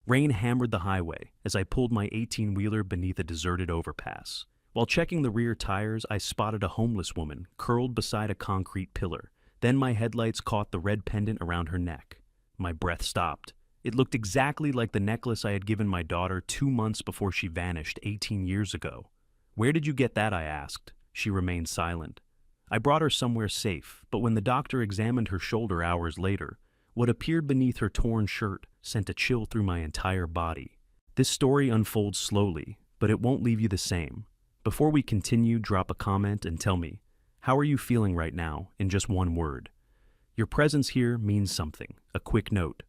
Rain hammered the highway as I pulled my 18-wheeler beneath a deserted overpass. While checking the rear tires, I spotted a homeless woman curled beside a concrete pillar. Then my headlights caught the red pendant around her neck. My breath stopped. It looked exactly like the necklace I had given my daughter 2 months before she vanished 18 years ago. "Where did you get that?" I asked. She remained silent. I brought her somewhere safe, but when the doctor examined her shoulder hours later, what appeared beneath her torn shirt sent a chill through my entire body. This story unfolds slowly, but it won't leave you the same. Before we continue, drop a comment and tell me, how are you feeling right now in just one word? Your presence here means something. A quick note.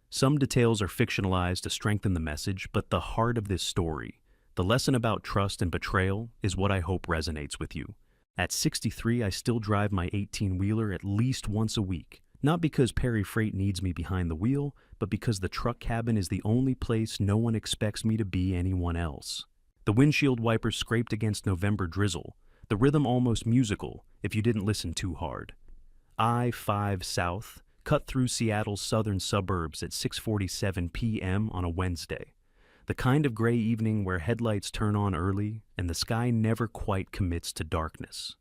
Some details are fictionalized to strengthen the message, but the heart of this story, the lesson about trust and betrayal, is what I hope resonates with you. At 63, I still drive my 18-wheeler at least once a week. Not because Perry Freight needs me behind the wheel, but because the truck cabin is the only place no one expects me to be anyone else. The windshield wipers scraped against November drizzle, the rhythm almost musical if you didn't listen too hard. I-5 South cut through Seattle's southern suburbs at 6:47 p.m. on a Wednesday. The kind of gray evening where headlights turn on early and the sky never quite commits to darkness.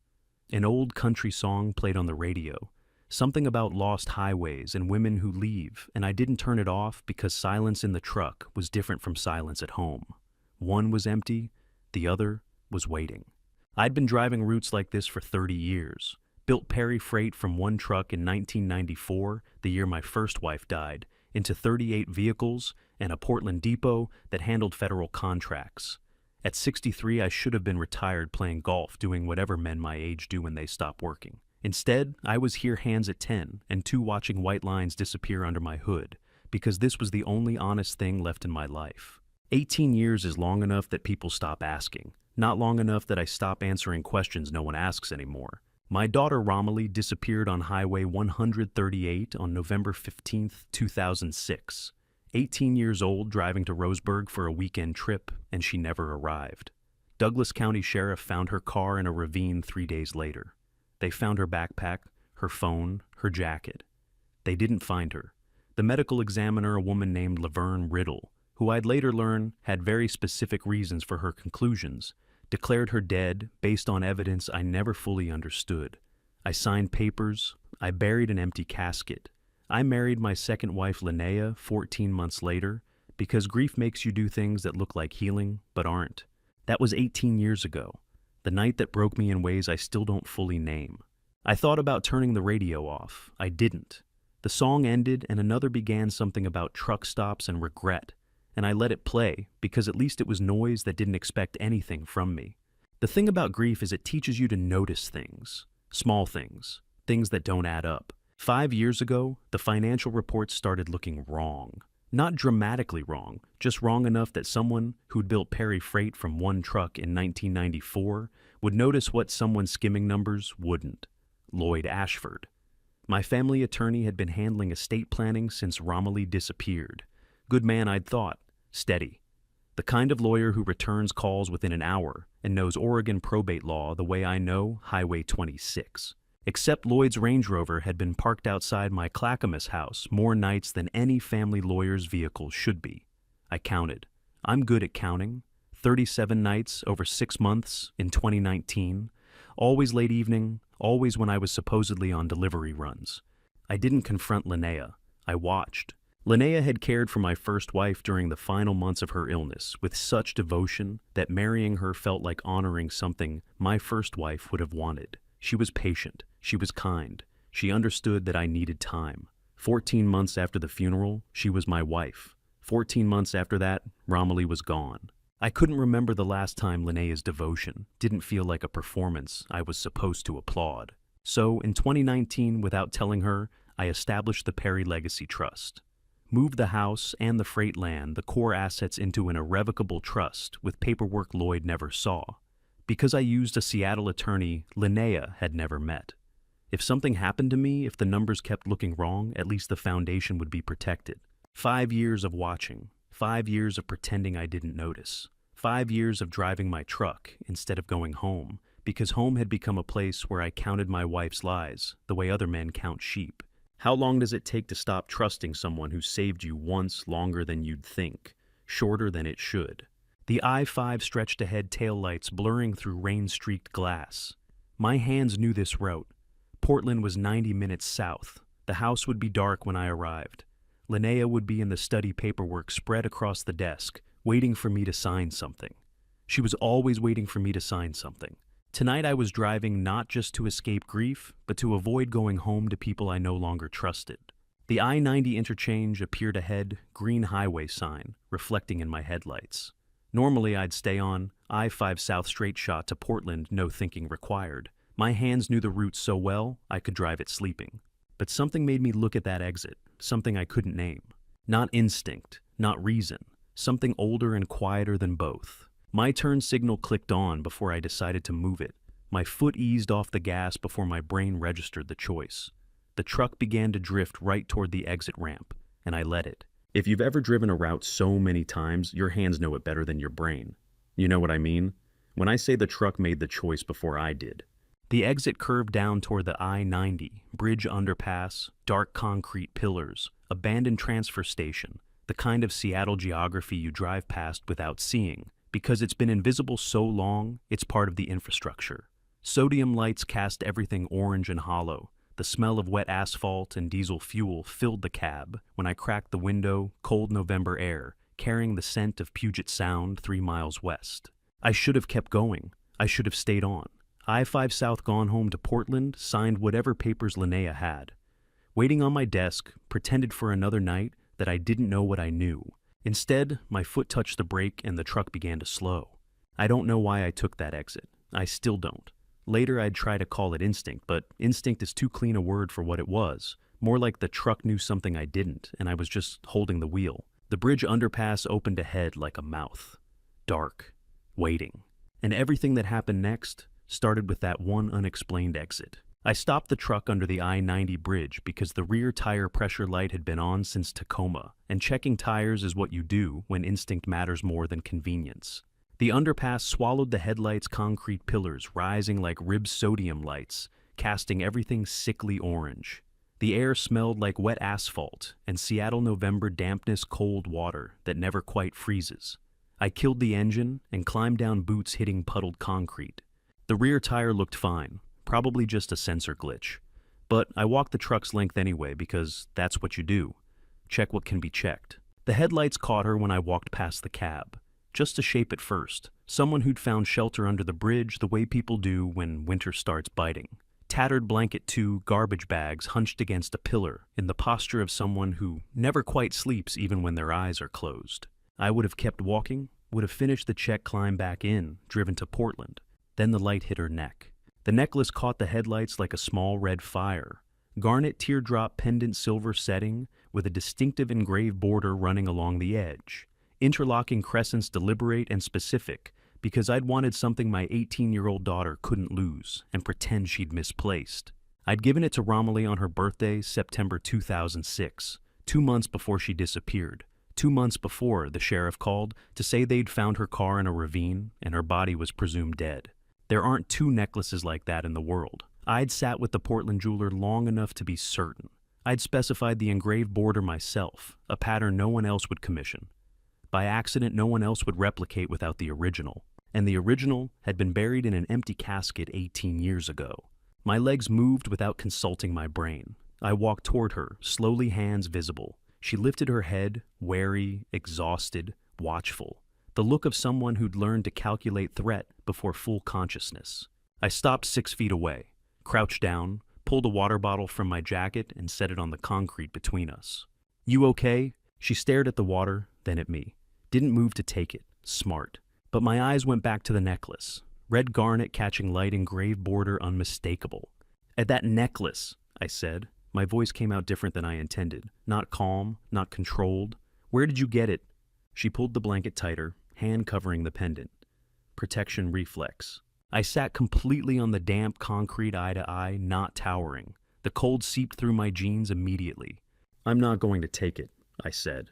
An old country song played on the radio. Something about lost highways and women who leave, and I didn't turn it off because silence in the truck was different from silence at home. One was empty, the other was waiting. I'd been driving routes like this for 30 years. Built Perry Freight from one truck in 1994, the year my first wife died, into 38 vehicles and a Portland depot that handled federal contracts. At 63, I should have been retired playing golf, doing whatever men my age do when they stop working. Instead, I was here hands at 10 and 2 watching white lines disappear under my hood, because this was the only honest thing left in my life. 18 years is long enough that people stop asking, not long enough that I stop answering questions no one asks anymore. My daughter Romilly disappeared on Highway 138 on November 15, 2006. 18 years old, driving to Roseburg for a weekend trip, and she never arrived. Douglas County Sheriff found her car in a ravine 3 days later. They found her backpack, her phone, her jacket. They didn't find her. The medical examiner, a woman named Laverne Riddle, who I'd later learn had very specific reasons for her conclusions, declared her dead based on evidence I never fully understood. I signed papers. I buried an empty casket. I married my second wife, Linnea, 14 months later, because grief makes you do things that look like healing, but aren't. That was 18 years ago. The night that broke me in ways I still don't fully name. I thought about turning the radio off. I didn't. The song ended and another began, something about truck stops and regret, and I let it play because at least it was noise that didn't expect anything from me. The thing about grief is it teaches you to notice things, small things, things that don't add up. 5 years ago, the financial reports started looking wrong. Not dramatically wrong, just wrong enough that someone who'd built Perry Freight from one truck in 1994 would notice what someone skimming numbers wouldn't. Lloyd Ashford. My family attorney had been handling estate planning since Romilly disappeared. Good man, I'd thought. Steady. The kind of lawyer who returns calls within an hour and knows Oregon probate law the way I know Highway 26. Except Lloyd's Range Rover had been parked outside my Clackamas house more nights than any family lawyer's vehicle should be. I counted. I'm good at counting. 37 nights over 6 months in 2019. Always late evening, always when I was supposedly on delivery runs. I didn't confront Linnea. I watched. Linnea had cared for my first wife during the final months of her illness with such devotion that marrying her felt like honoring something my first wife would have wanted. She was patient. She was kind. She understood that I needed time. 14 months after the funeral, she was my wife. 14 months after that, Romilly was gone. I couldn't remember the last time Linnea's devotion didn't feel like a performance I was supposed to applaud. So, in 2019, without telling her, I established the Perry Legacy Trust. Moved the house and the freight land, the core assets, into an irrevocable trust with paperwork Lloyd never saw. Because I used a Seattle attorney Linnea had never met. If something happened to me, if the numbers kept looking wrong, at least the foundation would be protected. 5 years of watching. 5 years of pretending I didn't notice. 5 years of driving my truck instead of going home, because home had become a place where I counted my wife's lies the way other men count sheep. How long does it take to stop trusting someone who saved you once longer than you'd think, shorter than it should? The I-5 stretched ahead taillights blurring through rain-streaked glass. My hands knew this route. Portland was 90 minutes south. The house would be dark when I arrived. Linnea would be in the study, paperwork spread across the desk, waiting for me to sign something. She was always waiting for me to sign something. Tonight I was driving not just to escape grief, but to avoid going home to people I no longer trusted. The I-90 interchange appeared ahead, green highway sign, reflecting in my headlights. Normally I'd stay on I-5 South straight shot to Portland, no thinking required. My hands knew the route so well, I could drive it sleeping. But something made me look at that exit, something I couldn't name. Not instinct, not reason, something older and quieter than both. My turn signal clicked on before I decided to move it. My foot eased off the gas before my brain registered the choice. The truck began to drift right toward the exit ramp, and I let it. If you've ever driven a route so many times, your hands know it better than your brain. You know what I mean? When I say the truck made the choice before I did. The exit curved down toward the I-90, bridge underpass, dark concrete pillars, abandoned transfer station, the kind of Seattle geography you drive past without seeing. Because it's been invisible so long, it's part of the infrastructure. Sodium lights cast everything orange and hollow. The smell of wet asphalt and diesel fuel filled the cab. When I cracked the window, cold November air, carrying the scent of Puget Sound 3 miles west. I should have kept going. I should have stayed on. I-5 South gone home to Portland, signed whatever papers Linnea had. Waiting on my desk, pretended for another night that I didn't know what I knew. Instead, my foot touched the brake and the truck began to slow. I don't know why I took that exit. I still don't. Later I'd try to call it instinct, but instinct is too clean a word for what it was. More like the truck knew something I didn't, and I was just holding the wheel. The bridge underpass opened ahead like a mouth. Dark. Waiting. And everything that happened next started with that one unexplained exit. I stopped the truck under the I-90 bridge because the rear tire pressure light had been on since Tacoma, and checking tires is what you do when instinct matters more than convenience. The underpass swallowed the headlights' concrete pillars, rising like ribbed sodium lights, casting everything sickly orange. The air smelled like wet asphalt and Seattle November dampness, cold water that never quite freezes. I killed the engine and climbed down, boots hitting puddled concrete. The rear tire looked fine. Probably just a sensor glitch. But I walked the truck's length anyway because that's what you do. Check what can be checked. The headlights caught her when I walked past the cab. Just a shape at first. Someone who'd found shelter under the bridge the way people do when winter starts biting. Tattered blanket, 2 garbage bags hunched against a pillar in the posture of someone who never quite sleeps even when their eyes are closed. I would have kept walking, would have finished the check, climb back in, driven to Portland. Then the light hit her neck. The necklace caught the headlights like a small red fire. Garnet teardrop pendant, silver setting with a distinctive engraved border running along the edge. Interlocking crescents, deliberate and specific, because I'd wanted something my 18-year-old daughter couldn't lose and pretend she'd misplaced. I'd given it to Romilly on her birthday, September 2006, 2 months before she disappeared. 2 months before the sheriff called to say they'd found her car in a ravine and her body was presumed dead. There aren't 2 necklaces like that in the world. I'd sat with the Portland jeweler long enough to be certain. I'd specified the engraved border myself, a pattern no one else would commission. By accident, no one else would replicate without the original. And the original had been buried in an empty casket 18 years ago. My legs moved without consulting my brain. I walked toward her, slowly, hands visible. She lifted her head, wary, exhausted, watchful. The look of someone who'd learned to calculate threat before full consciousness. I stopped 6 feet away, crouched down, pulled a water bottle from my jacket and set it on the concrete between us. "You okay?" She stared at the water, then at me. Didn't move to take it. Smart. But my eyes went back to the necklace. Red garnet catching light, engraved border unmistakable. "At that necklace," I said. My voice came out different than I intended. Not calm, not controlled. "Where did you get it?" She pulled the blanket tighter, hand covering the pendant. Protection reflex. I sat completely on the damp concrete, eye to eye, not towering. The cold seeped through my jeans immediately. "I'm not going to take it," I said.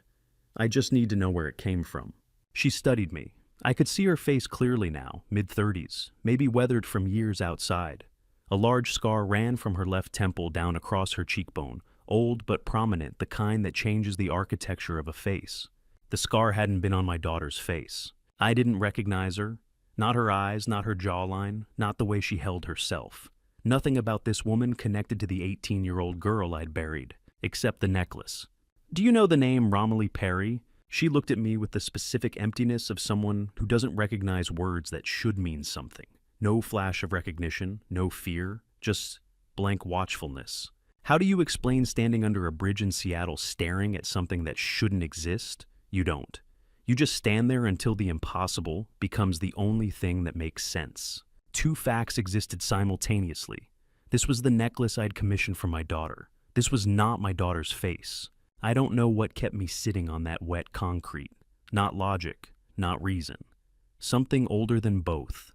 "I just need to know where it came from." She studied me. I could see her face clearly now, mid-30s, maybe weathered from years outside. A large scar ran from her left temple down across her cheekbone, old but prominent, the kind that changes the architecture of a face. The scar hadn't been on my daughter's face. I didn't recognize her. Not her eyes, not her jawline, not the way she held herself. Nothing about this woman connected to the 18-year-old girl I'd buried, except the necklace. "Do you know the name Romilly Perry?" She looked at me with the specific emptiness of someone who doesn't recognize words that should mean something. No flash of recognition, no fear, just blank watchfulness. How do you explain standing under a bridge in Seattle staring at something that shouldn't exist? You don't. You just stand there until the impossible becomes the only thing that makes sense. Two facts existed simultaneously. This was the necklace I'd commissioned for my daughter. This was not my daughter's face. I don't know what kept me sitting on that wet concrete. Not logic, not reason. Something older than both.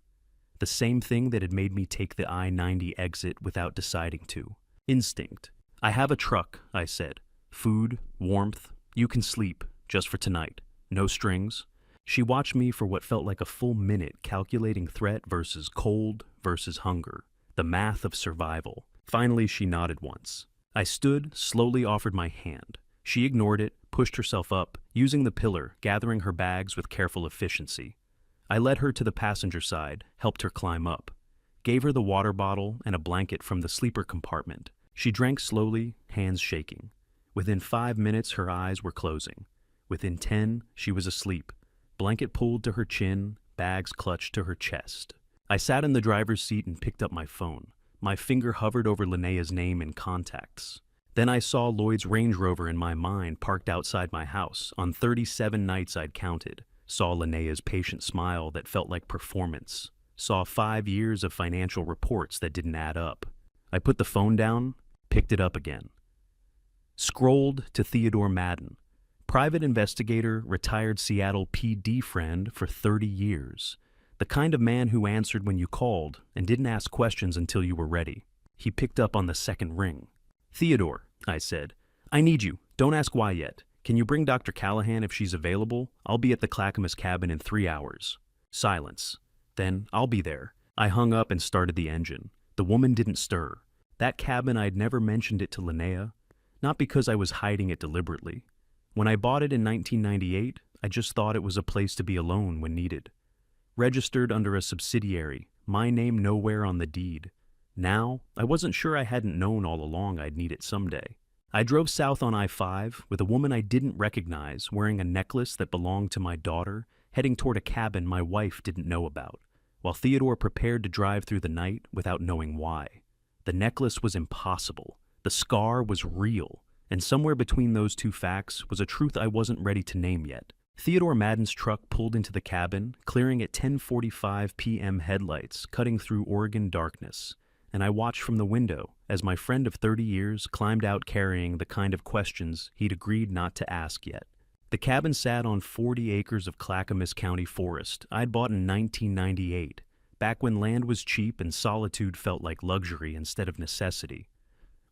The same thing that had made me take the I-90 exit without deciding to. Instinct. "I have a truck," I said. "Food, warmth, you can sleep, just for tonight. No strings." She watched me for what felt like a full minute, calculating threat versus cold versus hunger. The math of survival. Finally, she nodded once. I stood, slowly offered my hand. She ignored it, pushed herself up, using the pillar, gathering her bags with careful efficiency. I led her to the passenger side, helped her climb up. Gave her the water bottle and a blanket from the sleeper compartment. She drank slowly, hands shaking. Within 5 minutes, her eyes were closing. Within 10, she was asleep. Blanket pulled to her chin, bags clutched to her chest. I sat in the driver's seat and picked up my phone. My finger hovered over Linnea's name in contacts. Then I saw Lloyd's Range Rover in my mind parked outside my house on 37 nights I'd counted. Saw Linnea's patient smile that felt like performance. Saw 5 years of financial reports that didn't add up. I put the phone down, picked it up again. Scrolled to Theodore Madden, private investigator, retired Seattle PD friend for 30 years. The kind of man who answered when you called and didn't ask questions until you were ready. He picked up on the second ring. "Theodore," I said, "I need you. Don't ask why yet. Can you bring Dr. Callahan if she's available? I'll be at the Clackamas cabin in 3 hours. Silence. Then, "I'll be there." I hung up and started the engine. The woman didn't stir. That cabin, I'd never mentioned it to Linnea, not because I was hiding it deliberately. When I bought it in 1998, I just thought it was a place to be alone when needed. Registered under a subsidiary, my name nowhere on the deed. Now, I wasn't sure I hadn't known all along I'd need it someday. I drove south on I-5 with a woman I didn't recognize wearing a necklace that belonged to my daughter, heading toward a cabin my wife didn't know about, while Theodore prepared to drive through the night without knowing why. The necklace was impossible. The scar was real. And somewhere between those two facts was a truth I wasn't ready to name yet. Theodore Madden's truck pulled into the cabin, clearing at 10:45 p.m. headlights, cutting through Oregon darkness. And I watched from the window as my friend of 30 years climbed out carrying the kind of questions he'd agreed not to ask yet. The cabin sat on 40 acres of Clackamas County forest I'd bought in 1998, back when land was cheap and solitude felt like luxury instead of necessity.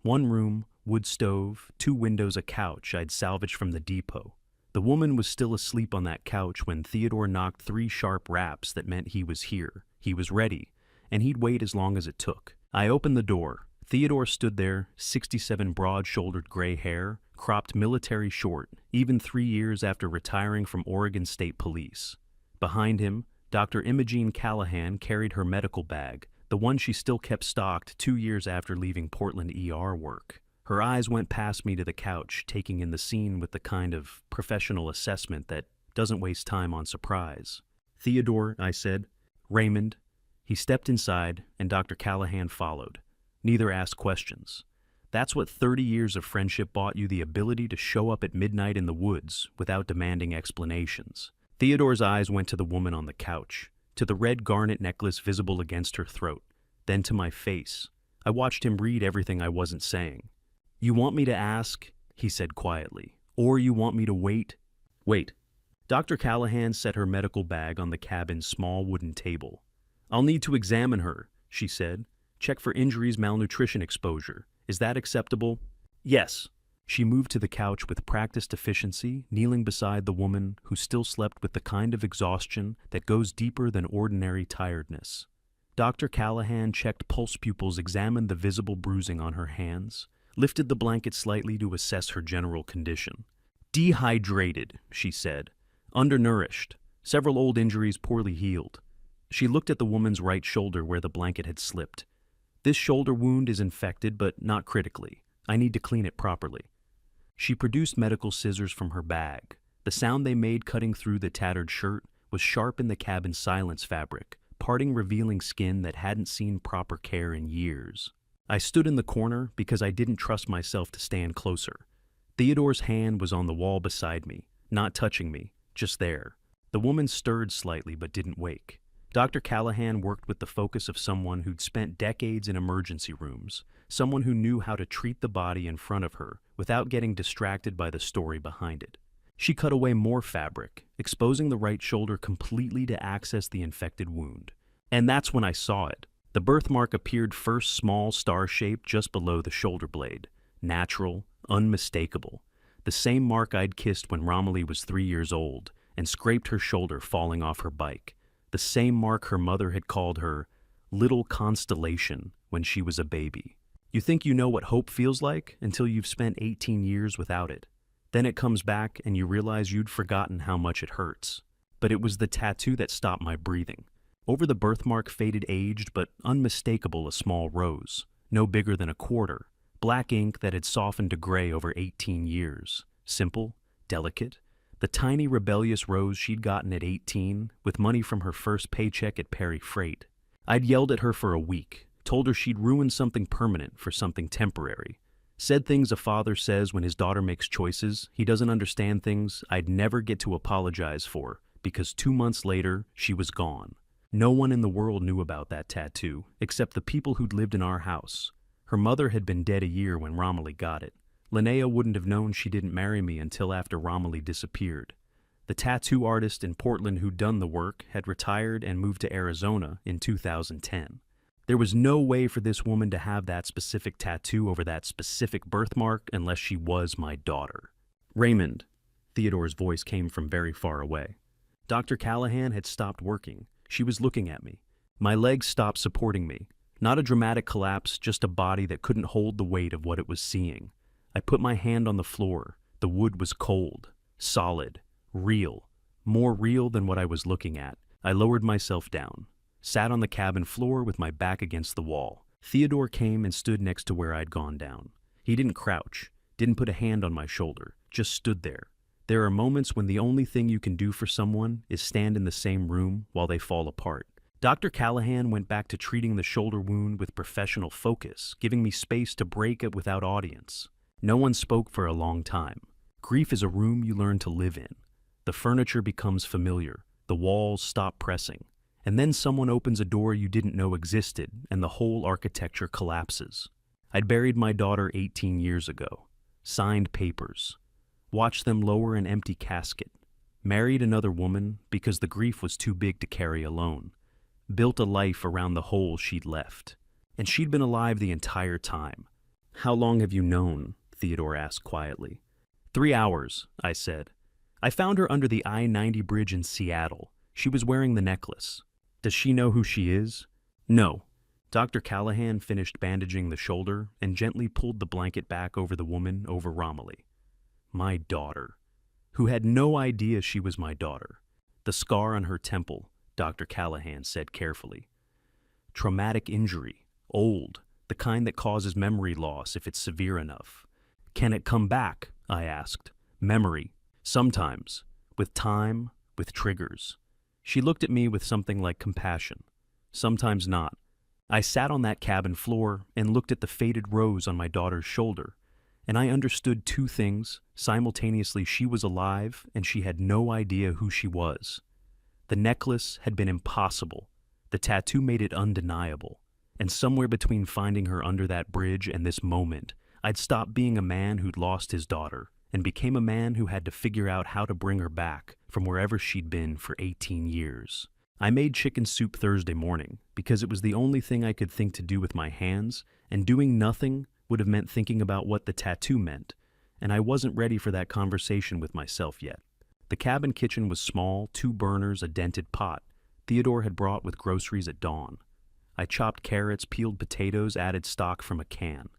1 room, wood stove, 2 windows, a couch I'd salvaged from the depot. The woman was still asleep on that couch when Theodore knocked 3 sharp raps that meant he was here, he was ready, and he'd wait as long as it took. I opened the door. Theodore stood there, 67 broad-shouldered gray hair, cropped military short, even 3 years after retiring from Oregon State Police. Behind him, Dr. Imogene Callahan carried her medical bag, the one she still kept stocked 2 years after leaving Portland ER work. Her eyes went past me to the couch, taking in the scene with the kind of professional assessment that doesn't waste time on surprise. "Theodore," I said. "Raymond." He stepped inside, and Dr. Callahan followed. Neither asked questions. That's what 30 years of friendship bought you, the ability to show up at midnight in the woods without demanding explanations. Theodore's eyes went to the woman on the couch, to the red garnet necklace visible against her throat, then to my face. I watched him read everything I wasn't saying. "You want me to ask," he said quietly, "or you want me to wait?" "Wait." Dr. Callahan set her medical bag on the cabin's small wooden table. "I'll need to examine her," she said. "Check for injuries, malnutrition, exposure. Is that acceptable?" "Yes." She moved to the couch with practiced efficiency, kneeling beside the woman who still slept with the kind of exhaustion that goes deeper than ordinary tiredness. Dr. Callahan checked pulse pupils, examined the visible bruising on her hands. lifted the blanket slightly to assess her general condition. "Dehydrated," she said. "Undernourished. Several old injuries poorly healed." She looked at the woman's right shoulder where the blanket had slipped. "This shoulder wound is infected, but not critically. I need to clean it properly." She produced medical scissors from her bag. The sound they made cutting through the tattered shirt was sharp in the cabin silence fabric, parting, revealing skin that hadn't seen proper care in years. I stood in the corner because I didn't trust myself to stand closer. Theodore's hand was on the wall beside me, not touching me, just there. The woman stirred slightly but didn't wake. Dr. Callahan worked with the focus of someone who'd spent decades in emergency rooms, someone who knew how to treat the body in front of her without getting distracted by the story behind it. She cut away more fabric, exposing the right shoulder completely to access the infected wound. And that's when I saw it. The birthmark appeared first small star-shaped just below the shoulder blade. Natural, unmistakable. The same mark I'd kissed when Romilly was 3 years old and scraped her shoulder falling off her bike. The same mark her mother had called her little constellation when she was a baby. You think you know what hope feels like until you've spent 18 years without it. Then it comes back and you realize you'd forgotten how much it hurts. But it was the tattoo that stopped my breathing. Over the birthmark faded aged but unmistakable a small rose, no bigger than a quarter, black ink that had softened to gray over 18 years. Simple, delicate, the tiny rebellious rose she'd gotten at 18 with money from her first paycheck at Perry Freight. I'd yelled at her for a week, told her she'd ruined something permanent for something temporary. Said things a father says when his daughter makes choices he doesn't understand, things I'd never get to apologize for, because 2 months later, she was gone. No one in the world knew about that tattoo, except the people who'd lived in our house. Her mother had been dead a year when Romilly got it. Linnea wouldn't have known she didn't marry me until after Romilly disappeared. The tattoo artist in Portland who'd done the work had retired and moved to Arizona in 2010. There was no way for this woman to have that specific tattoo over that specific birthmark unless she was my daughter. "Raymond," Theodore's voice came from very far away. Dr. Callahan had stopped working. She was looking at me. My legs stopped supporting me. Not a dramatic collapse, just a body that couldn't hold the weight of what it was seeing. I put my hand on the floor. The wood was cold, solid, real. More real than what I was looking at. I lowered myself down. Sat on the cabin floor with my back against the wall. Theodore came and stood next to where I'd gone down. He didn't crouch, didn't put a hand on my shoulder, just stood there. There are moments when the only thing you can do for someone is stand in the same room while they fall apart. Dr. Callahan went back to treating the shoulder wound with professional focus, giving me space to break it without audience. No one spoke for a long time. Grief is a room you learn to live in. The furniture becomes familiar. The walls stop pressing. And then someone opens a door you didn't know existed, and the whole architecture collapses. I'd buried my daughter 18 years ago. Signed papers. Watched them lower an empty casket. Married another woman because the grief was too big to carry alone. Built a life around the hole she'd left. And she'd been alive the entire time. "How long have you known?" Theodore asked quietly. 3 hours, I said. "I found her under the I-90 bridge in Seattle. She was wearing the necklace. Does she know who she is?" "No." Dr. Callahan finished bandaging the shoulder and gently pulled the blanket back over the woman over Romilly. My daughter. Who had no idea she was my daughter. The scar on her temple, Dr. Callahan said carefully. Traumatic injury. Old. The kind that causes memory loss if it's severe enough. "Can it come back?" I asked. "Memory. Sometimes. With time. With triggers." She looked at me with something like compassion. "Sometimes not." I sat on that cabin floor and looked at the faded rose on my daughter's shoulder, and I understood 2 things. Simultaneously, she was alive and she had no idea who she was. The necklace had been impossible. The tattoo made it undeniable. And somewhere between finding her under that bridge and this moment, I'd stopped being a man who'd lost his daughter and became a man who had to figure out how to bring her back from wherever she'd been for 18 years. I made chicken soup Thursday morning because it was the only thing I could think to do with my hands, and doing nothing would have meant thinking about what the tattoo meant, and I wasn't ready for that conversation with myself yet. The cabin kitchen was small, 2 burners, a dented pot. Theodore had brought with groceries at dawn. I chopped carrots, peeled potatoes, added stock from a can.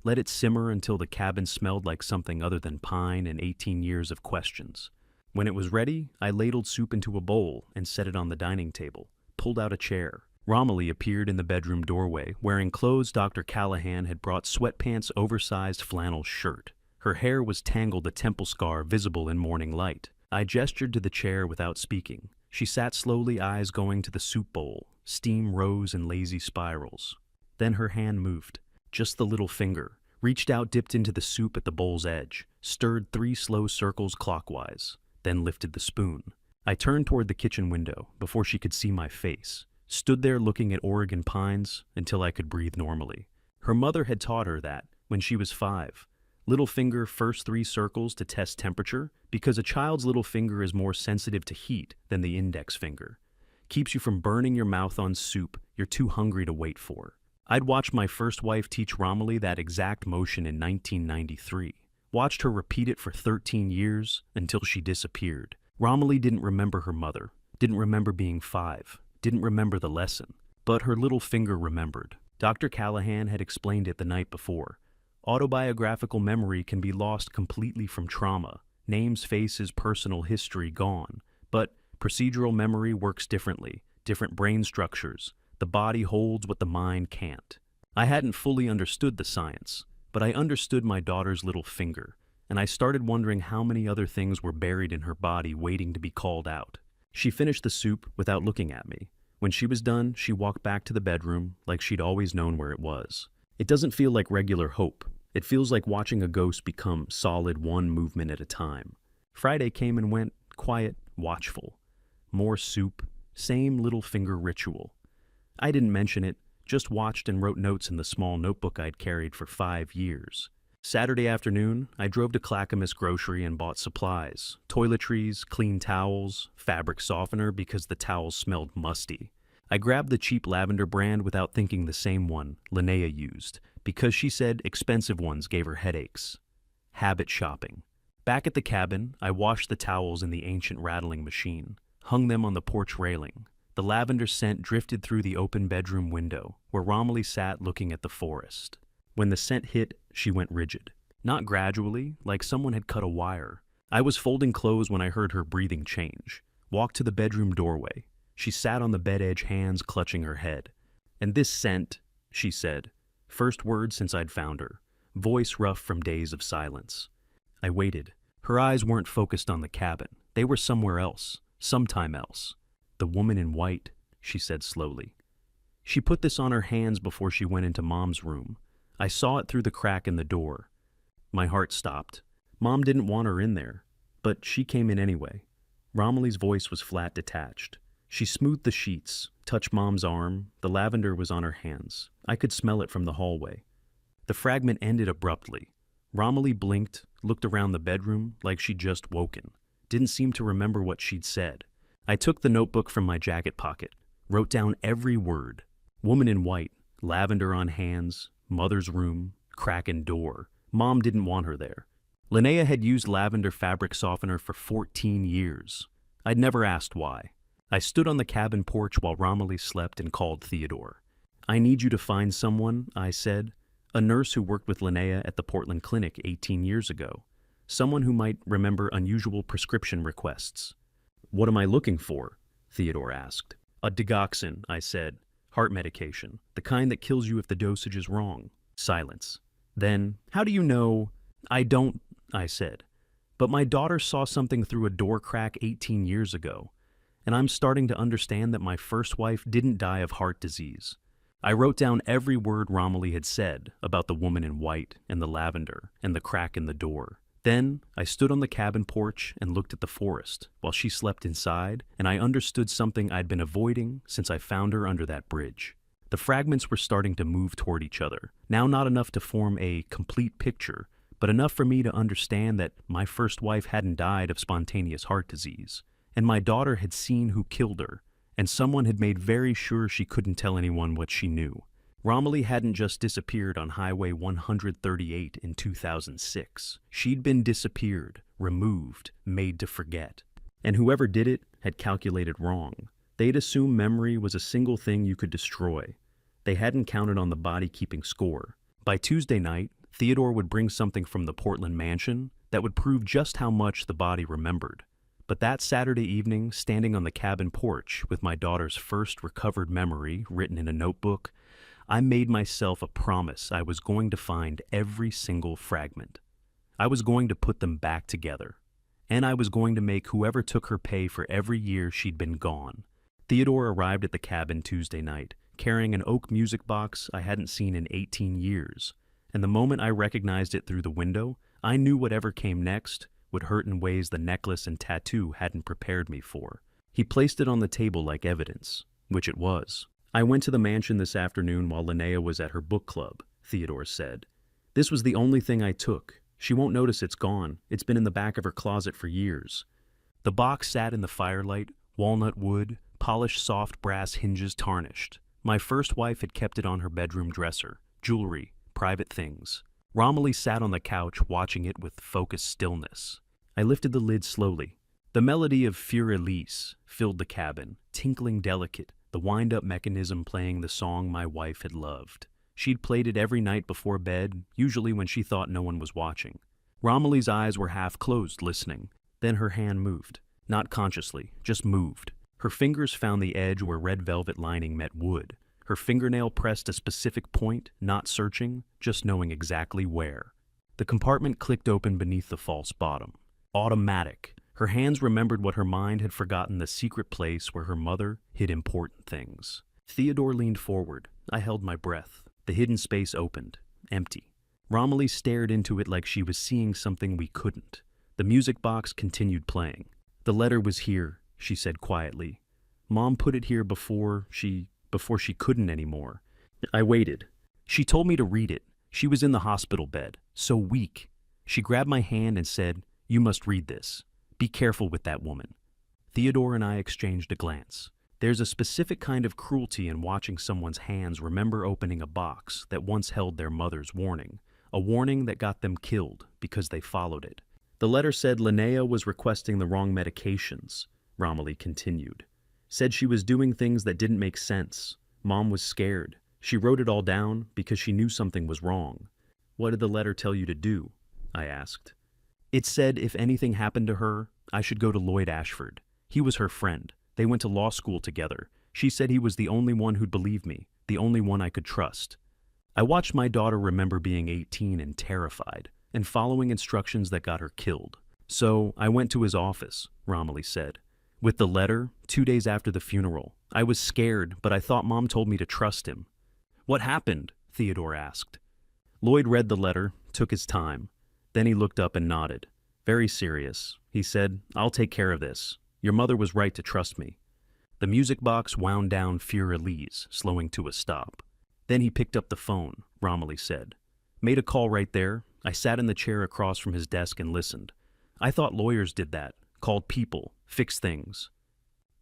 let it simmer until the cabin smelled like something other than pine and 18 years of questions. When it was ready, I ladled soup into a bowl and set it on the dining table, pulled out a chair. Romilly appeared in the bedroom doorway, wearing clothes Dr. Callahan had brought: sweatpants, oversized flannel shirt. Her hair was tangled, a temple scar visible in morning light. I gestured to the chair without speaking. She sat slowly, eyes going to the soup bowl. Steam rose in lazy spirals. Then her hand moved, just the little finger, reached out, dipped into the soup at the bowl's edge, stirred 3 slow circles clockwise, then lifted the spoon. I turned toward the kitchen window before she could see my face, stood there looking at Oregon pines until I could breathe normally. Her mother had taught her that when she was 5. Little finger, first 3 circles to test temperature, because a child's little finger is more sensitive to heat than the index finger. Keeps you from burning your mouth on soup you're too hungry to wait for. I'd watched my first wife teach Romilly that exact motion in 1993. Watched her repeat it for 13 years until she disappeared. Romilly didn't remember her mother, didn't remember being 5, didn't remember the lesson, but her little finger remembered. Dr. Callahan had explained it the night before. Autobiographical memory can be lost completely from trauma. Names, faces, personal history gone. But procedural memory works differently, different brain structures. The body holds what the mind can't. I hadn't fully understood the science, but I understood my daughter's little finger, and I started wondering how many other things were buried in her body waiting to be called out. She finished the soup without looking at me. When she was done, she walked back to the bedroom like she'd always known where it was. It doesn't feel like regular hope. It feels like watching a ghost become solid, one movement at a time. Friday came and went, quiet, watchful. More soup, same little finger ritual. I didn't mention it, just watched and wrote notes in the small notebook I'd carried for 5 years. Saturday afternoon, I drove to Clackamas Grocery and bought supplies: toiletries, clean towels, fabric softener because the towels smelled musty. I grabbed the cheap lavender brand without thinking, the same one Linnea used, because she said expensive ones gave her headaches. Habit shopping. Back at the cabin, I washed the towels in the ancient rattling machine, hung them on the porch railing. The lavender scent drifted through the open bedroom window, where Romilly sat looking at the forest. When the scent hit, she went rigid. Not gradually, like someone had cut a wire. I was folding clothes when I heard her breathing change. Walked to the bedroom doorway. She sat on the bed edge, hands clutching her head. "And this scent," she said. First word since I'd found her. Voice rough from days of silence. I waited. Her eyes weren't focused on the cabin. They were somewhere else, sometime else. "The woman in white," she said slowly. She put this on her hands before she went into Mom's room. I saw it through the crack in the door. My heart stopped. Mom didn't want her in there, but she came in anyway. Romilly's voice was flat, detached. She smoothed the sheets, touched Mom's arm. The lavender was on her hands. I could smell it from the hallway. The fragment ended abruptly. Romilly blinked, looked around the bedroom like she'd just woken. Didn't seem to remember what she'd said. I took the notebook from my jacket pocket, wrote down every word. Woman in white, lavender on hands, mother's room, crack in door. Mom didn't want her there. Linnea had used lavender fabric softener for 14 years. I'd never asked why. I stood on the cabin porch while Romilly slept and called Theodore. "I need you to find someone," I said. "A nurse who worked with Linnea at the Portland Clinic 18 years ago. Someone who might remember unusual prescription requests." "What am I looking for?" Theodore asked. "A digoxin," I said. "Heart medication, the kind that kills you if the dosage is wrong." Silence. Then, "How do you know?" "I don't," I said. "But my daughter saw something through a door crack 18 years ago, and I'm starting to understand that my first wife didn't die of heart disease." I wrote down every word Romilly had said about the woman in white and the lavender and the crack in the door. Then I stood on the cabin porch and looked at the forest while she slept inside, and I understood something I'd been avoiding since I found her under that bridge. The fragments were starting to move toward each other, now not enough to form a complete picture, but enough for me to understand that my first wife hadn't died of spontaneous heart disease, and my daughter had seen who killed her, and someone had made very sure she couldn't tell anyone what she knew. Romilly hadn't just disappeared on Highway 138 in 2006. She'd been disappeared, removed, made to forget. And whoever did it had calculated wrong. They'd assumed memory was a single thing you could destroy. They hadn't counted on the body keeping score. By Tuesday night, Theodore would bring something from the Portland mansion that would prove just how much the body remembered. But that Saturday evening, standing on the cabin porch with my daughter's first recovered memory written in a notebook, I made myself a promise I was going to find every single fragment. I was going to put them back together. And I was going to make whoever took her pay for every year she'd been gone. Theodore arrived at the cabin Tuesday night, carrying an oak music box I hadn't seen in 18 years. And the moment I recognized it through the window, I knew whatever came next would hurt in ways the necklace and tattoo hadn't prepared me for. He placed it on the table like evidence, which it was. I went to the mansion this afternoon while Linnea was at her book club, Theodore said. This was the only thing I took. She won't notice it's gone. It's been in the back of her closet for years. The box sat in the firelight, walnut wood, polished soft brass hinges tarnished. My first wife had kept it on her bedroom dresser, jewelry, private things. Romilly sat on the couch watching it with focused stillness. I lifted the lid slowly. The melody of Für Elise filled the cabin, tinkling delicate, the wind-up mechanism playing the song my wife had loved. She'd played it every night before bed, usually when she thought no one was watching. Romilly's eyes were half closed, listening. Then her hand moved. Not consciously, just moved. Her fingers found the edge where red velvet lining met wood. Her fingernail pressed a specific point, not searching, just knowing exactly where. The compartment clicked open beneath the false bottom. Automatic. Her hands remembered what her mind had forgotten, the secret place where her mother hid important things. Theodore leaned forward. I held my breath. The hidden space opened. Empty. Romilly stared into it like she was seeing something we couldn't. The music box continued playing. The letter was here, she said quietly. Mom put it here before she couldn't anymore. I waited. She told me to read it. She was in the hospital bed, so weak. She grabbed my hand and said, "You must read this. Be careful with that woman." Theodore and I exchanged a glance. There's a specific kind of cruelty in watching someone's hands remember opening a box that once held their mother's warning, a warning that got them killed because they followed it. The letter said Linnea was requesting the wrong medications, Romilly continued. Said she was doing things that didn't make sense. Mom was scared. She wrote it all down because she knew something was wrong. What did the letter tell you to do? I asked. It said if anything happened to her, I should go to Lloyd Ashford. He was her friend. They went to law school together. She said he was the only one who'd believe me, the only one I could trust. I watched my daughter remember being 18 and terrified, and following instructions that got her killed. So I went to his office, Romilly said. With the letter, 2 days after the funeral. I was scared, but I thought Mom told me to trust him. What happened? Theodore asked. Lloyd read the letter, took his time. Then he looked up and nodded. Very serious. He said, "I'll take care of this. Your mother was right to trust me." The music box wound down Für Elise, slowing to a stop. Then he picked up the phone, Romilly said. Made a call right there. I sat in the chair across from his desk and listened. I thought lawyers did that, called people, fixed things.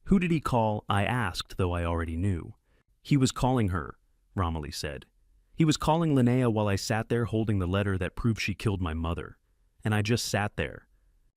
Who did he call? I asked, though I already knew. He was calling her, Romilly said. He was calling Linnea while I sat there holding the letter that proved she killed my mother. And I just sat there.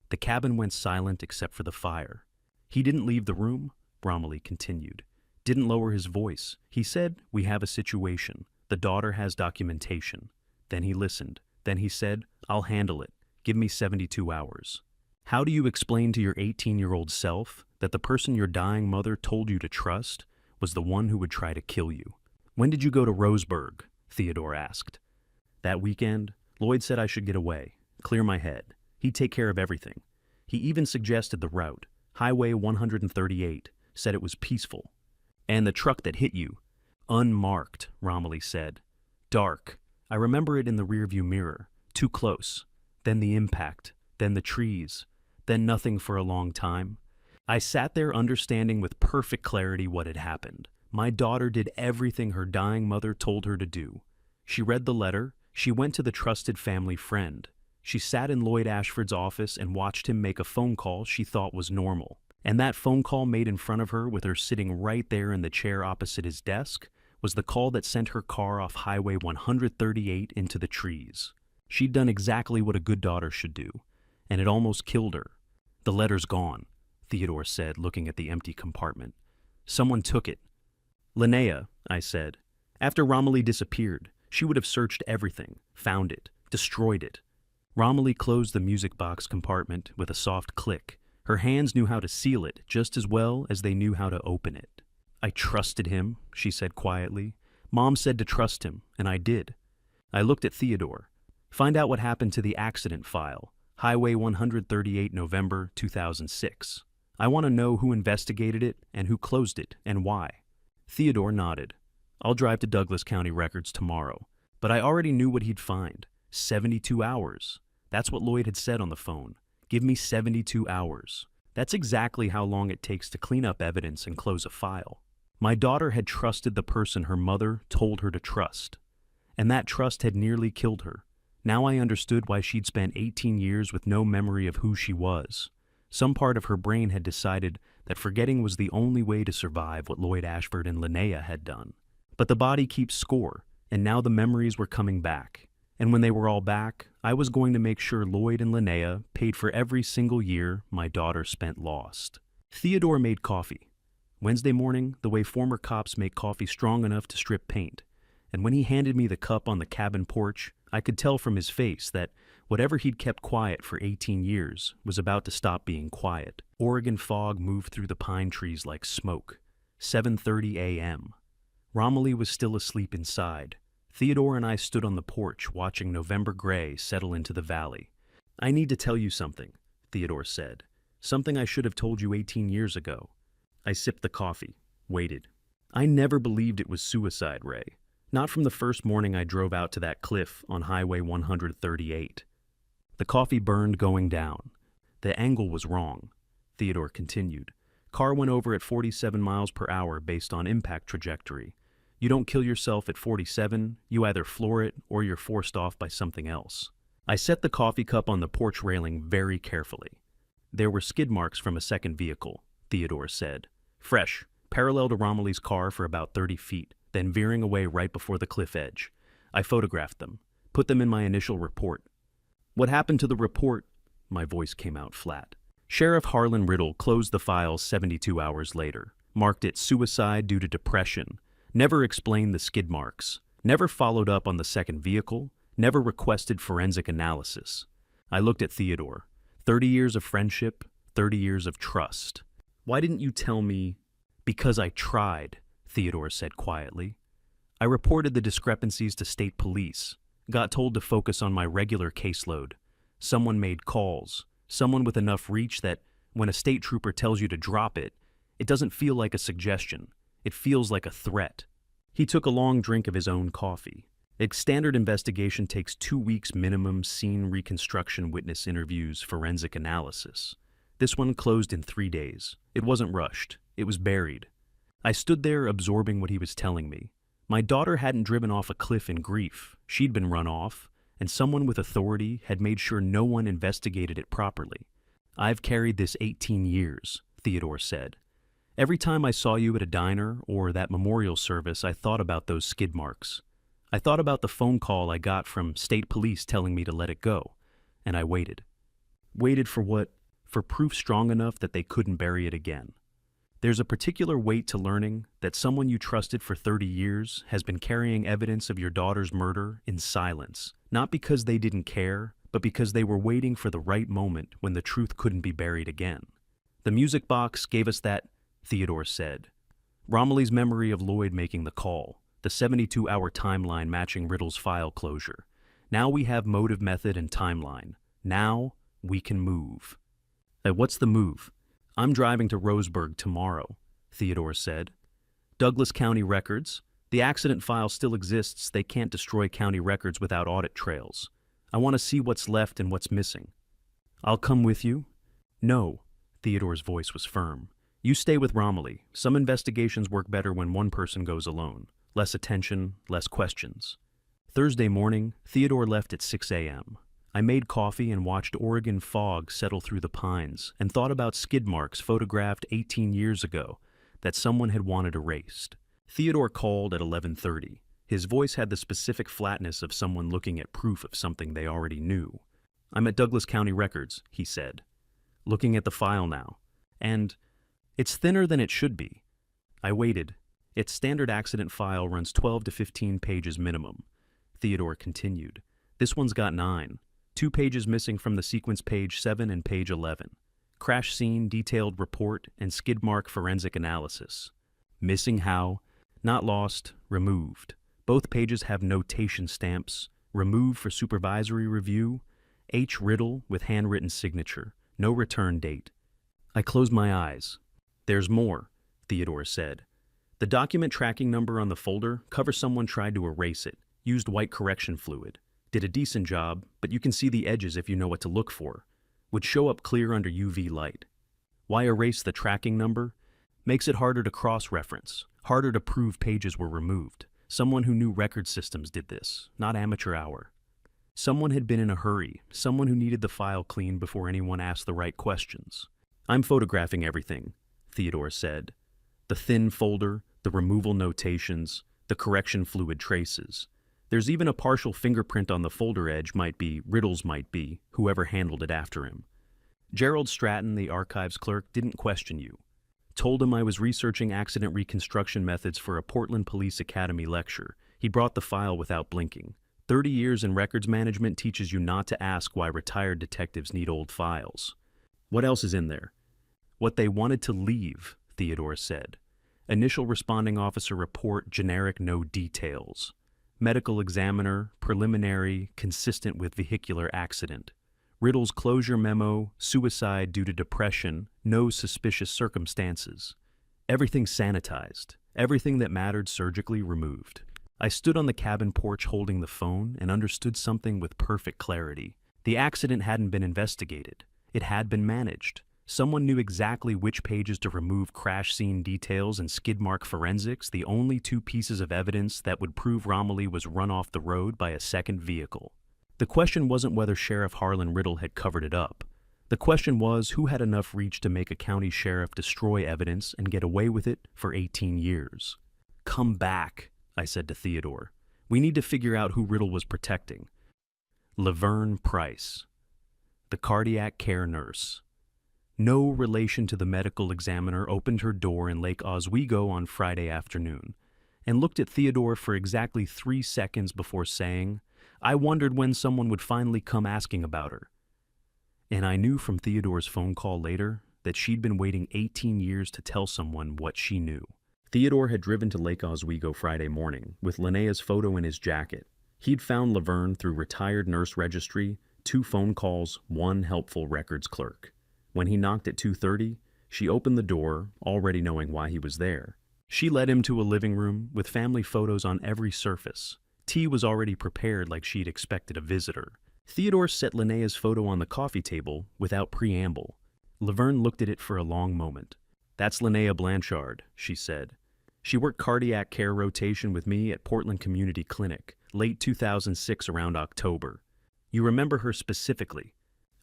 The cabin went silent except for the fire. He didn't leave the room, Romilly continued. Didn't lower his voice. He said, "We have a situation. The daughter has documentation." Then he listened. Then he said, "I'll handle it. Give me 72 hours. How do you explain to your 18-year-old self that the person your dying mother told you to trust was the one who would try to kill you?" When did you go to Roseburg? Theodore asked. That weekend, Lloyd said I should get away, clear my head. He'd take care of everything. He even suggested the route, Highway 138, said it was peaceful. And the truck that hit you? Unmarked, Romilly said. Dark. I remember it in the rearview mirror. Too close. Then the impact. Then the trees. Then nothing for a long time. I sat there understanding with perfect clarity what had happened. My daughter did everything her dying mother told her to do. She read the letter. She went to the trusted family friend. She sat in Lloyd Ashford's office and watched him make a phone call she thought was normal. And that phone call made in front of her with her sitting right there in the chair opposite his desk was the call that sent her car off Highway 138 into the trees. She'd done exactly what a good daughter should do, and it almost killed her. The letter's gone, Theodore said, looking at the empty compartment. Someone took it. Linnea, I said. After Romilly disappeared, she would have searched everything, found it, Destroyed it. Romilly closed the music box compartment with a soft click. Her hands knew how to seal it just as well as they knew how to open it. I trusted him, she said quietly. Mom said to trust him, and I did. I looked at Theodore. Find out what happened to the accident file. Highway 138, November 2006. I want to know who investigated it and who closed it and why. Theodore nodded. I'll drive to Douglas County Records tomorrow. But I already knew what he'd find. 72 hours. That's what Lloyd had said on the phone. Give me 72 hours. That's exactly how long it takes to clean up evidence and close a file. My daughter had trusted the person her mother told her to trust. And that trust had nearly killed her. Now I understood why she'd spent 18 years with no memory of who she was. Some part of her brain had decided that forgetting was the only way to survive what Lloyd Ashford and Linnea had done. But the body keeps score, and now the memories were coming back. And when they were all back, I was going to make sure Lloyd and Linnea paid for every single year my daughter spent lost. Theodore made coffee. Wednesday morning, the way former cops make coffee strong enough to strip paint. And when he handed me the cup on the cabin porch, I could tell from his face that whatever he'd kept quiet for 18 years was about to stop being quiet. Oregon fog moved through the pine trees like smoke. 7:30 a.m. Romilly was still asleep inside. Theodore and I stood on the porch watching November gray settle into the valley. I need to tell you something, Theodore said. Something I should have told you 18 years ago. I sipped the coffee, waited. I never believed it was suicide, Ray. Not from the first morning I drove out to that cliff on Highway 138. The coffee burned going down. The angle was wrong, Theodore continued. Car went over at 47 miles per hour based on impact trajectory. You don't kill yourself at 47, you either floor it or you're forced off by something else. I set the coffee cup on the porch railing very carefully. There were skid marks from a second vehicle, Theodore said. Fresh, parallel to Romilly's car for about 30 feet, then veering away right before the cliff edge. I photographed them, put them in my initial report. What happened to the report? My voice came out flat. Sheriff Harlan Riddle closed the file 72 hours later, marked it suicide due to depression, never explained the skid marks, never followed up on the second vehicle, never requested forensic analysis. I looked at Theodore. 30 years of friendship, 30 years of trust. Why didn't you tell me? Because I tried, Theodore said quietly. I reported the discrepancies to state police, got told to focus on my regular caseload. Someone made calls, someone with enough reach that when a state trooper tells you to drop it, it doesn't feel like a suggestion. It feels like a threat. He took a long drink of his own coffee. A standard investigation takes 2 weeks minimum scene reconstruction, witness interviews, forensic analysis. This one closed in 3 days. It wasn't rushed. It was buried. I stood there absorbing what he was telling me. My daughter hadn't driven off a cliff in grief. She'd been run off, and someone with authority had made sure no one investigated it properly. I've carried this 18 years, Theodore said. Every time I saw you at a diner or that memorial service, I thought about those skid marks. I thought about the phone call I got from state police telling me to let it go, and I waited. Waited for what? For proof strong enough that they couldn't bury it again. There's a particular weight to learning that someone you trusted for 30 years has been carrying evidence of your daughter's murder in silence, not because they didn't care, but because they were waiting for the right moment when the truth couldn't be buried again. The music box gave us that, Theodore said. Romilly's memory of Lloyd making the call, the 72-hour timeline matching Riddle's file closure. Now we have motive, method, and timeline. Now we can move. What's the move? I'm driving to Roseburg tomorrow, Theodore said. Douglas County Records. The accident file still exists. They can't destroy county records without audit trails. I want to see what's left and what's missing. I'll come with you? No, Theodore's voice was firm. You stay with Romilly. Some investigations work better when one person goes alone. Less attention, less questions. Thursday morning, Theodore left at 6 a.m. I made coffee and watched Oregon fog settle through the pines and thought about skid marks photographed 18 years ago that someone had wanted erased. Theodore called at 11:30. His voice had the specific flatness of someone looking at proof of something they already knew. I'm at Douglas County Records, he said. Looking at the file now. And it's thinner than it should be. I waited. Its standard accident file runs 12 to 15 pages minimum. Theodore continued. This one's got 9. 2 pages missing from the sequence page 7 and page 11. Crash scene, detailed report, and skid mark forensic analysis. Missing how? Not lost, removed. Both pages have notation stamps. Removed for supervisory review. H. Riddle with handwritten signature. No return date. I closed my eyes. There's more, Theodore said. The document tracking number on the folder covers someone tried to erase it, used white correction fluid. Did a decent job, but you can see the edges if you know what to look for. Would show up clear under UV light. Why erase the tracking number? Makes it harder to cross-reference, harder to prove pages were removed. Someone who knew record systems did this, not amateur hour. Someone had been in a hurry, someone who needed the file cleaned before anyone asked the right questions. I'm photographing everything, Theodore said. The thin folder, the removal notations, the correction fluid traces. There's even a partial fingerprint on the folder edge, might be, Riddle's might be, whoever handled it after him. Gerald Stratton, the archives clerk, didn't question you. Told him I was researching accident reconstruction methods for a Portland Police Academy lecture. He brought the file without blinking. 30 years in records management teaches you not to ask why retired detectives need old files. What else is in there? What they wanted to leave, Theodore said. Initial responding officer report, generic, no details. Medical examiner, preliminary, consistent with vehicular accident. Riddle's closure memo, suicide due to depression, no suspicious circumstances. Everything sanitized, everything that mattered surgically removed. I stood on the cabin porch holding the phone and understood something with perfect clarity. The accident hadn't been investigated. It had been managed. Someone knew exactly which pages to remove crash scene details and skid mark forensics, the only 2 pieces of evidence that would prove Romilly was run off the road by a second vehicle. The question wasn't whether Sheriff Harlan Riddle had covered it up. The question was who had enough reach to make a county sheriff destroy evidence and get away with it for 18 years. Come back, I said to Theodore. We need to figure out who Riddle was protecting. Laverne Price, the cardiac care nurse. No relation to the medical examiner, opened her door in Lake Oswego on Friday afternoon and looked at Theodore for exactly 3 seconds before saying, I wondered when someone would finally come asking about her. And I knew from Theodore's phone call later that she'd been waiting 18 years to tell someone what she knew. Theodore had driven to Lake Oswego Friday morning with Linnea's photo in his jacket. He'd found Laverne through retired nurse registry, 2 phone calls, 1 helpful records clerk. When he knocked at 2:30, she opened the door, already knowing why he was there. She led him to a living room with family photos on every surface. Tea was already prepared like she'd expected a visitor. Theodore set Linnea's photo on the coffee table without preamble. Laverne looked at it for a long moment. That's Linnea Blanchard, she said. She worked cardiac care rotation with me at Portland Community Clinic, late 2006 around October. You remember her specifically.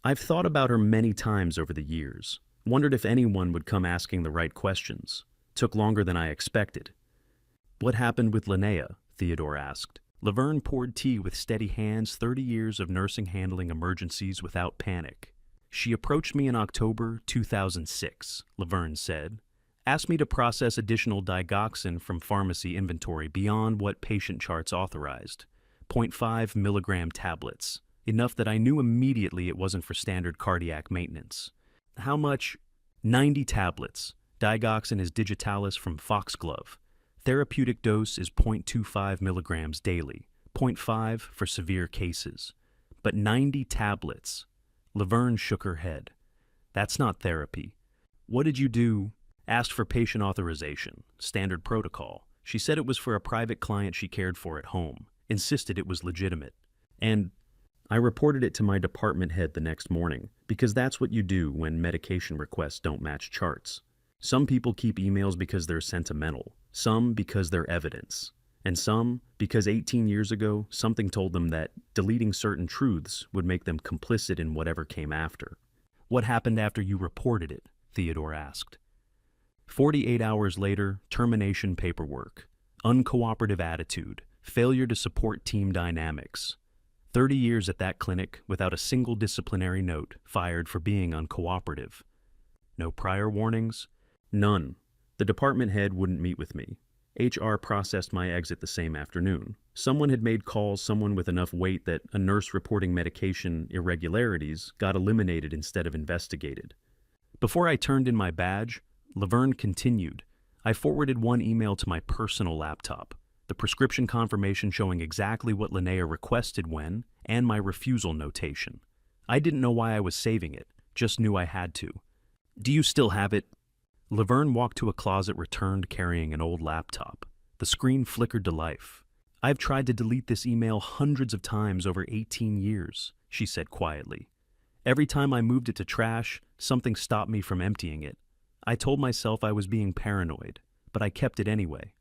I've thought about her many times over the years. Wondered if anyone would come asking the right questions. Took longer than I expected. What happened with Linnea? Theodore asked. Laverne poured tea with steady hands, 30 years of nursing handling emergencies without panic. She approached me in October 2006, Laverne said. Asked me to process additional digoxin from pharmacy inventory beyond what patient charts authorized. 0.5 milligram tablets. Enough that I knew immediately it wasn't for standard cardiac maintenance. How much? 90 tablets. Digoxin is digitalis from Foxglove. Therapeutic dose is 0.25 milligrams daily, 0.5 for severe cases. But 90 tablets. Laverne shook her head. That's not therapy. What did you do? Asked for patient authorization, standard protocol. She said it was for a private client she cared for at home, insisted it was legitimate. And I reported it to my department head the next morning, because that's what you do when medication requests don't match charts. Some people keep emails because they're sentimental, some because they're evidence, and some because 18 years ago something told them that deleting certain truths would make them complicit in whatever came after. What happened after you reported it? Theodore asked. 48 hours later, termination paperwork, uncooperative attitude, failure to support team dynamics. 30 years at that clinic without a single disciplinary note, fired for being uncooperative. No prior warnings? None. The department head wouldn't meet with me. HR processed my exit the same afternoon. Someone had made calls, someone with enough weight that a nurse reporting medication irregularities got eliminated instead of investigated. Before I turned in my badge, Laverne continued. I forwarded one email to my personal laptop, the prescription confirmation showing exactly what Linnea requested when, and my refusal notation. I didn't know why I was saving it, just knew I had to. Do you still have it? Laverne walked to a closet, returned carrying an old laptop. The screen flickered to life. I've tried to delete this email hundreds of times over 18 years, she said quietly. Every time I moved it to trash, something stopped me from emptying it. I told myself I was being paranoid, but I kept it anyway.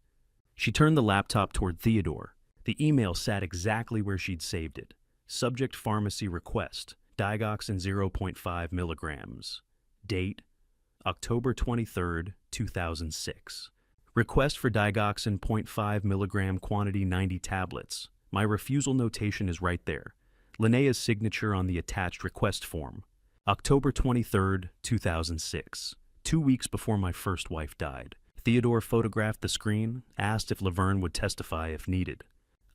She turned the laptop toward Theodore. The email sat exactly where she'd saved it. Subject pharmacy request, digoxin 0.5 milligrams. Date, October 23, 2006. Request for digoxin 0.5 milligram quantity 90 tablets. My refusal notation is right there. Linnea's signature on the attached request form. October 23, 2006. 2 weeks before my first wife died. Theodore photographed the screen, asked if Laverne would testify if needed.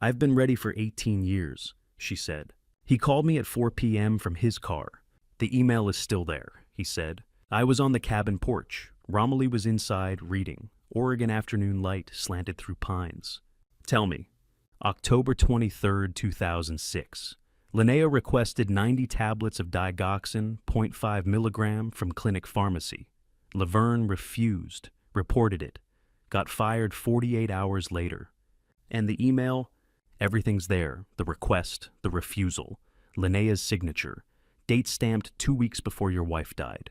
I've been ready for 18 years, she said. He called me at 4 p.m. from his car. The email is still there, he said. I was on the cabin porch. Romilly was inside, reading. Oregon afternoon light slanted through pines. Tell me. October 23, 2006. Linnea requested 90 tablets of digoxin, 0.5 milligram from Clinic Pharmacy. Laverne refused, reported it, got fired 48 hours later. And the email? Everything's there. The request, the refusal, Linnea's signature, date stamped 2 weeks before your wife died.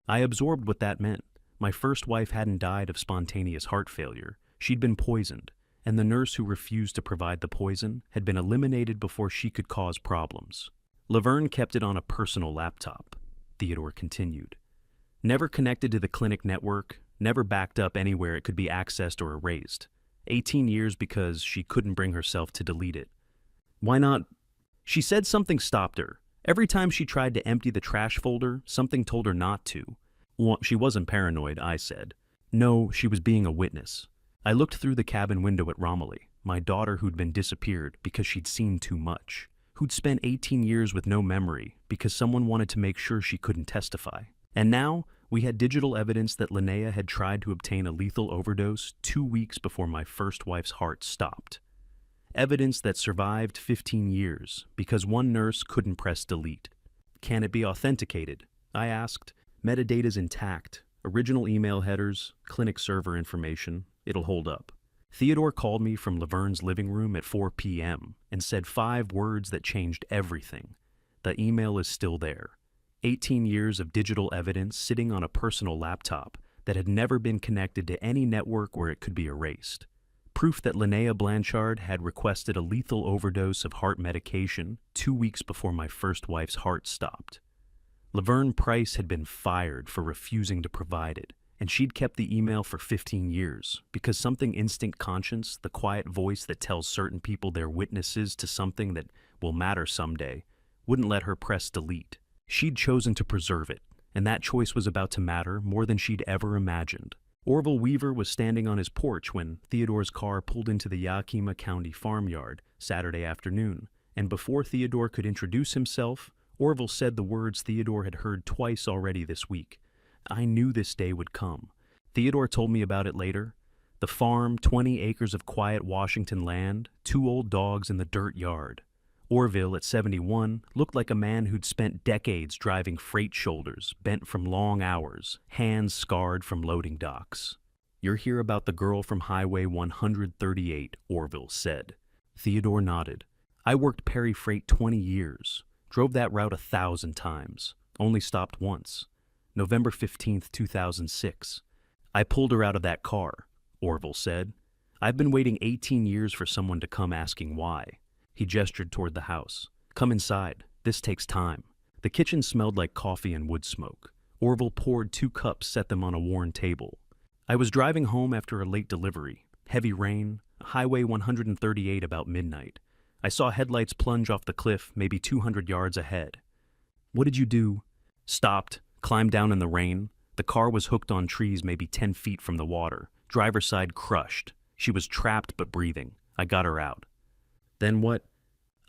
I absorbed what that meant. My first wife hadn't died of spontaneous heart failure. She'd been poisoned, and the nurse who refused to provide the poison had been eliminated before she could cause problems. Laverne kept it on a personal laptop, Theodore continued. Never connected to the clinic network, never backed up anywhere it could be accessed or erased. 18 years because she couldn't bring herself to delete it. Why not? She said something stopped her. Every time she tried to empty the trash folder, something told her not to. Well, she wasn't paranoid, I said. No, she was being a witness. I looked through the cabin window at Romilly, my daughter who'd been disappeared because she'd seen too much, who'd spent 18 years with no memory because someone wanted to make sure she couldn't testify. And now, we had digital evidence that Linnea had tried to obtain a lethal overdose 2 weeks before my first wife's heart stopped. Evidence that survived 15 years because one nurse couldn't press delete. Can it be authenticated? I asked. Metadata's intact. Original email headers, clinic server information. It'll hold up. Theodore called me from Laverne's living room at 4 p.m. and said 5 words that changed everything. The email is still there. 18 years of digital evidence sitting on a personal laptop that had never been connected to any network where it could be erased. Proof that Linnea Blanchard had requested a lethal overdose of heart medication 2 weeks before my first wife's heart stopped. Laverne Price had been fired for refusing to provide it, and she'd kept the email for 15 years because something instinct conscience, the quiet voice that tells certain people they're witnesses to something that will matter someday, wouldn't let her press delete. She'd chosen to preserve it, and that choice was about to matter more than she'd ever imagined. Orville Weaver was standing on his porch when Theodore's car pulled into the Yakima County farmyard Saturday afternoon, and before Theodore could introduce himself, Orville said the words Theodore had heard twice already this week. I knew this day would come. Theodore told me about it later. The farm, 20 acres of quiet Washington land, 2 old dogs in the dirt yard. Orville, at 71, looked like a man who'd spent decades driving freight shoulders, bent from long hours, hands scarred from loading docks. You're here about the girl from Highway 138, Orville said. Theodore nodded. I worked Perry Freight 20 years, drove that route 1,000 times, only stopped once. November 15, 2006. I pulled her out of that car, Orville said. I've been waiting 18 years for someone to come asking why. He gestured toward the house. Come inside. This takes time. The kitchen smelled like coffee and wood smoke. Orville poured 2 cups, set them on a worn table. I was driving home after a late delivery. Heavy rain. Highway 138 about midnight. I saw headlights plunge off the cliff maybe 200 yards ahead. What did you do? Stopped. Climbed down in the rain. The car was hooked on trees maybe 10 feet from the water. Driver's side crushed. She was trapped but breathing. I got her out. Then what?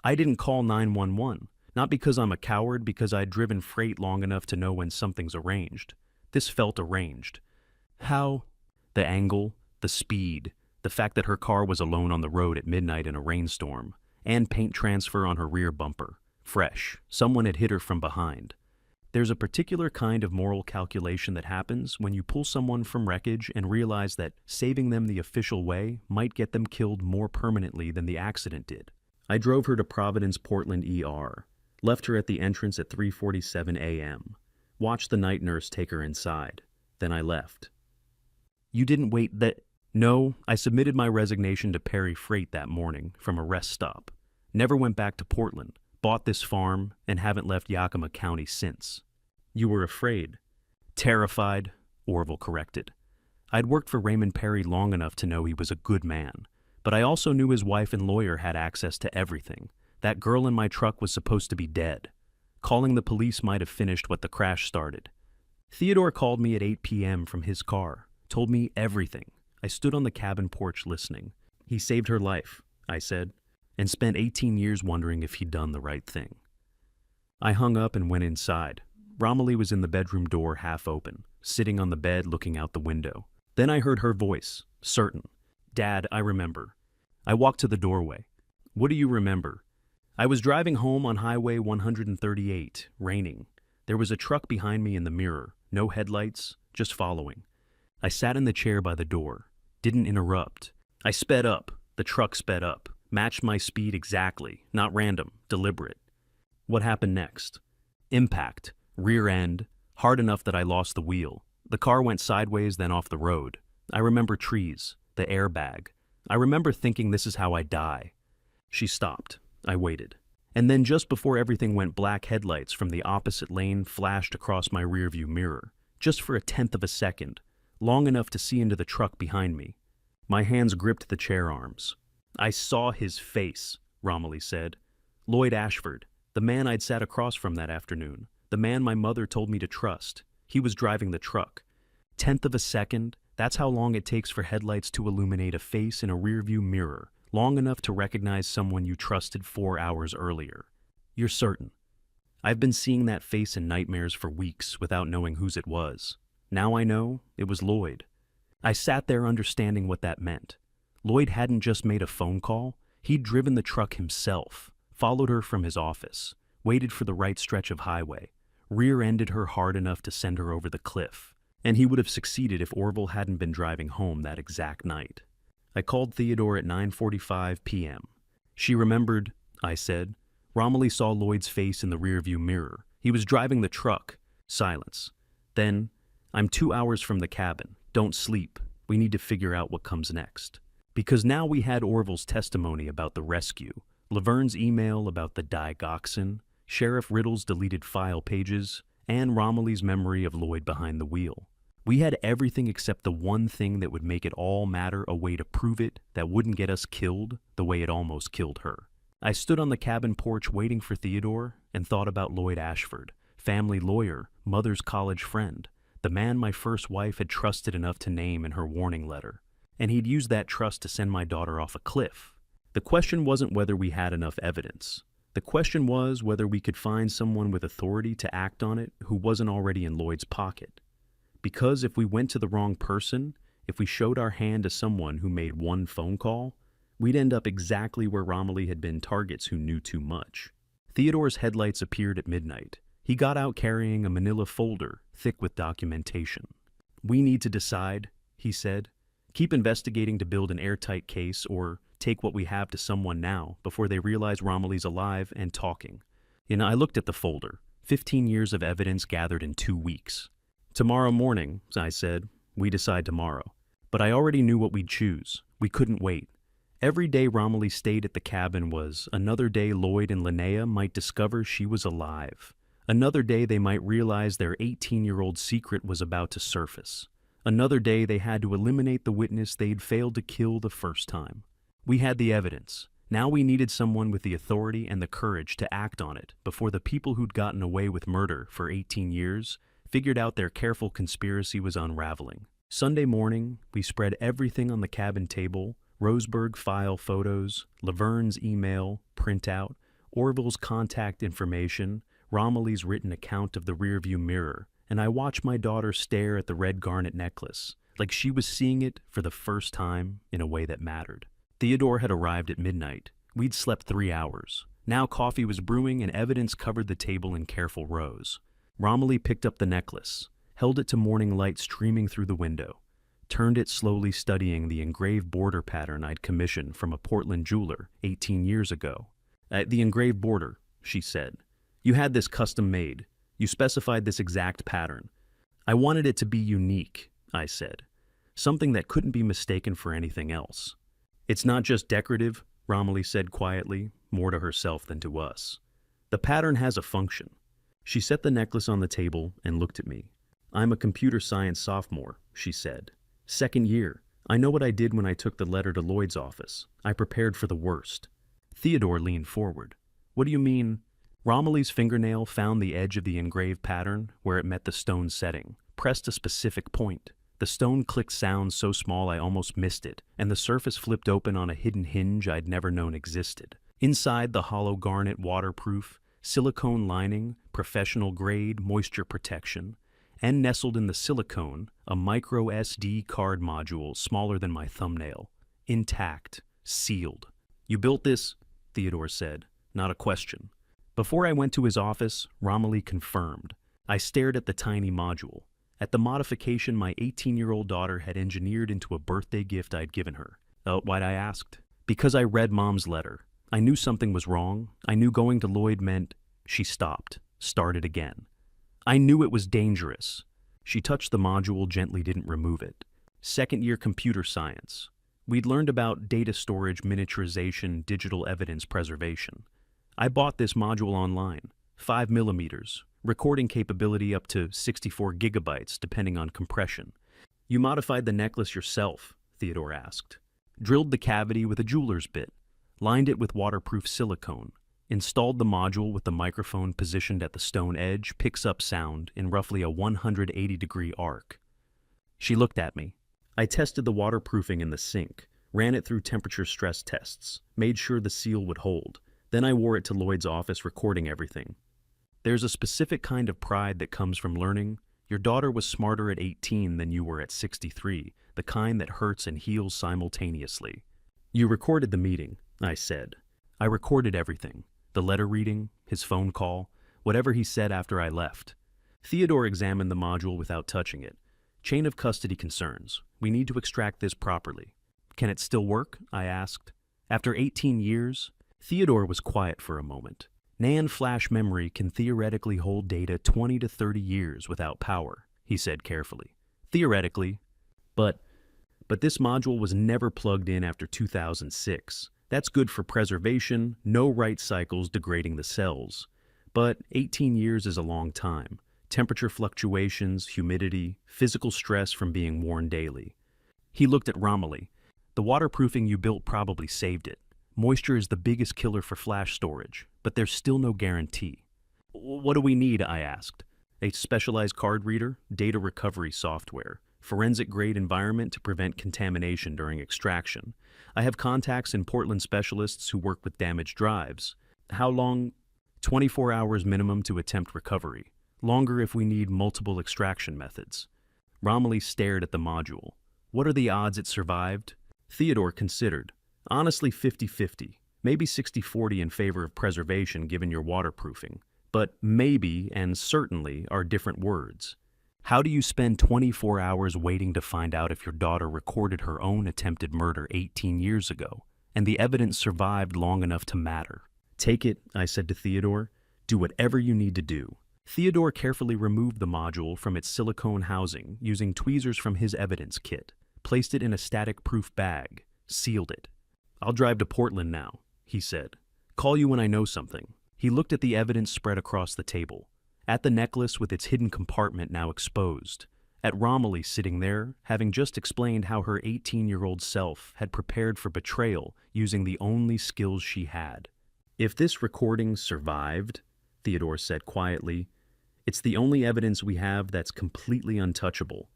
I didn't call 911. Not because I'm a coward, because I'd driven freight long enough to know when something's arranged. This felt arranged. How? The angle, the speed, the fact that her car was alone on the road at midnight in a rainstorm, and paint transfer on her rear bumper. Fresh. Someone had hit her from behind. There's a particular kind of moral calculation that happens when you pull someone from wreckage and realize that saving them the official way might get them killed more permanently than the accident did. I drove her to Providence Portland ER, left her at the entrance at 3:47 a.m., watched the night nurse take her inside. Then I left. You didn't wait that... No, I submitted my resignation to Perry Freight that morning from a rest stop. Never went back to Portland, bought this farm, and haven't left Yakima County since. You were afraid. Terrified, Orville corrected. I'd worked for Raymond Perry long enough to know he was a good man, but I also knew his wife and lawyer had access to everything. That girl in my truck was supposed to be dead. Calling the police might have finished what the crash started. Theodore called me at 8 p.m. from his car, told me everything. I stood on the cabin porch listening. He saved her life, I said, and spent 18 years wondering if he'd done the right thing. I hung up and went inside. Romilly was in the bedroom door half open, sitting on the bed looking out the window. Then I heard her voice, certain. Dad, I remember. I walked to the doorway. What do you remember? I was driving home on Highway 138, raining. There was a truck behind me in the mirror, no headlights, just following. I sat in the chair by the door, didn't interrupt. I sped up, the truck sped up, matched my speed exactly, not random, deliberate. What happened next? Impact, rear end, hard enough that I lost the wheel. The car went sideways, then off the road. I remember trees, the airbag. I remember thinking this is how I die. She stopped. I waited. And then just before everything went black, headlights from the opposite lane flashed across my rearview mirror, just for a tenth of a second, long enough to see into the truck behind me. My hands gripped the chair arms. I saw his face, Romilly said. Lloyd Ashford, the man I'd sat across from that afternoon, the man my mother told me to trust. He was driving the truck. Tenth of a second, that's how long it takes for headlights to illuminate a face in a rearview mirror, long enough to recognize someone you trusted 4 hours earlier. You're certain. I've been seeing that face in nightmares for weeks without knowing whose it was. Now I know it was Lloyd. I sat there understanding what that meant. Lloyd hadn't just made a phone call, he'd driven the truck himself, followed her from his office, waited for the right stretch of highway, rear-ended her hard enough to send her over the cliff, and he would have succeeded if Orville hadn't been driving home that exact night. I called Theodore at 9:45 p.m. She remembered, I said. Romilly saw Lloyd's face in the rearview mirror. He was driving the truck. Silence. Then, I'm 2 hours from the cabin. Don't sleep. We need to figure out what comes next. Because now we had Orville's testimony about the rescue, Laverne's email about the digoxin, Sheriff Riddle's deleted file pages, and Romilly's memory of Lloyd behind the wheel. We had everything except the one thing that would make it all matter, a way to prove it that wouldn't get us killed the way it almost killed her. I stood on the cabin porch waiting for Theodore and thought about Lloyd Ashford, family lawyer, mother's college friend, the man my first wife had trusted enough to name in her warning letter. And he'd used that trust to send my daughter off a cliff. The question wasn't whether we had enough evidence. The question was whether we could find someone with authority to act on it who wasn't already in Lloyd's pocket. Because if we went to the wrong person, if we showed our hand to someone who made one phone call, we'd end up exactly where Romilly had been, targets who knew too much. Theodore's headlights appeared at midnight. He got out carrying a manila folder, thick with documentation. We need to decide, he said. Keep investigating to build an airtight case, or take what we have to someone now before they realize Romilly's alive and talking. I looked at the folder. 15 years of evidence gathered in 2 weeks. Tomorrow morning, I said. We decide tomorrow. But I already knew what we'd choose. We couldn't wait. Every day Romilly stayed at the cabin was another day Lloyd and Linnea might discover she was alive. Another day they might realize their 18-year-old secret was about to surface. Another day they had to eliminate the witness they'd failed to kill the first time. We had the evidence. Now we needed someone with the authority and the courage to act on it before the people who'd gotten away with murder for 18 years figured out their careful conspiracy was unraveling. Sunday morning, we spread everything on the cabin table: Roseburg file photos, Laverne's email, printout, Orville's contact information, Romilly's written account of the rearview mirror, and I watched my daughter stare at the red garnet necklace, like she was seeing it for the first time in a way that mattered. Theodore had arrived at midnight. We'd slept 3 hours. Now coffee was brewing and evidence covered the table in careful rows. Romilly picked up the necklace, held it to morning light streaming through the window, turned it slowly, studying the engraved border pattern I'd commissioned from a Portland jeweler 18 years ago. The engraved border, she said. You had this custom made. You specified this exact pattern. I wanted it to be unique, I said. Something that couldn't be mistaken for anything else. It's not just decorative, Romilly said quietly, more to herself than to us. The pattern has a function. She set the necklace on the table and looked at me. I'm a computer science sophomore, she said. Second year. I know what I did when I took the letter to Lloyd's office. I prepared for the worst. Theodore leaned forward. What do you mean? Romilly's fingernail found the edge of the engraved pattern where it met the stone setting, pressed a specific point. The stone clicked sound so small I almost missed it, and the surface flipped open on a hidden hinge I'd never known existed. Inside, the hollow garnet, waterproof, silicone lining, professional grade, moisture protection, and nestled in the silicone, a micro SD card module smaller than my thumbnail, intact, sealed. You built this? Theodore said, not a question. Before I went to his office, Romilly confirmed. I stared at the tiny module, at the modification my 18-year-old daughter had engineered into a birthday gift I'd given her. Why'd I asked? Because I read Mom's letter. I knew something was wrong. I knew going to Lloyd meant... She stopped, started again. I knew it was dangerous. She touched the module, gently didn't remove it. Second-year computer science. We'd learned about data storage, miniaturization, digital evidence preservation. I bought this module online, 5 millimeters, recording capability up to 64 gigabytes depending on compression. You modified the necklace yourself, Theodore asked. Drilled the cavity with a jeweler's bit, lined it with waterproof silicone, installed the module with the microphone positioned at the stone edge, picks up sound in roughly a 180-degree arc. She looked at me. I tested the waterproofing in the sink, ran it through temperature stress tests, made sure the seal would hold. Then I wore it to Lloyd's office, recording everything. There's a specific kind of pride that comes from learning. Your daughter was smarter at 18 than you were at 63, the kind that hurts and heals simultaneously. You recorded the meeting, I said. I recorded everything. The letter reading, his phone call, whatever he said after I left. Theodore examined the module without touching it. Chain of custody concerns. We need to extract this properly. Can it still work? I asked. After 18 years, Theodore was quiet for a moment. NAND flash memory can theoretically hold data 20 to 30 years without power, he said carefully. Theoretically. But this module was never plugged in after 2006. That's good for preservation, no write cycles degrading the cells. But 18 years is a long time. Temperature fluctuations, humidity, physical stress from being worn daily. He looked at Romilly. The waterproofing you built probably saved it. Moisture is the biggest killer for flash storage, but there's still no guarantee. What do we need? I asked. A specialized card reader, data recovery software, forensic-grade environment to prevent contamination during extraction. I have contacts in Portland specialists who work with damaged drives. How long? 24 hours minimum to attempt recovery. Longer if we need multiple extraction methods. Romilly stared at the module. What are the odds it survived? Theodore considered. Honestly, 50-50. Maybe 60-40 in favor of preservation given your waterproofing. But maybe and certainly are different words. How do you spend 24 hours waiting to find out if your daughter recorded her own attempted murder 18 years ago, and the evidence survived long enough to matter? Take it, I said to Theodore. Do whatever you need to do. Theodore carefully removed the module from its silicone housing using tweezers from his evidence kit, placed it in a static-proof bag, sealed it. I'll drive to Portland now, he said. Call you when I know something. He looked at the evidence spread across the table. At the necklace with its hidden compartment now exposed. At Romilly sitting there, having just explained how her 18-year-old self had prepared for betrayal using the only skills she had. If this recording survived, Theodore said quietly, it's the only evidence we have that's completely untouchable.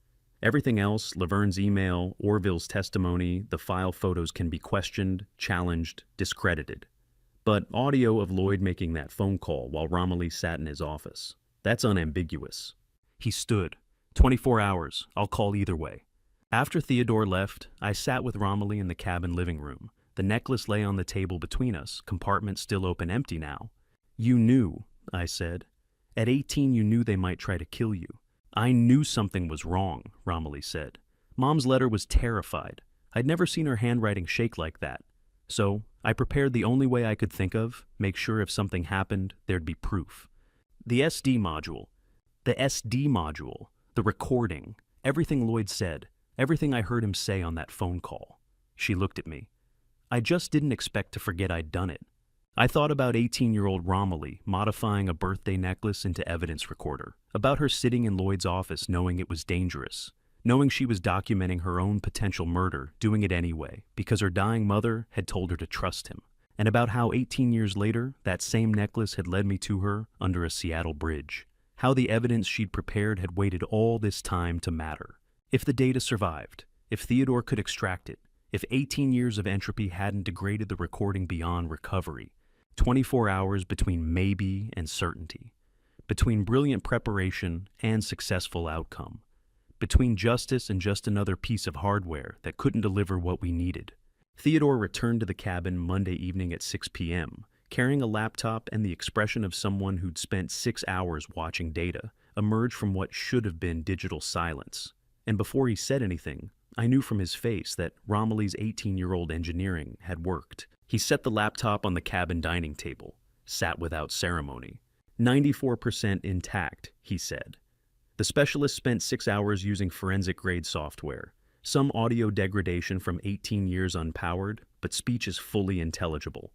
Everything else, Laverne's email, Orville's testimony, the file photos can be questioned, challenged, discredited. But audio of Lloyd making that phone call while Romilly sat in his office, that's unambiguous. He stood. 24 hours, I'll call either way. After Theodore left, I sat with Romilly in the cabin living room. The necklace lay on the table between us, compartment still open empty now. You knew, I said. At 18 you knew they might try to kill you. I knew something was wrong, Romilly said. Mom's letter was terrified. I'd never seen her handwriting shake like that. So I prepared the only way I could think of, make sure if something happened, there'd be proof. The SD module, the recording, everything Lloyd said, everything I heard him say on that phone call. She looked at me. I just didn't expect to forget I'd done it. I thought about 18-year-old Romilly modifying a birthday necklace into evidence recorder, about her sitting in Lloyd's office knowing it was dangerous, knowing she was documenting her own potential murder, doing it anyway, because her dying mother had told her to trust him, and about how 18 years later, that same necklace had led me to her under a Seattle bridge, how the evidence she'd prepared had waited all this time to matter. If the data survived, if Theodore could extract it, if 18 years of entropy hadn't degraded the recording beyond recovery, 24 hours between maybe and certainty, between brilliant preparation and successful outcome, between justice and just another piece of hardware that couldn't deliver what we needed. Theodore returned to the cabin Monday evening at 6 p.m., carrying a laptop and the expression of someone who'd spent 6 hours watching data emerge from what should have been digital silence. And before he said anything, I knew from his face that Romilly's 18-year-old engineering had worked. He set the laptop on the cabin dining table, sat without ceremony. 94% intact, he said. The specialist spent 6 hours using forensic-grade software. Some audio degradation from 18 years unpowered, but speech is fully intelligible.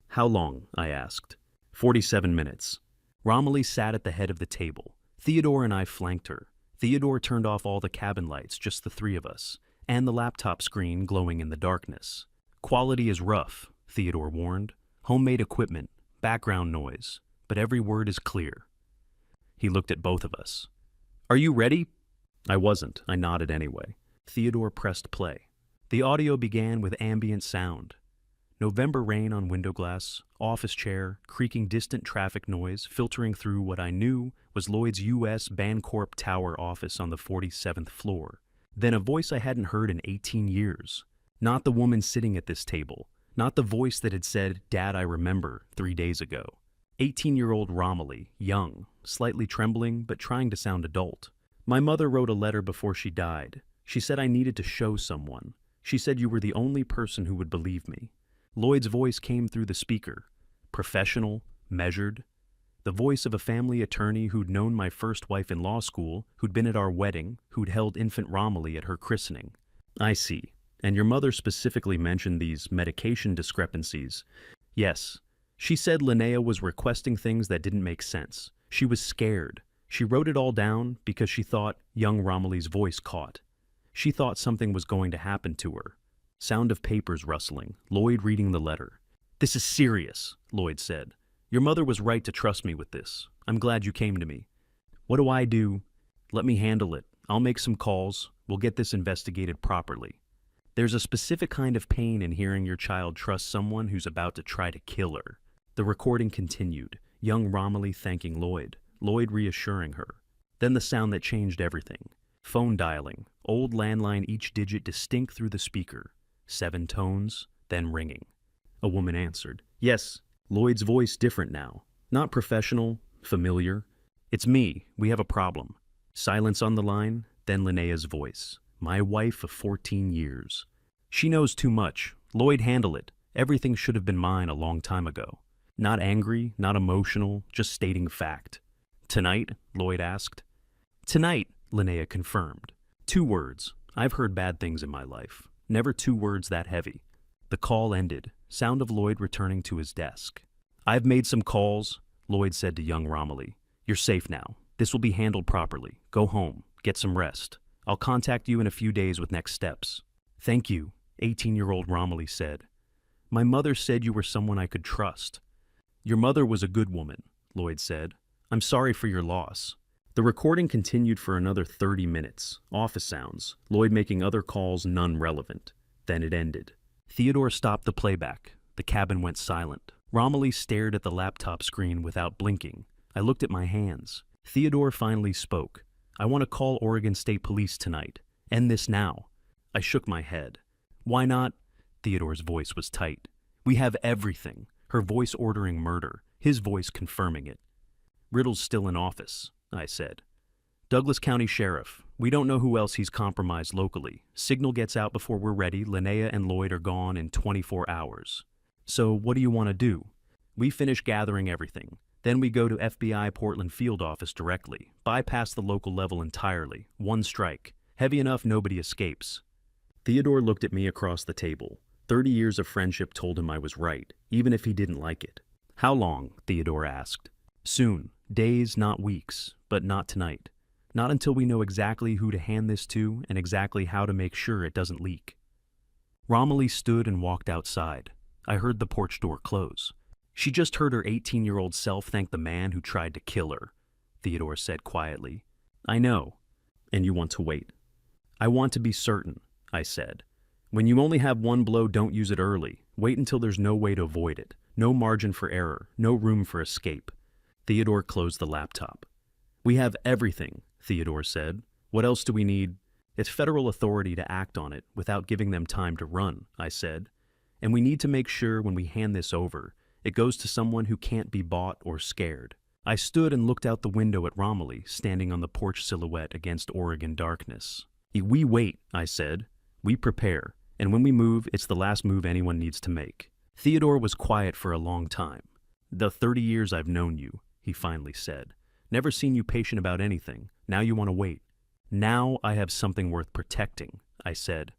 How long? I asked. 47 minutes. Romilly sat at the head of the table. Theodore and I flanked her. Theodore turned off all the cabin lights, just the three of us, and the laptop screen glowing in the darkness. Quality is rough, Theodore warned. Homemade equipment, background noise, but every word is clear. He looked at both of us. Are you ready? I wasn't. I nodded anyway. Theodore pressed play. The audio began with ambient sound. November rain on window glass, office chair, creaking distant traffic noise filtering through what I knew was Lloyd's U.S. Bancorp Tower office on the 47th floor. Then a voice I hadn't heard in 18 years. Not the woman sitting at this table. Not the voice that had said, "Dad, I remember," 3 days ago. 18-year-old Romilly, young, slightly trembling, but trying to sound adult. My mother wrote a letter before she died. She said I needed to show someone. She said you were the only person who would believe me. Lloyd's voice came through the speaker. Professional, measured. The voice of a family attorney who'd known my first wife in law school, who'd been at our wedding, who'd held infant Romilly at her christening. I see. And your mother specifically mentioned these medication discrepancies. Yes. She said Linnea was requesting things that didn't make sense. She was scared. She wrote it all down because she thought young Romilly's voice caught. She thought something was going to happen to her. Sound of papers rustling, Lloyd reading the letter. This is serious, Lloyd said. Your mother was right to trust me with this. I'm glad you came to me. What do I do? Let me handle it. I'll make some calls. We'll get this investigated properly. There's a specific kind of pain in hearing your child trust someone who's about to try to kill her. The recording continued, young Romilly thanking Lloyd, Lloyd reassuring her. Then the sound that changed everything. Phone dialing, old landline, each digit distinct through the speaker. 7 tones, then ringing. A woman answered. Yes, Lloyd's voice different now. Not professional, familiar. It's me, we have a problem. Silence on the line, then Linnea's voice. My wife of 14 years. She knows too much. Lloyd, handle it. Everything should have been mine a long time ago. Not angry, not emotional, just stating fact. Tonight? Lloyd asked. Tonight, Linnea confirmed. 2 words. I've heard bad things in my life. Never 2 words that heavy. The call ended. Sound of Lloyd returning to his desk. I've made some calls, Lloyd said to young Romilly. You're safe now. This will be handled properly. Go home. Get some rest. I'll contact you in a few days with next steps. Thank you, 18-year-old Romilly said. My mother said you were someone I could trust. Your mother was a good woman, Lloyd said. I'm sorry for your loss. The recording continued for another 30 minutes, office sounds, Lloyd making other calls none relevant. Then it ended. Theodore stopped the playback. The cabin went silent. Romilly stared at the laptop screen without blinking. I looked at my hands. Theodore finally spoke. "I want to call Oregon State Police tonight. End this now." I shook my head. "Why not?" Theodore's voice was tight. "We have everything." Her voice ordering murder, his voice confirming it. "Riddle's still in office," I said. "Douglas County Sheriff. We don't know who else he's compromised locally. Signal gets out before we're ready. Linnea and Lloyd are gone in 24 hours. So what do you want to do?" "We finish gathering everything. Then we go to FBI Portland field office directly. Bypass the local level entirely. One strike. Heavy enough nobody escapes." Theodore looked at me across the table. 30 years of friendship told him I was right, even if he didn't like it. "How long?" Theodore asked. "Soon. Days, not weeks. But not tonight. Not until we know exactly who to hand this to and exactly how to make sure it doesn't leak." Romilly stood and walked outside. I heard the porch door close. "She just heard her 18-year-old self thank the man who tried to kill her," Theodore said quietly. "I know. And you want to wait." "I want to be certain," I said. "When you only have one blow, don't use it early. Wait until there's no way to avoid it. No margin for error. No room for escape." Theodore closed the laptop. "We have everything," Theodore said. "What else do we need?" "It's federal authority to act on it without giving them time to run," I said. "And we need to make sure when we hand this over, it goes to someone who can't be bought or scared." I stood and looked out the window at Romilly, standing on the porch silhouette against Oregon darkness. "We wait," I said. "We prepare. And when we move, it's the last move anyone needs to make." Theodore was quiet for a long time. "The 30 years I've known you," he finally said. "Never seen you patient about anything. Now you want to wait." "Now I have something worth protecting," I said.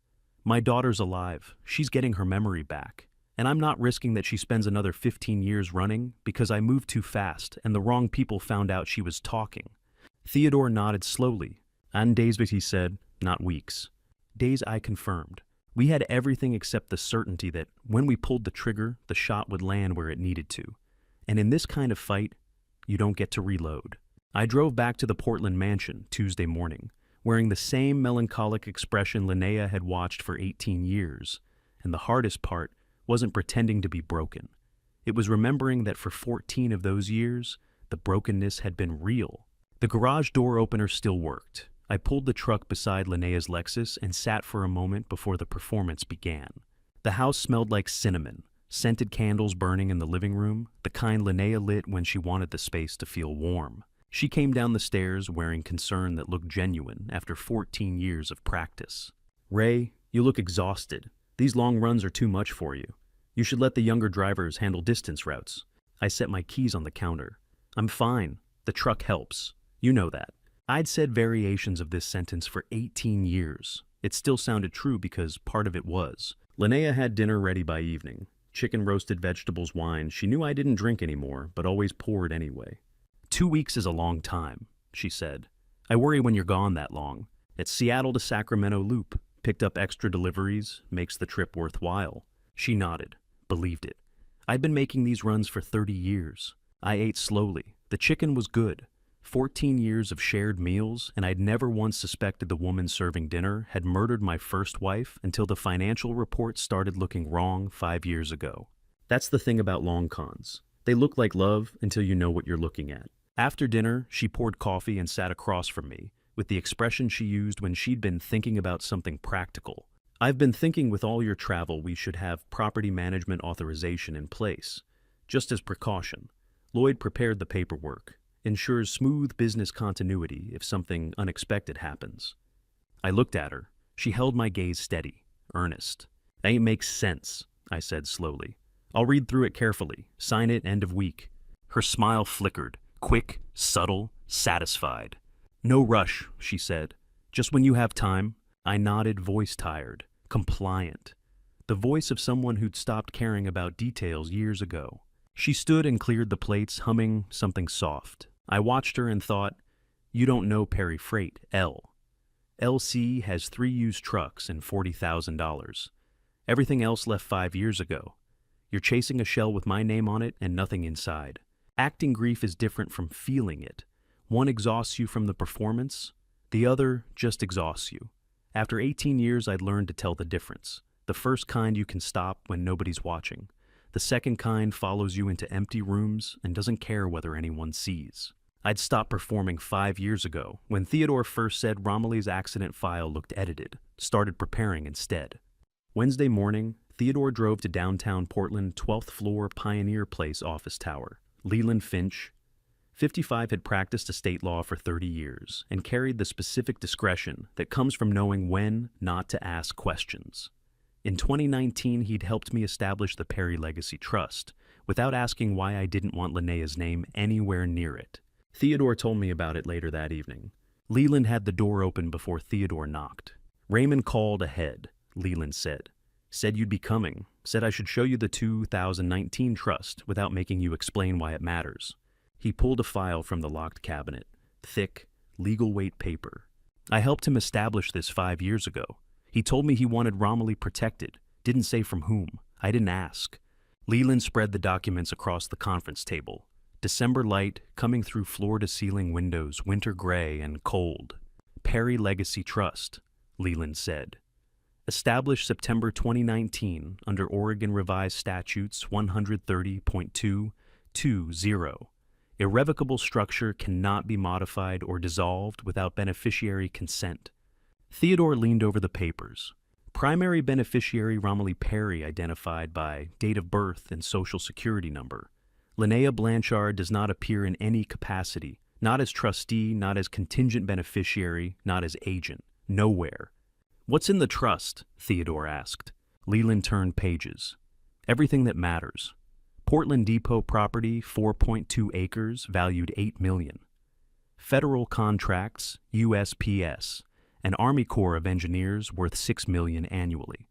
"My daughter's alive. She's getting her memory back. And I'm not risking that she spends another 15 years running because I moved too fast and the wrong people found out she was talking." Theodore nodded slowly. "And days," he said, "not weeks." "Days," I confirmed. We had everything except the certainty that when we pulled the trigger, the shot would land where it needed to. And in this kind of fight, you don't get to reload. I drove back to the Portland mansion Tuesday morning, wearing the same melancholic expression Linnea had watched for 18 years. And the hardest part wasn't pretending to be broken. It was remembering that for 14 of those years, the brokenness had been real. The garage door opener still worked. I pulled the truck beside Linnea's Lexus and sat for a moment before the performance began. The house smelled like cinnamon, scented candles burning in the living room, the kind Linnea lit when she wanted the space to feel warm. She came down the stairs wearing concern that looked genuine after 14 years of practice. "Ray, you look exhausted. These long runs are too much for you. You should let the younger drivers handle distance routes." I set my keys on the counter. "I'm fine. The truck helps. You know that." I'd said variations of this sentence for 18 years. It still sounded true because part of it was. Linnea had dinner ready by evening. Chicken, roasted vegetables, wine. She knew I didn't drink anymore, but always poured anyway. 2 weeks is a long time," she said. "I worry when you're gone that long. It's Seattle to Sacramento loop. Picked up extra deliveries, makes the trip worthwhile." She nodded, believed it. I'd been making these runs for 30 years. I ate slowly. The chicken was good. 14 years of shared meals, and I'd never once suspected the woman serving dinner had murdered my first wife until the financial reports started looking wrong 5 years ago. That's the thing about long cons. They look like love until you know what you're looking at. After dinner, she poured coffee and sat across from me, with the expression she used when she'd been thinking about something practical. "I've been thinking with all your travel we should have property management authorization in place, just as precaution. Lloyd prepared the paperwork. Ensures smooth business continuity if something unexpected happens." I looked at her. She held my gaze steady, earnest. "That makes sense," I said slowly. "I'll read through it carefully. Sign it end of week." Her smile flickered, quick, subtle, satisfied. "No rush," she said. "Just when you have time." I nodded, voice tired, compliant. The voice of someone who'd stopped caring about details years ago. She stood and cleared the plates, humming something soft. I watched her and thought, you don't know Perry Freight, L. LC has 3 used trucks and $40,000. Everything else left 5 years ago. You're chasing a shell with my name on it and nothing inside. Acting grief is different from feeling it. One exhausts you from the performance, the other just exhausts you. After 18 years, I'd learned to tell the difference. The first kind you can stop when nobody's watching. The second kind follows you into empty rooms and doesn't care whether anyone sees. I'd stopped performing 5 years ago when Theodore first said Romilly's accident file looked edited, started preparing instead. Wednesday morning, Theodore drove to downtown Portland, 12th floor Pioneer Place office tower. Leland Finch, 55, had practiced estate law for 30 years and carried the specific discretion that comes from knowing when not to ask questions. In 2019, he'd helped me establish the Perry Legacy Trust without asking why I didn't want Linnea's name anywhere near it. Theodore told me about it later that evening. Leland had the door open before Theodore knocked. Raymond called ahead, Leland said. Said you'd be coming. Said I should show you the 2019 trust without making you explain why it matters. He pulled a file from the locked cabinet. Thick, legal-weight paper. I helped him establish this 5 years ago. He told me he wanted Romilly protected. Didn't say from whom. I didn't ask. Leland spread the documents across the conference table. December light coming through floor-to-ceiling windows, winter gray and cold. Perry Legacy Trust, Leland said. Established September 2019 under Oregon Revised Statutes 130.220. Irrevocable structure cannot be modified or dissolved without beneficiary consent. Theodore leaned over the papers. Primary beneficiary Romilly Perry identified by date of birth and social security number. Linnea Blanchard does not appear in any capacity, not as trustee, not as contingent beneficiary, not as agent. Nowhere. What's in the trust? Theodore asked. Leland turned pages. Everything that matters. Portland Depot property, 4.2 acres, valued $8 million. Federal contracts, USPS, an Army Corps of Engineers worth $6 million annually.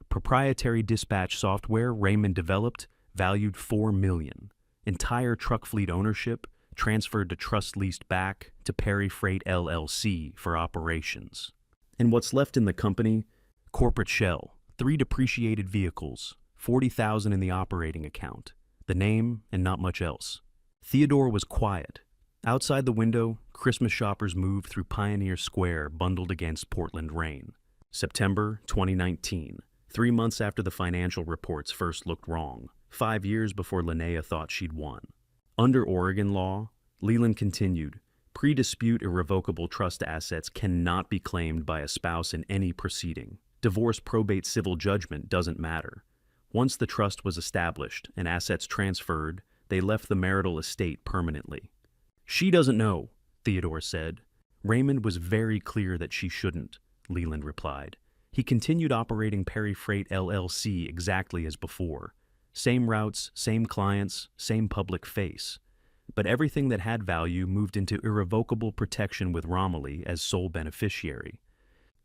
Proprietary dispatch software Raymond developed, valued $4 million. Entire truck fleet ownership transferred to trust leased back to Perry Freight LLC for operations. And what's left in the company? Corporate shell, 3 depreciated vehicles, $40,000 in the operating account, the name and not much else. Theodore was quiet. Outside the window, Christmas shoppers moved through Pioneer Square bundled against Portland rain. September 2019, 3 months after the financial reports first looked wrong, 5 years before Linnea thought she'd won. Under Oregon law, Leland continued, pre-dispute irrevocable trust assets cannot be claimed by a spouse in any proceeding. Divorce, probate, civil judgment doesn't matter. Once the trust was established and assets transferred, they left the marital estate permanently. She doesn't know, Theodore said. Raymond was very clear that she shouldn't, Leland replied. He continued operating Perry Freight LLC exactly as before. Same routes, same clients, same public face. But everything that had value moved into irrevocable protection with Romilly as sole beneficiary.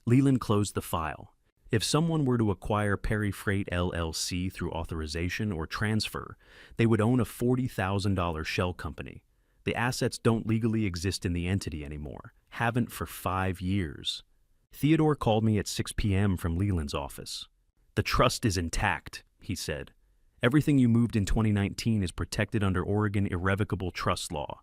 Leland closed the file. If someone were to acquire Perry Freight LLC through authorization or transfer, they would own a $40,000 shell company. The assets don't legally exist in the entity anymore, haven't for 5 years. Theodore called me at 6 p.m. from Leland's office. The trust is intact, he said. Everything you moved in 2019 is protected under Oregon irrevocable trust law.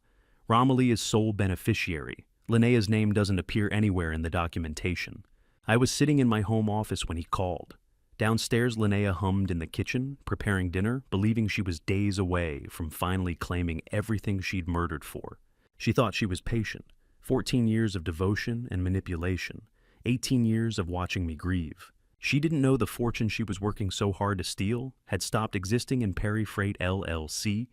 Romilly is sole beneficiary. Linnea's name doesn't appear anywhere in the documentation. I was sitting in my home office when he called. Downstairs, Linnea hummed in the kitchen, preparing dinner, believing she was days away from finally claiming everything she'd murdered for. She thought she was patient. 14 years of devotion and manipulation. 18 years of watching me grieve. She didn't know the fortune she was working so hard to steal had stopped existing in Perry Freight LLC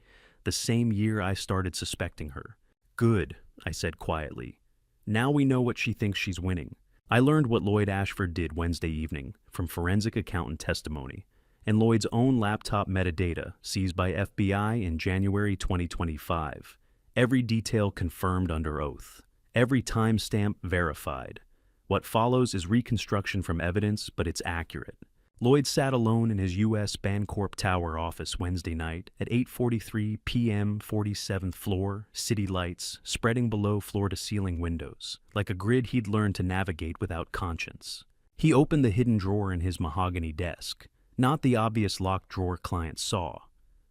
the same year I started suspecting her. Good, I said quietly. Now we know what she thinks she's winning. I learned what Lloyd Ashford did Wednesday evening from forensic accountant testimony and Lloyd's own laptop metadata seized by FBI in January 2025. Every detail confirmed under oath. Every timestamp verified. What follows is reconstruction from evidence, but it's accurate. Lloyd sat alone in his U.S. Bancorp Tower office Wednesday night at 8:43 p.m., 47th floor, city lights spreading below floor-to-ceiling windows, like a grid he'd learned to navigate without conscience. He opened the hidden drawer in his mahogany desk, not the obvious locked drawer clients saw,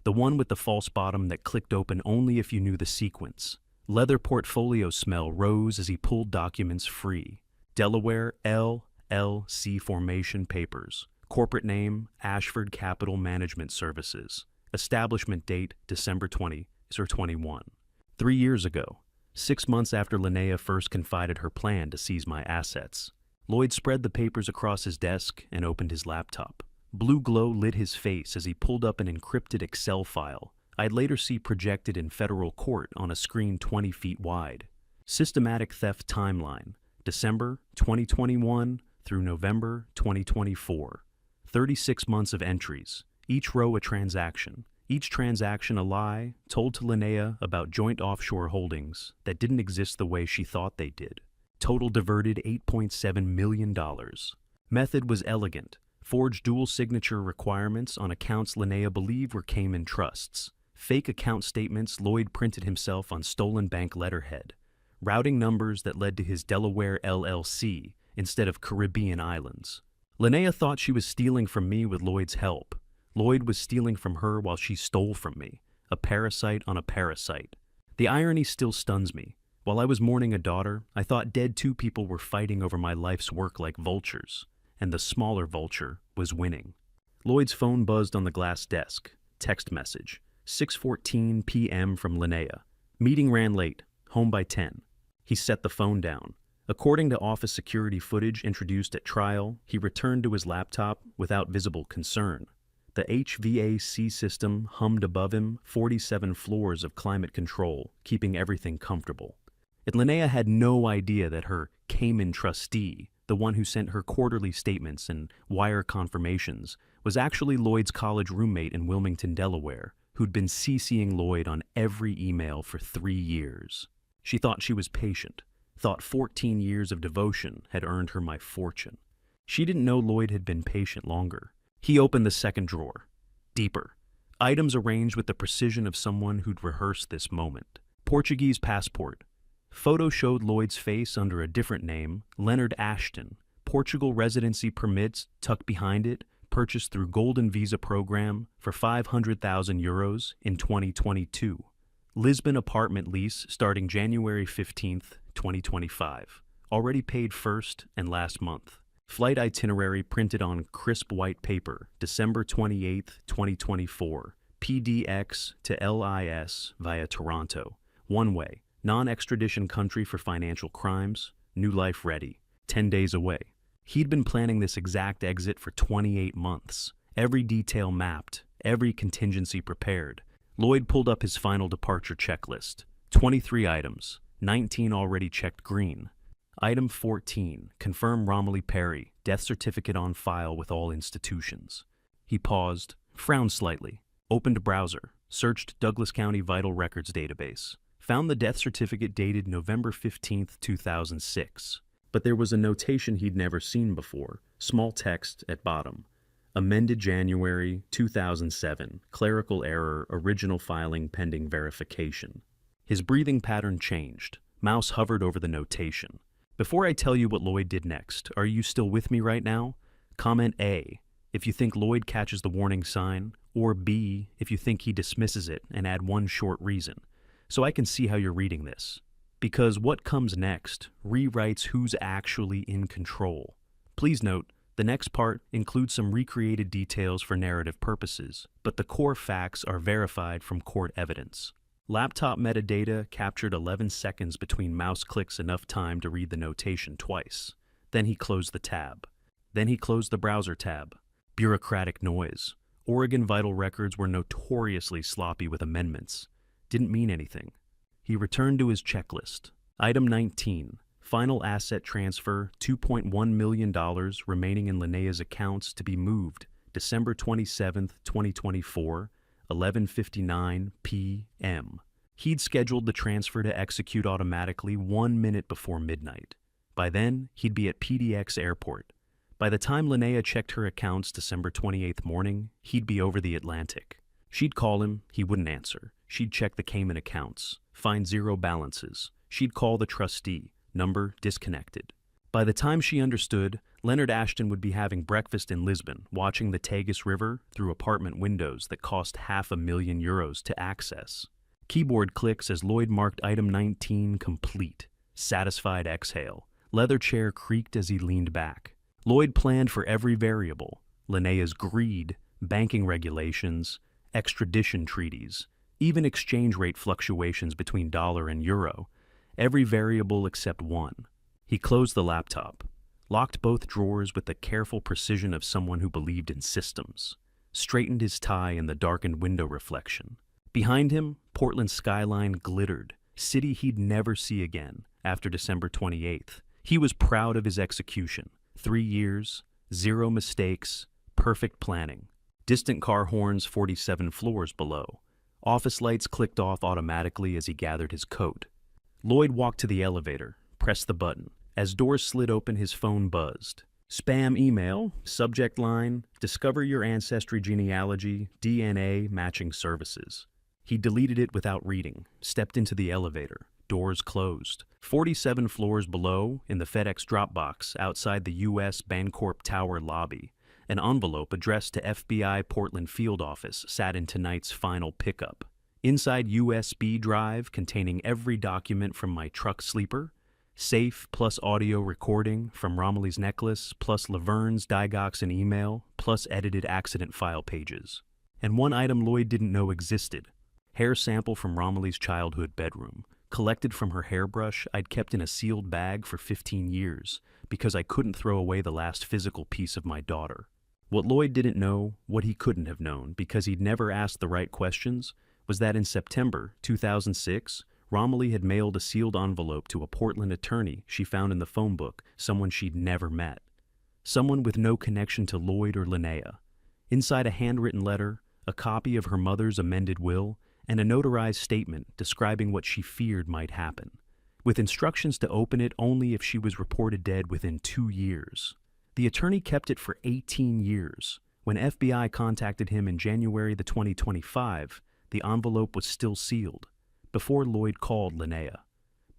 the one with the false bottom that clicked open only if you knew the sequence. Leather portfolio smell rose as he pulled documents free. Delaware LLC Formation Papers. Corporate name, Ashford Capital Management Services. Establishment date, December 21. 3 years ago, 6 months after Linnea first confided her plan to seize my assets. Lloyd spread the papers across his desk and opened his laptop. Blue glow lit his face as he pulled up an encrypted Excel file I'd later see projected in federal court on a screen 20 feet wide. Systematic theft timeline, December 2021 through November 2024. 36 months of entries, each row a transaction. Each transaction a lie, told to Linnea about joint offshore holdings that didn't exist the way she thought they did. Total diverted $8.7 million. Method was elegant. Forged dual signature requirements on accounts Linnea believed were Cayman trusts. Fake account statements Lloyd printed himself on stolen bank letterhead. Routing numbers that led to his Delaware LLC instead of Caribbean islands. Linnea thought she was stealing from me with Lloyd's help. Lloyd was stealing from her while she stole from me, a parasite on a parasite. The irony still stuns me. While I was mourning a daughter, I thought dead two people were fighting over my life's work like vultures, and the smaller vulture was winning. Lloyd's phone buzzed on the glass desk. Text message, 6:14 p.m. from Linnea. Meeting ran late, home by 10. He set the phone down. According to office security footage introduced at trial, he returned to his laptop without visible concern. The HVAC system hummed above him, 47 floors of climate control, keeping everything comfortable. And Linnea had no idea that her Cayman trustee, the one who sent her quarterly statements and wire confirmations, was actually Lloyd's college roommate in Wilmington, Delaware, who'd been CCing Lloyd on every email for 3 years. She thought she was patient, thought 14 years of devotion had earned her my fortune. She didn't know Lloyd had been patient longer. He opened the second drawer. Deeper. Items arranged with the precision of someone who'd rehearsed this moment. Portuguese passport. Photo showed Lloyd's face under a different name, Leonard Ashton. Portugal residency permits tucked behind it, purchased through Golden Visa program for 500,000 euros in 2022. Lisbon apartment lease starting January 15th, 2025. Already paid first and last month. Flight itinerary printed on crisp white paper, December 28, 2024. PDX to LIS via Toronto. One way. Non-extradition country for financial crimes. New life ready. 10 days away. He'd been planning this exact exit for 28 months. Every detail mapped. Every contingency prepared. Lloyd pulled up his final departure checklist. 23 items. 19 already checked green. Item 14, confirm Romilly Perry, death certificate on file with all institutions. He paused, frowned slightly, opened browser, searched Douglas County Vital Records database, found the death certificate dated November 15, 2006. But there was a notation he'd never seen before, small text at bottom. Amended January 2007, clerical error, original filing pending verification. His breathing pattern changed. Mouse hovered over the notation. Before I tell you what Lloyd did next, are you still with me right now? Comment A if you think Lloyd catches the warning sign, or B if you think he dismisses it, and add one short reason, so I can see how you're reading this. Because what comes next rewrites who's actually in control. Please note, the next part includes some recreated details for narrative purposes, but the core facts are verified from court evidence. Laptop metadata captured 11 seconds between mouse clicks, enough time to read the notation twice. Then he closed the tab. Then he closed the browser tab. Bureaucratic noise. Oregon Vital Records were notoriously sloppy with amendments. Didn't mean anything. He returned to his checklist. Item 19. Final asset transfer, $2.1 million remaining in Linnea's accounts to be moved December 27, 2024, 11:59 p.m. He'd scheduled the transfer to execute automatically 1 minute before midnight. By then, he'd be at PDX Airport. By the time Linnea checked her accounts December 28th morning, he'd be over the Atlantic. She'd call him, he wouldn't answer. She'd check the Cayman accounts, find zero balances. She'd call the trustee, number disconnected. By the time she understood, Leonard Ashton would be having breakfast in Lisbon, watching the Tagus River through apartment windows that cost €500,000 to access. Keyboard clicks as Lloyd marked item 19 complete. Satisfied exhale. Leather chair creaked as he leaned back. Lloyd planned for every variable. Linnea's greed, banking regulations, extradition treaties, even exchange rate fluctuations between dollar and euro. Every variable except one. He closed the laptop, locked both drawers with the careful precision of someone who believed in systems, straightened his tie in the darkened window reflection. Behind him, Portland's skyline glittered, city he'd never see again after December 28th. He was proud of his execution. 3 years, 0 mistakes, perfect planning. Distant car horns 47 floors below. Office lights clicked off automatically as he gathered his coat. Lloyd walked to the elevator, pressed the button. As doors slid open, his phone buzzed. Spam email, subject line, discover your ancestry genealogy, DNA matching services. He deleted it without reading, stepped into the elevator. Doors closed. 47 floors below, in the FedEx drop box outside the U.S. Bancorp Tower lobby, an envelope addressed to FBI Portland Field Office sat in tonight's final pickup. Inside USB drive containing every document from my truck sleeper, safe plus audio recording from Romilly's necklace, plus Laverne's digoxin email, plus edited accident file pages. And one item Lloyd didn't know existed. Hair sample from Romilly's childhood bedroom, collected from her hairbrush I'd kept in a sealed bag for 15 years because I couldn't throw away the last physical piece of my daughter. What Lloyd didn't know, what he couldn't have known because he'd never asked the right questions, was that in September 2006, Romilly had mailed a sealed envelope to a Portland attorney she found in the phone book, someone she'd never met. Someone with no connection to Lloyd or Linnea. Inside a handwritten letter, a copy of her mother's amended will, and a notarized statement describing what she feared might happen, with instructions to open it only if she was reported dead within 2 years. The attorney kept it for 18 years. When FBI contacted him in January 2025, the envelope was still sealed, before Lloyd called Linnea,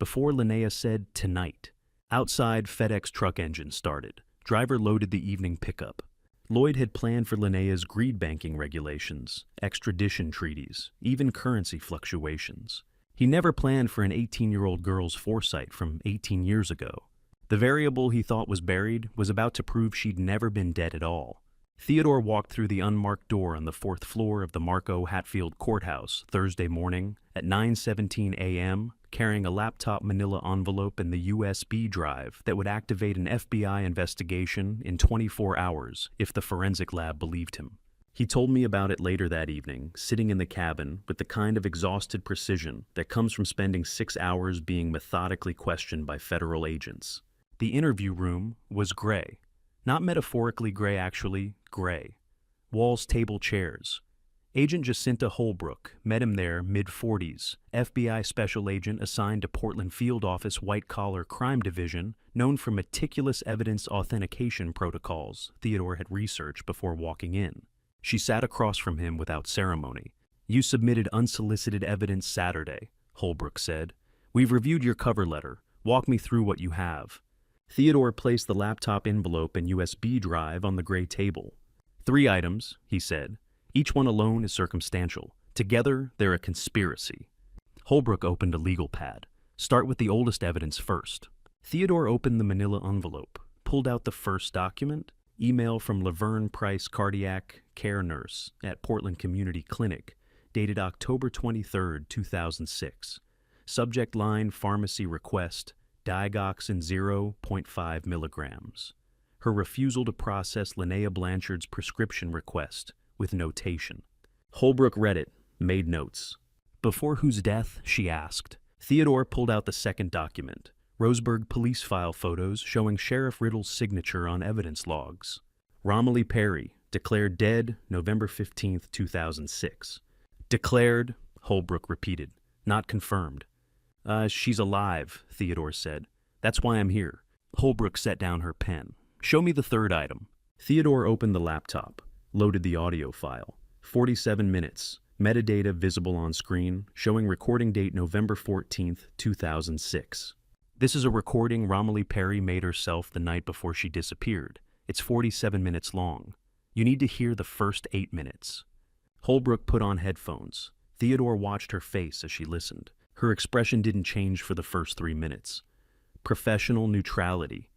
before Linnea said tonight. Outside, FedEx truck engine started. Driver loaded the evening pickup. Lloyd had planned for Linnea's greed banking regulations, extradition treaties, even currency fluctuations. He never planned for an 18-year-old girl's foresight from 18 years ago. The variable he thought was buried was about to prove she'd never been dead at all. Theodore walked through the unmarked door on the 4th floor of the Marco Hatfield Courthouse Thursday morning at 9:17 a.m., carrying a laptop manila envelope and the USB drive that would activate an FBI investigation in 24 hours if the forensic lab believed him. He told me about it later that evening, sitting in the cabin with the kind of exhausted precision that comes from spending 6 hours being methodically questioned by federal agents. The interview room was gray. Not metaphorically gray, actually, gray. Walls, table, chairs. Agent Jacinta Holbrook met him there, mid-40s, FBI special agent assigned to Portland Field Office White-Collar Crime Division, known for meticulous evidence authentication protocols Theodore had researched before walking in. She sat across from him without ceremony. "You submitted unsolicited evidence Saturday," Holbrook said. "We've reviewed your cover letter. Walk me through what you have." Theodore placed the laptop envelope and USB drive on the gray table. 3 items, he said. Each one alone is circumstantial. Together, they're a conspiracy. Holbrook opened a legal pad. "Start with the oldest evidence first." Theodore opened the manila envelope, pulled out the first document, email from Laverne Price, cardiac care nurse at Portland Community Clinic, dated October 23, 2006. Subject line, pharmacy request, digoxin 0.5 milligrams. Her refusal to process Linnea Blanchard's prescription request, with notation. Holbrook read it, made notes. "Before whose death?" she asked. Theodore pulled out the second document, Roseburg police file photos showing Sheriff Riddle's signature on evidence logs. Romilly Perry, declared dead November 15, 2006. "Declared," Holbrook repeated, "not confirmed." She's alive," Theodore said. "That's why I'm here." Holbrook set down her pen. "Show me the third item." Theodore opened the laptop, loaded the audio file. 47 minutes, metadata visible on screen, showing recording date November 14, 2006. This is a recording Romilly Perry made herself the night before she disappeared. It's 47 minutes long. You need to hear the first 8 minutes. Holbrook put on headphones. Theodore watched her face as she listened. Her expression didn't change for the first 3 minutes. Professional neutrality.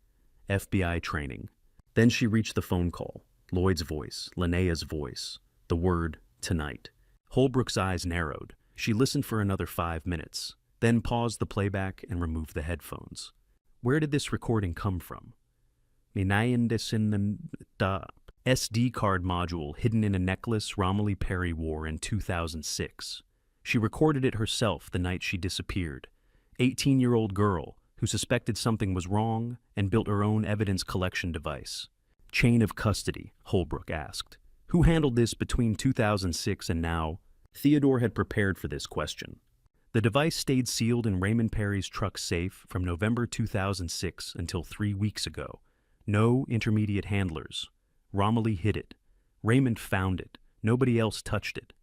FBI training. Then she reached the phone call. Lloyd's voice, Linnea's voice. The word, tonight. Holbrook's eyes narrowed. She listened for another 5 minutes, then paused the playback and removed the headphones. Where did this recording come from? The SD card module hidden in a necklace Romilly Perry wore in 2006. She recorded it herself the night she disappeared. 18-year-old girl who suspected something was wrong and built her own evidence collection device. Chain of custody, Holbrook asked. Who handled this between 2006 and now? Theodore had prepared for this question. The device stayed sealed in Raymond Perry's truck safe from November 2006 until 3 weeks ago. No intermediate handlers. Romilly hid it. Raymond found it. Nobody else touched it.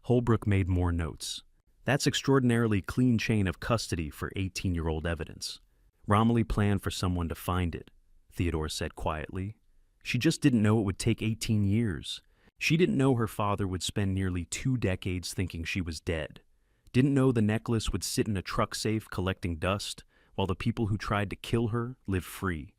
Holbrook made more notes. That's extraordinarily clean chain of custody for 18-year-old evidence. Romilly planned for someone to find it, Theodore said quietly. She just didn't know it would take 18 years. She didn't know her father would spend nearly 2 decades thinking she was dead. Didn't know the necklace would sit in a truck safe collecting dust while the people who tried to kill her lived free.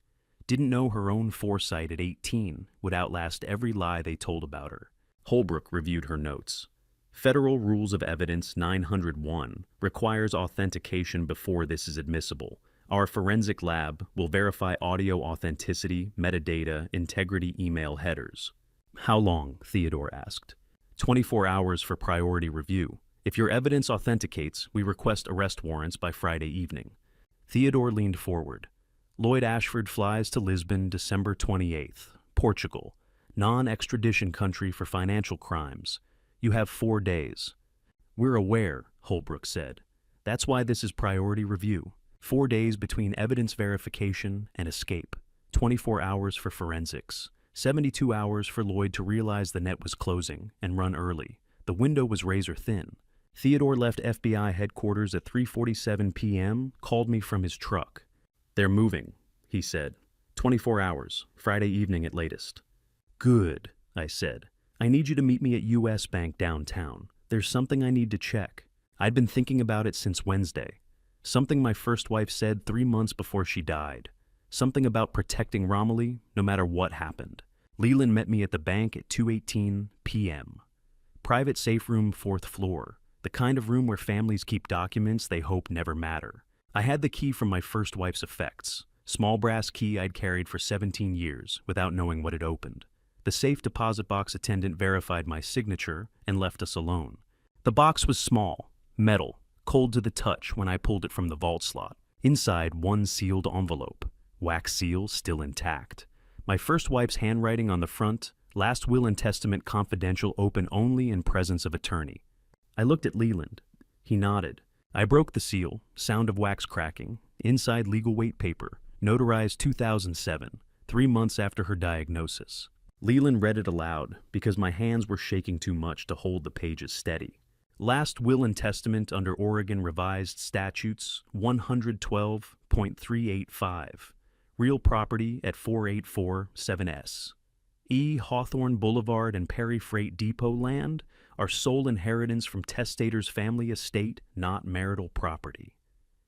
Didn't know her own foresight at 18 would outlast every lie they told about her. Holbrook reviewed her notes. Federal Rules of Evidence 901 requires authentication before this is admissible. Our forensic lab will verify audio authenticity, metadata, integrity email headers. How long? Theodore asked. 24 hours for priority review. If your evidence authenticates, we request arrest warrants by Friday evening. Theodore leaned forward. Lloyd Ashford flies to Lisbon December 28th, Portugal, non-extradition country for financial crimes. You have 4 days. We're aware, Holbrook said. That's why this is priority review. 4 days between evidence verification and escape. 24 hours for forensics. 72 hours for Lloyd to realize the net was closing and run early. The window was razor thin. Theodore left FBI headquarters at 3:47 p.m., called me from his truck. They're moving, he said. 24 hours, Friday evening at latest. Good, I said. I need you to meet me at U.S. Bank downtown. There's something I need to check. I'd been thinking about it since Wednesday. Something my first wife said 3 months before she died. Something about protecting Romilly no matter what happened. Leland met me at the bank at 2:18 p.m. Private safe room, 4th floor. The kind of room where families keep documents they hope never matter. I had the key from my first wife's effects. Small brass key I'd carried for 17 years without knowing what it opened. The safe deposit box attendant verified my signature and left us alone. The box was small, metal, cold to the touch when I pulled it from the vault slot. Inside, one sealed envelope. Wax seal still intact. My first wife's handwriting on the front, last will and testament confidential, open only in presence of attorney. I looked at Leland. He nodded. I broke the seal, sound of wax cracking. Inside legal weight paper, notarized 2007, 3 months after her diagnosis. Leland read it aloud because my hands were shaking too much to hold the pages steady. Last will and testament under Oregon Revised Statutes 112.385. Real property at 484 7S. E. Hawthorne Boulevard and Perry Freight Depot land are sole inheritance from testator's family estate, not marital property.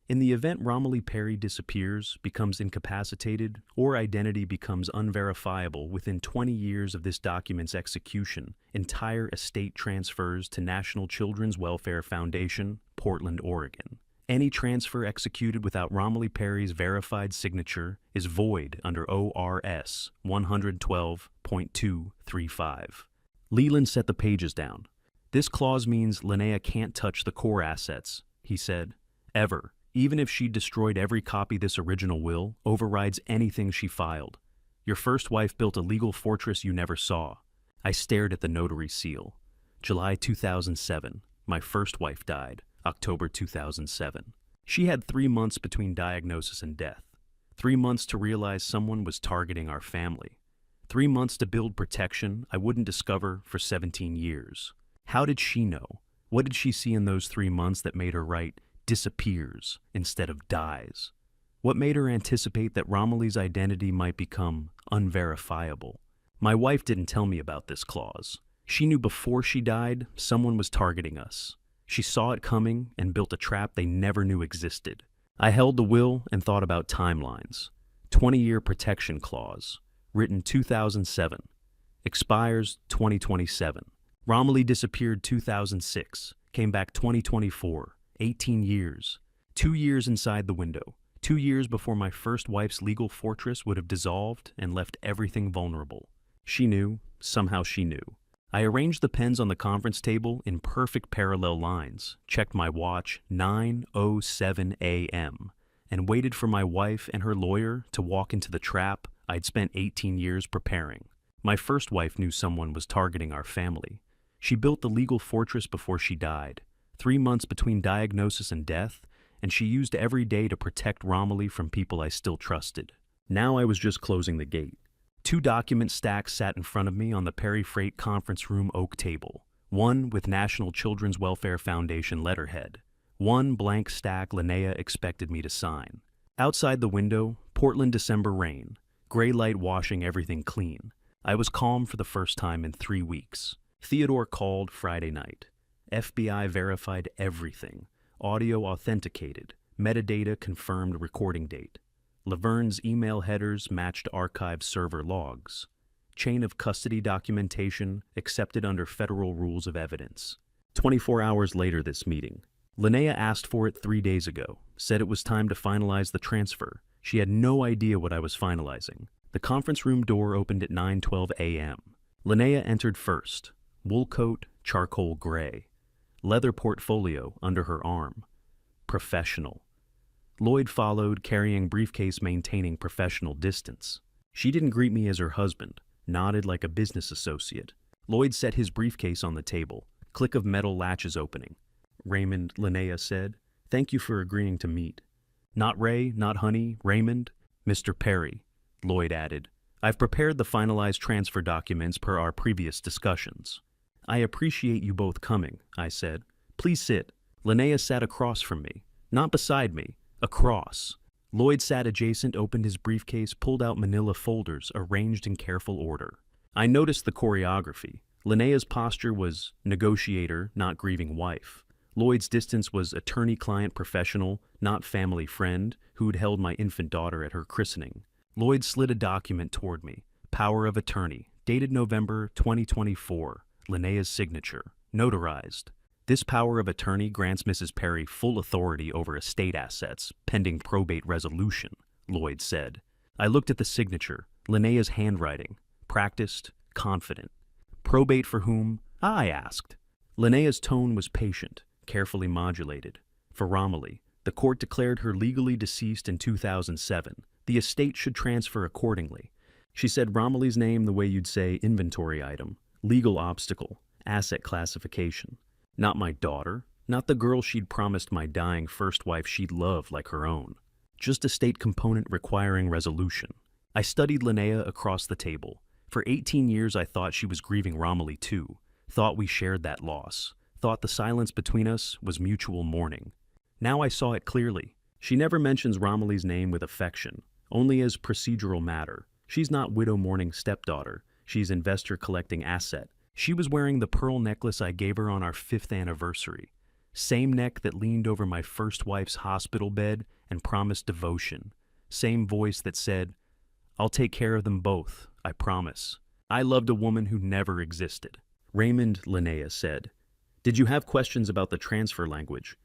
In the event Romilly Perry disappears, becomes incapacitated, or identity becomes unverifiable within 20 years of this document's execution, entire estate transfers to National Children's Welfare Foundation, Portland, Oregon. Any transfer executed without Romilly Perry's verified signature is void under ORS 112.235. Leland set the pages down. This clause means Linnea can't touch the core assets, he said, ever. Even if she destroyed every copy this original will, overrides anything she filed. Your first wife built a legal fortress you never saw. I stared at the notary seal. July 2007. My first wife died. October 2007. She had 3 months between diagnosis and death. 3 months to realize someone was targeting our family. 3 months to build protection I wouldn't discover for 17 years. How did she know? What did she see in those 3 months that made her write disappears instead of dies? What made her anticipate that Romilly's identity might become unverifiable? My wife didn't tell me about this clause. She knew before she died someone was targeting us. She saw it coming and built a trap they never knew existed. I held the will and thought about timelines. 20-year protection clause, written 2007, expires 2027. Romilly disappeared 2006, came back 2024, 18 years. 2 years inside the window. 2 years before my first wife's legal fortress would have dissolved and left everything vulnerable. She knew, somehow she knew. I arranged the pens on the conference table in perfect parallel lines, checked my watch 9:07 a.m., and waited for my wife and her lawyer to walk into the trap I'd spent 18 years preparing. My first wife knew someone was targeting our family. She built the legal fortress before she died, 3 months between diagnosis and death, and she used every day to protect Romilly from people I still trusted. Now I was just closing the gate. 2 document stacks sat in front of me on the Perry Freight conference room oak table, one with National Children's Welfare Foundation letterhead, one blank stack Linnea expected me to sign. Outside the window, Portland December rain, gray light washing everything clean. I was calm for the first time in 3 weeks. Theodore called Friday night. FBI verified everything. Audio authenticated. Metadata confirmed recording date. Laverne's email headers matched archive server logs. Chain of custody documentation accepted under federal rules of evidence. 24 hours later this meeting. Linnea asked for it 3 days ago, said it was time to finalize the transfer. She had no idea what I was finalizing. The conference room door opened at 9:12 a.m. Linnea entered first, wool coat, charcoal gray, leather portfolio under her arm. Professional. Lloyd followed, carrying briefcase, maintaining professional distance. She didn't greet me as her husband, nodded like a business associate. Lloyd set his briefcase on the table, click of metal latches opening. Raymond, Linnea said, "Thank you for agreeing to meet." "Not Ray, not Honey, Raymond." "Mr. Perry," Lloyd added. "I've prepared the finalized transfer documents per our previous discussions." "I appreciate you both coming," I said. "Please sit." Linnea sat across from me, not beside me. Across. Lloyd sat adjacent, opened his briefcase, pulled out manila folders arranged in careful order. I noticed the choreography. Linnea's posture was negotiator, not grieving wife. Lloyd's distance was attorney-client professional, not family friend, who'd held my infant daughter at her christening. Lloyd slid a document toward me. Power of attorney, dated November 2024, Linnea's signature, notarized. This power of attorney grants Mrs. Perry full authority over estate assets, pending probate resolution, Lloyd said. I looked at the signature, Linnea's handwriting, practiced, confident. Probate for whom? I asked. Linnea's tone was patient, carefully modulated. For Romilly, the court declared her legally deceased in 2007. The estate should transfer accordingly. She said Romilly's name the way you'd say inventory item, legal obstacle, asset classification. Not my daughter, not the girl she'd promised my dying first wife she'd love like her own. Just a state component requiring resolution. I studied Linnea across the table. For 18 years I thought she was grieving Romilly too, thought we shared that loss, thought the silence between us was mutual mourning. Now I saw it clearly. She never mentions Romilly's name with affection, only as procedural matter. She's not widow mourning stepdaughter, she's investor collecting asset. She was wearing the pearl necklace I gave her on our 5th anniversary. Same neck that leaned over my first wife's hospital bed and promised devotion. Same voice that said, "I'll take care of them both, I promise." I loved a woman who never existed. Raymond, Linnea said. "Did you have questions about the transfer language?"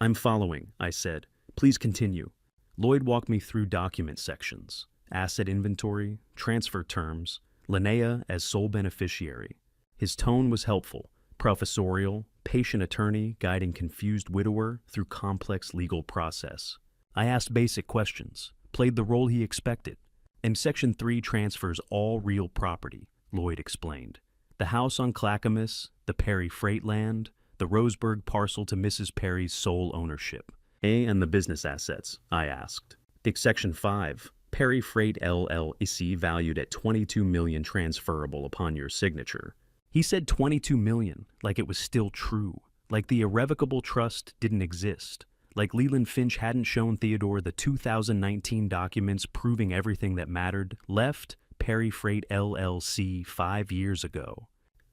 "I'm following," I said. "Please continue." Lloyd walked me through document sections. Asset inventory, transfer terms, Linnea as sole beneficiary. His tone was helpful, professorial, patient attorney guiding confused widower through complex legal process. I asked basic questions, played the role he expected. And Section 3 transfers all real property, Lloyd explained. The house on Clackamas, the Perry Freight land, the Roseburg parcel to Mrs. Perry's sole ownership. And the business assets, I asked. Section 5, Perry Freight LLC valued at $22 million transferable upon your signature. He said $22 million, like it was still true, like the irrevocable trust didn't exist, like Leland Finch hadn't shown Theodore the 2019 documents proving everything that mattered left Perry Freight LLC 5 years ago.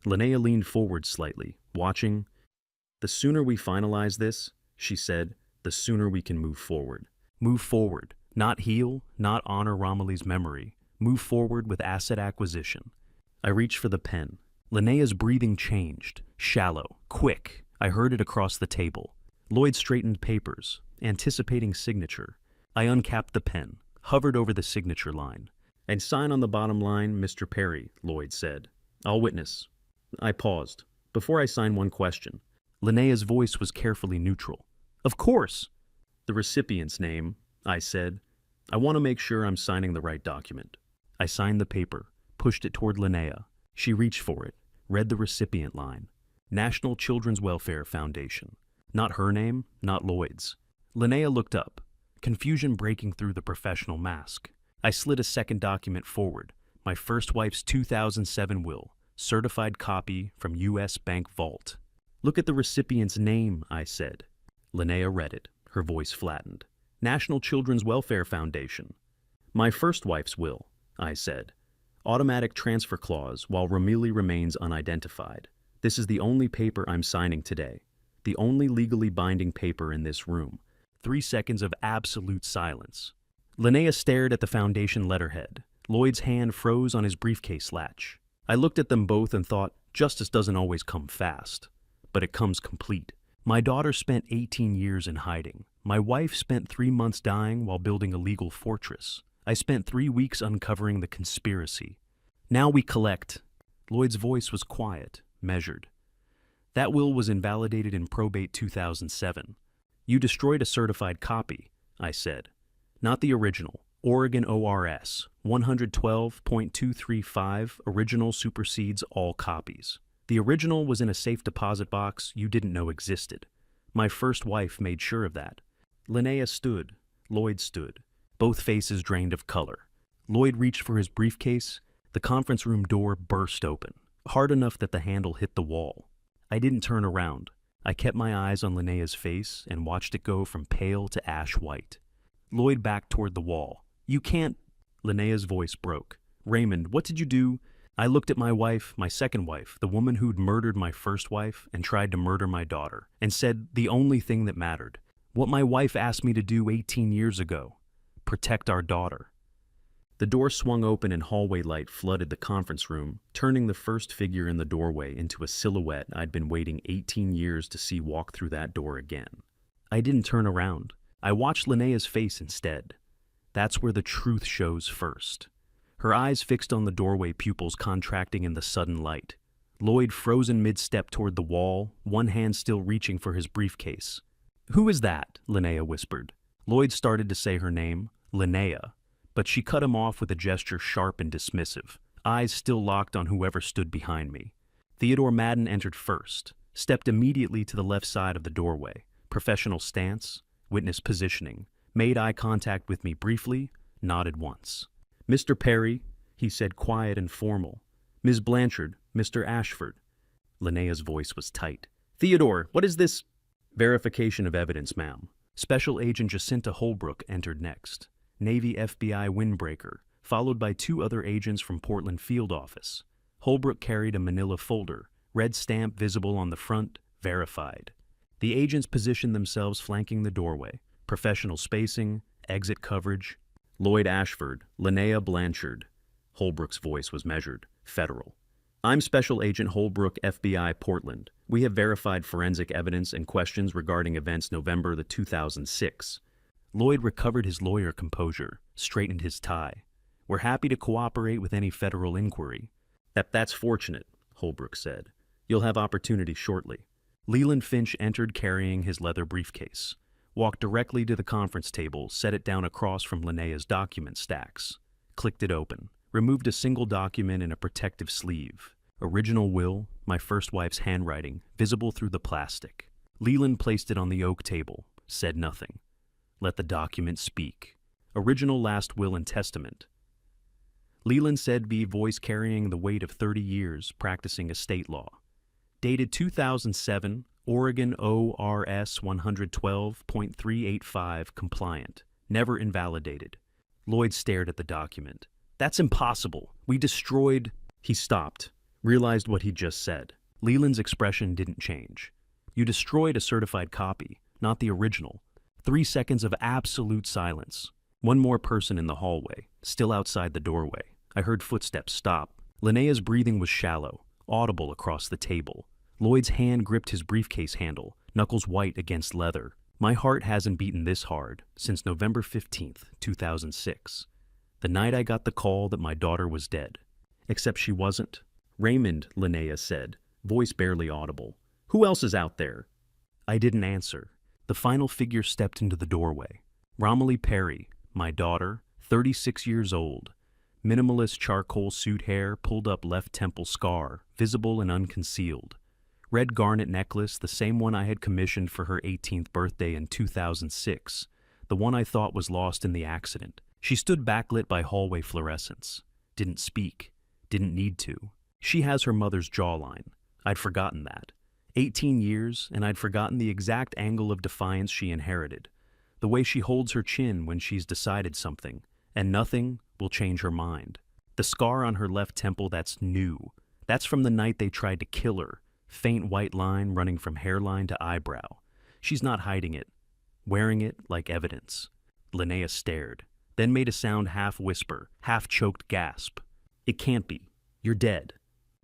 Linnea leaned forward slightly, watching. The sooner we finalize this, she said, the sooner we can move forward. Move forward, not heal, not honor Romilly's memory. Move forward with asset acquisition. I reached for the pen. Linnea's breathing changed, shallow, quick. I heard it across the table. Lloyd straightened papers, anticipating signature. I uncapped the pen, hovered over the signature line. "And sign on the bottom line, Mr. Perry," Lloyd said. "I'll witness." I paused. Before I sign, one question. Linnea's voice was carefully neutral. "Of course." "The recipient's name," I said. "I want to make sure I'm signing the right document." I signed the paper, pushed it toward Linnea. She reached for it, read the recipient line. National Children's Welfare Foundation. Not her name, not Lloyd's. Linnea looked up, confusion breaking through the professional mask. I slid a second document forward, my first wife's 2007 will, certified copy from U.S. Bank Vault. "Look at the recipient's name," I said. Linnea read it, her voice flattened. "National Children's Welfare Foundation." "My first wife's will," I said. "Automatic transfer clause while Romilly remains unidentified. This is the only paper I'm signing today. The only legally binding paper in this room." 3 seconds of absolute silence. Linnea stared at the foundation letterhead. Lloyd's hand froze on his briefcase latch. I looked at them both and thought, justice doesn't always come fast, but it comes complete. My daughter spent 18 years in hiding. My wife spent 3 months dying while building a legal fortress. I spent 3 weeks uncovering the conspiracy. Now we collect. Lloyd's voice was quiet, measured. That will was invalidated in probate 2007. You destroyed a certified copy, I said. Not the original. Oregon ORS 112.235 original supersedes all copies. The original was in a safe deposit box you didn't know existed. My first wife made sure of that. Linnea stood. Lloyd stood. Both faces drained of color. Lloyd reached for his briefcase. The conference room door burst open, hard enough that the handle hit the wall. I didn't turn around. I kept my eyes on Linnea's face and watched it go from pale to ash white. Lloyd backed toward the wall. "You can't..." Linnea's voice broke. "Raymond, what did you do?" I looked at my wife, my second wife, the woman who'd murdered my first wife and tried to murder my daughter, and said the only thing that mattered. What my wife asked me to do 18 years ago. Protect our daughter. The door swung open and hallway light flooded the conference room, turning the first figure in the doorway into a silhouette I'd been waiting 18 years to see walk through that door again. I didn't turn around. I watched Linnea's face instead. That's where the truth shows first. Her eyes fixed on the doorway pupils contracting in the sudden light. Lloyd frozen mid-step toward the wall, one hand still reaching for his briefcase. "Who is that?" Linnea whispered. Lloyd started to say her name, Linnea, but she cut him off with a gesture sharp and dismissive, eyes still locked on whoever stood behind me. Theodore Madden entered first, stepped immediately to the left side of the doorway, professional stance, witness positioning, made eye contact with me briefly, nodded once. "Mr. Perry," he said, quiet and formal. "Ms. Blanchard, Mr. Ashford." Linnea's voice was tight. "Theodore, what is this?" "Verification of evidence, ma'am." Special Agent Jacinta Holbrook entered next. Navy FBI windbreaker, followed by 2 other agents from Portland Field Office. Holbrook carried a manila folder, red stamp visible on the front, verified. The agents positioned themselves flanking the doorway, professional spacing, exit coverage. Lloyd Ashford, Linnea Blanchard. Holbrook's voice was measured, federal. "I'm Special Agent Holbrook, FBI, Portland. We have verified forensic evidence and questions regarding events November 2006. Lloyd recovered his lawyer composure, straightened his tie. "We're happy to cooperate with any federal inquiry." That's fortunate," Holbrook said. "You'll have opportunity shortly." Leland Finch entered carrying his leather briefcase, walked directly to the conference table, set it down across from Linnea's document stacks, clicked it open, removed a single document in a protective sleeve. Original will, my first wife's handwriting, visible through the plastic. Leland placed it on the oak table, said nothing. Let the document speak. Original last will and testament. Leland said be voice carrying the weight of 30 years practicing estate law. Dated 2007, Oregon ORS 112.385 compliant, never invalidated. Lloyd stared at the document. "That's impossible. We destroyed..." He stopped, realized what he'd just said. Leland's expression didn't change. You destroyed a certified copy, not the original. 3 seconds of absolute silence. One more person in the hallway, still outside the doorway. I heard footsteps stop. Linnea's breathing was shallow, audible across the table. Lloyd's hand gripped his briefcase handle, knuckles white against leather. My heart hasn't beaten this hard since November 15th, 2006. The night I got the call that my daughter was dead. Except she wasn't. Raymond, Linnea said, voice barely audible. Who else is out there? I didn't answer. The final figure stepped into the doorway. Romilly Perry, my daughter, 36 years old. Minimalist charcoal suit hair, pulled up left temple scar, visible and unconcealed. Red garnet necklace, the same one I had commissioned for her 18th birthday in 2006, the one I thought was lost in the accident. She stood backlit by hallway fluorescence. Didn't speak. Didn't need to. She has her mother's jawline. I'd forgotten that. 18 years, and I'd forgotten the exact angle of defiance she inherited. The way she holds her chin when she's decided something, and nothing will change her mind. The scar on her left temple, that's new. That's from the night they tried to kill her. Faint white line running from hairline to eyebrow. She's not hiding it. Wearing it like evidence. Linnea stared, then made a sound half-whisper, half-choked gasp. It can't be. You're dead.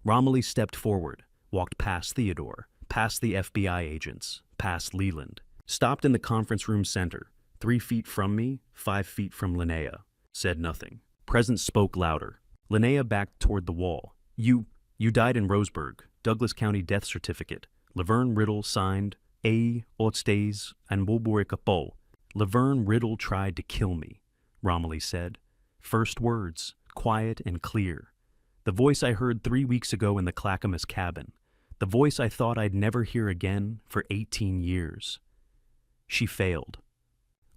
Romilly stepped forward, walked past Theodore, past the FBI agents, past Leland. Stopped in the conference room center, 3 feet from me, 5 feet from Linnea. Said nothing. Presence spoke louder. Linnea backed toward the wall. You died in Roseburg, Douglas County death certificate. Laverne Riddle signed A. Ortstays and Woburg Capot. Laverne Riddle tried to kill me, Romilly said. First words, quiet and clear. The voice I heard 3 weeks ago in the Clackamas cabin. The voice I thought I'd never hear again for 18 years. She failed.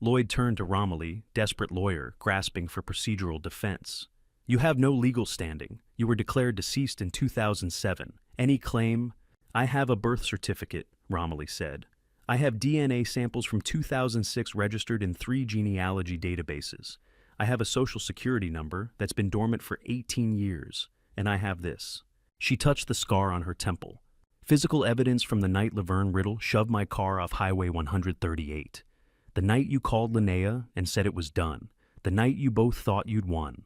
Lloyd turned to Romilly, desperate lawyer, grasping for procedural defense. You have no legal standing. You were declared deceased in 2007. Any claim? I have a birth certificate, Romilly said. I have DNA samples from 2006 registered in 3 genealogy databases. I have a social security number that's been dormant for 18 years. And I have this. She touched the scar on her temple. Physical evidence from the night Laverne Riddle shoved my car off Highway 138. The night you called Linnea and said it was done. The night you both thought you'd won.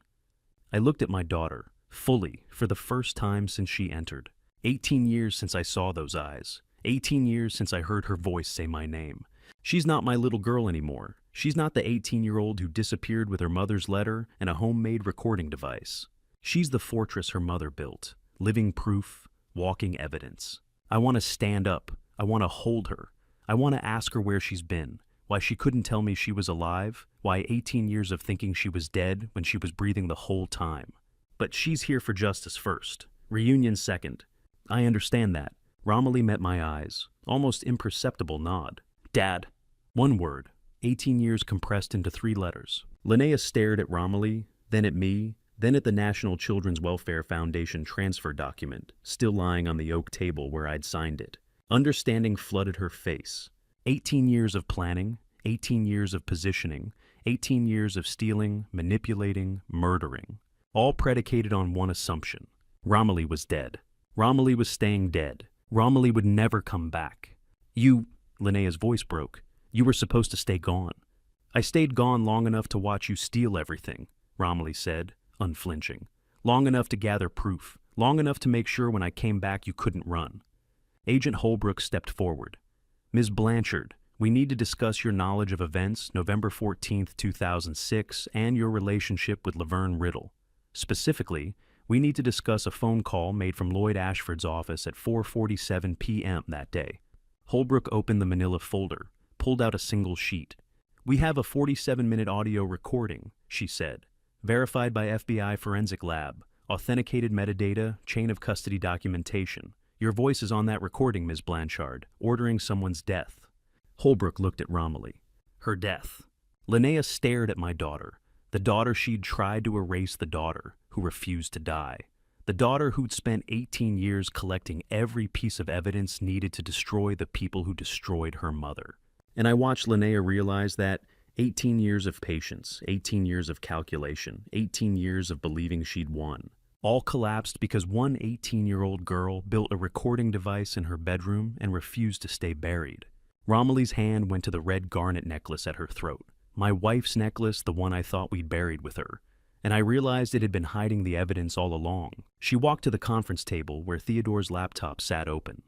I looked at my daughter, fully, for the first time since she entered. 18 years since I saw those eyes. 18 years since I heard her voice say my name. She's not my little girl anymore. She's not the 18-year-old who disappeared with her mother's letter and a homemade recording device. She's the fortress her mother built. Living proof, walking evidence. I want to stand up. I want to hold her. I want to ask her where she's been, why she couldn't tell me she was alive, why 18 years of thinking she was dead when she was breathing the whole time. But she's here for justice first, reunion second. I understand that. Romilly met my eyes, almost imperceptible nod. Dad. One word, 18 years compressed into 3 letters. Linnea stared at Romilly, then at me, then at the National Children's Welfare Foundation transfer document, still lying on the oak table where I'd signed it. Understanding flooded her face. 18 years of planning, 18 years of positioning, 18 years of stealing, manipulating, murdering. All predicated on one assumption. Romilly was dead. Romilly was staying dead. Romilly would never come back. Linnea's voice broke. You were supposed to stay gone. I stayed gone long enough to watch you steal everything, Romilly said, unflinching. Long enough to gather proof. Long enough to make sure when I came back you couldn't run. Agent Holbrook stepped forward. Ms. Blanchard, we need to discuss your knowledge of events November 14th, 2006, and your relationship with Laverne Riddle. Specifically, we need to discuss a phone call made from Lloyd Ashford's office at 4:47 p.m. that day. Holbrook opened the manila folder, pulled out a single sheet. We have a 47-minute audio recording, she said. Verified by FBI Forensic Lab. Authenticated metadata, chain of custody documentation. Your voice is on that recording, Ms. Blanchard, ordering someone's death. Holbrook looked at Romilly. Her death. Linnea stared at my daughter. The daughter she'd tried to erase, the daughter who refused to die. The daughter who'd spent 18 years collecting every piece of evidence needed to destroy the people who destroyed her mother. And I watched Linnea realize that 18 years of patience, 18 years of calculation, 18 years of believing she'd won. All collapsed because one 18-year-old girl built a recording device in her bedroom and refused to stay buried. Romilly's hand went to the red garnet necklace at her throat. My wife's necklace, the one I thought we'd buried with her. And I realized it had been hiding the evidence all along. She walked to the conference table where Theodore's laptop sat open.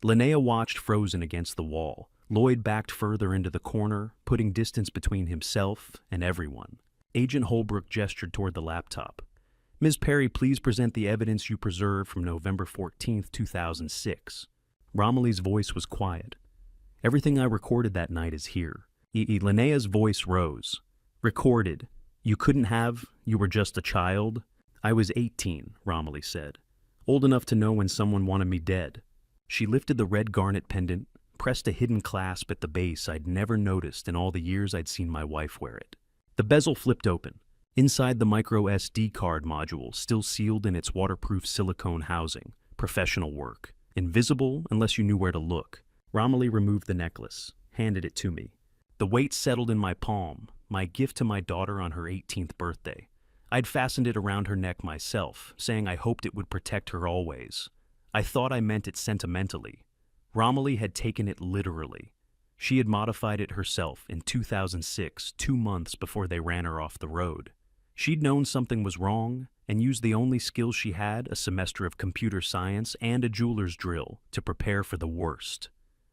Linnea watched frozen against the wall. Lloyd backed further into the corner, putting distance between himself and everyone. Agent Holbrook gestured toward the laptop. Ms. Perry, please present the evidence you preserved from November 14th, 2006. Romilly's voice was quiet. Everything I recorded that night is here. Linnea's voice rose. Recorded. You couldn't have? You were just a child? I was 18, Romilly said. Old enough to know when someone wanted me dead. She lifted the red garnet pendant, pressed a hidden clasp at the base I'd never noticed in all the years I'd seen my wife wear it. The bezel flipped open. Inside the micro SD card module, still sealed in its waterproof silicone housing, professional work. Invisible unless you knew where to look. Romilly removed the necklace, handed it to me. The weight settled in my palm, my gift to my daughter on her 18th birthday. I'd fastened it around her neck myself, saying I hoped it would protect her always. I thought I meant it sentimentally. Romilly had taken it literally. She had modified it herself in 2006, 2 months before they ran her off the road. She'd known something was wrong and used the only skills she had, a semester of computer science and a jeweler's drill, to prepare for the worst.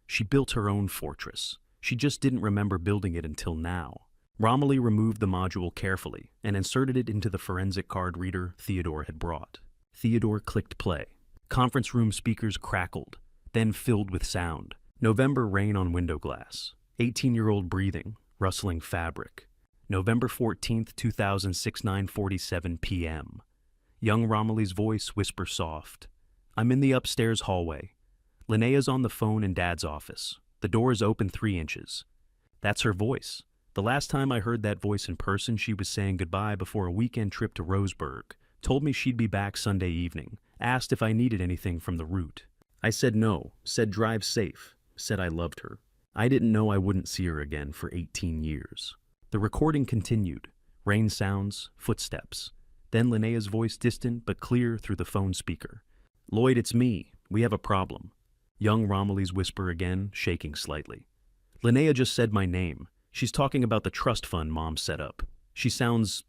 She built her own fortress. She just didn't remember building it until now. Romilly removed the module carefully and inserted it into the forensic card reader Theodore had brought. Theodore clicked play. Conference room speakers crackled, then filled with sound. November rain on window glass. 18-year-old breathing, rustling fabric. November 14th, 2006, 9:47 p.m. Young Romilly's voice whisper soft. I'm in the upstairs hallway. Linnea's on the phone in Dad's office. The door is open 3 inches. That's her voice. The last time I heard that voice in person, she was saying goodbye before a weekend trip to Roseburg. Told me she'd be back Sunday evening. Asked if I needed anything from the route. I said no. Said drive safe. Said I loved her. I didn't know I wouldn't see her again for 18 years. The recording continued. Rain sounds, footsteps. Then Linnea's voice distant but clear through the phone speaker. Lloyd, it's me. We have a problem. Young Romilly's whisper again, shaking slightly. Linnea just said my name. She's talking about the trust fund Mom set up. She sounds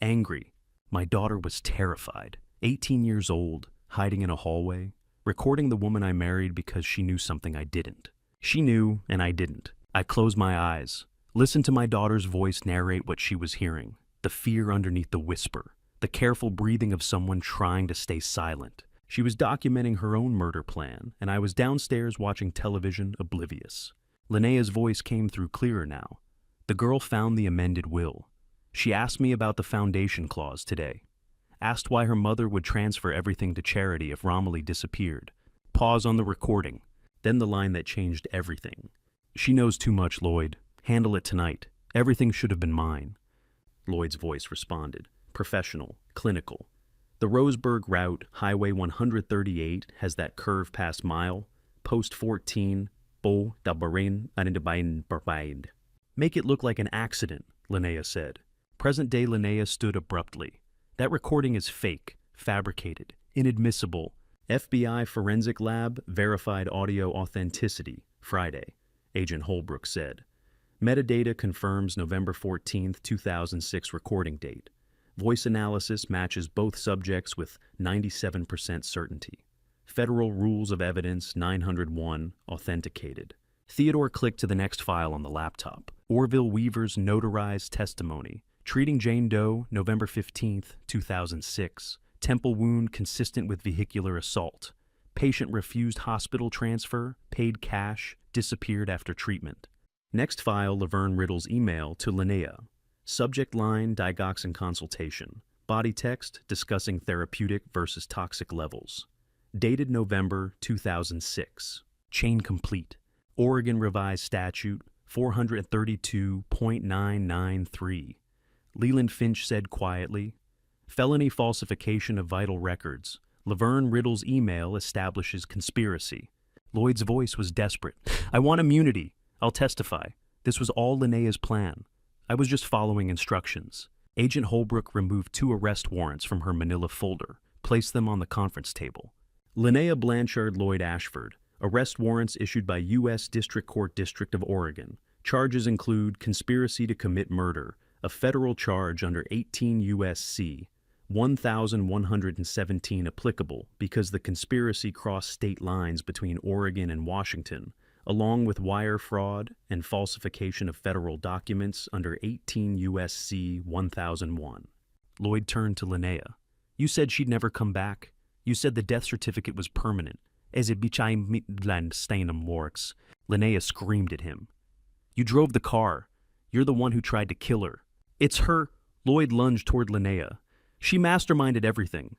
angry. My daughter was terrified. 18 years old, hiding in a hallway, recording the woman I married because she knew something I didn't. She knew, and I didn't. I closed my eyes. Listened to my daughter's voice narrate what she was hearing. The fear underneath the whisper. The careful breathing of someone trying to stay silent. She was documenting her own murder plan, and I was downstairs watching television, oblivious. Linnea's voice came through clearer now. The girl found the amended will. She asked me about the foundation clause today. Asked why her mother would transfer everything to charity if Romilly disappeared. Pause on the recording. Then the line that changed everything. She knows too much, Lloyd. Handle it tonight. Everything should have been mine. Lloyd's voice responded. Professional, clinical. The Roseburg route, Highway 138, has that curve past Mile. Post 14, Bo da Barin Anindabine. Make it look like an accident, Linnea said. Present-day Linnea stood abruptly. That recording is fake, fabricated, inadmissible. FBI Forensic Lab verified audio authenticity, Friday, Agent Holbrook said. Metadata confirms November 14th, 2006 recording date. Voice analysis matches both subjects with 97% certainty. Federal Rules of Evidence 901 authenticated. Theodore clicked to the next file on the laptop. Orville Weaver's notarized testimony. Treating Jane Doe, November 15th, 2006. Temple wound consistent with vehicular assault. Patient refused hospital transfer, paid cash, disappeared after treatment. Next file, Laverne Riddle's email to Linnea. Subject line, digoxin consultation. Body text, discussing therapeutic versus toxic levels. Dated November 2006. Chain complete. Oregon Revised Statute 432.993. Leland Finch said quietly, felony falsification of vital records. Laverne Riddle's email establishes conspiracy. Lloyd's voice was desperate. I want immunity. I'll testify. This was all Linnea's plan. I was just following instructions. Agent Holbrook removed 2 arrest warrants from her manila folder, placed them on the conference table. Linnea Blanchard Lloyd Ashford, arrest warrants issued by U.S. District Court District of Oregon. Charges include conspiracy to commit murder, a federal charge under 18 U.S.C. 1117 applicable because the conspiracy crossed state lines between Oregon and Washington, along with wire fraud and falsification of federal documents under 18 U.S.C. 1001. Lloyd turned to Linnea. You said she'd never come back. You said the death certificate was permanent. As it became Midland Stainham works. Linnea screamed at him. You drove the car. You're the one who tried to kill her. It's her. Lloyd lunged toward Linnea. She masterminded everything.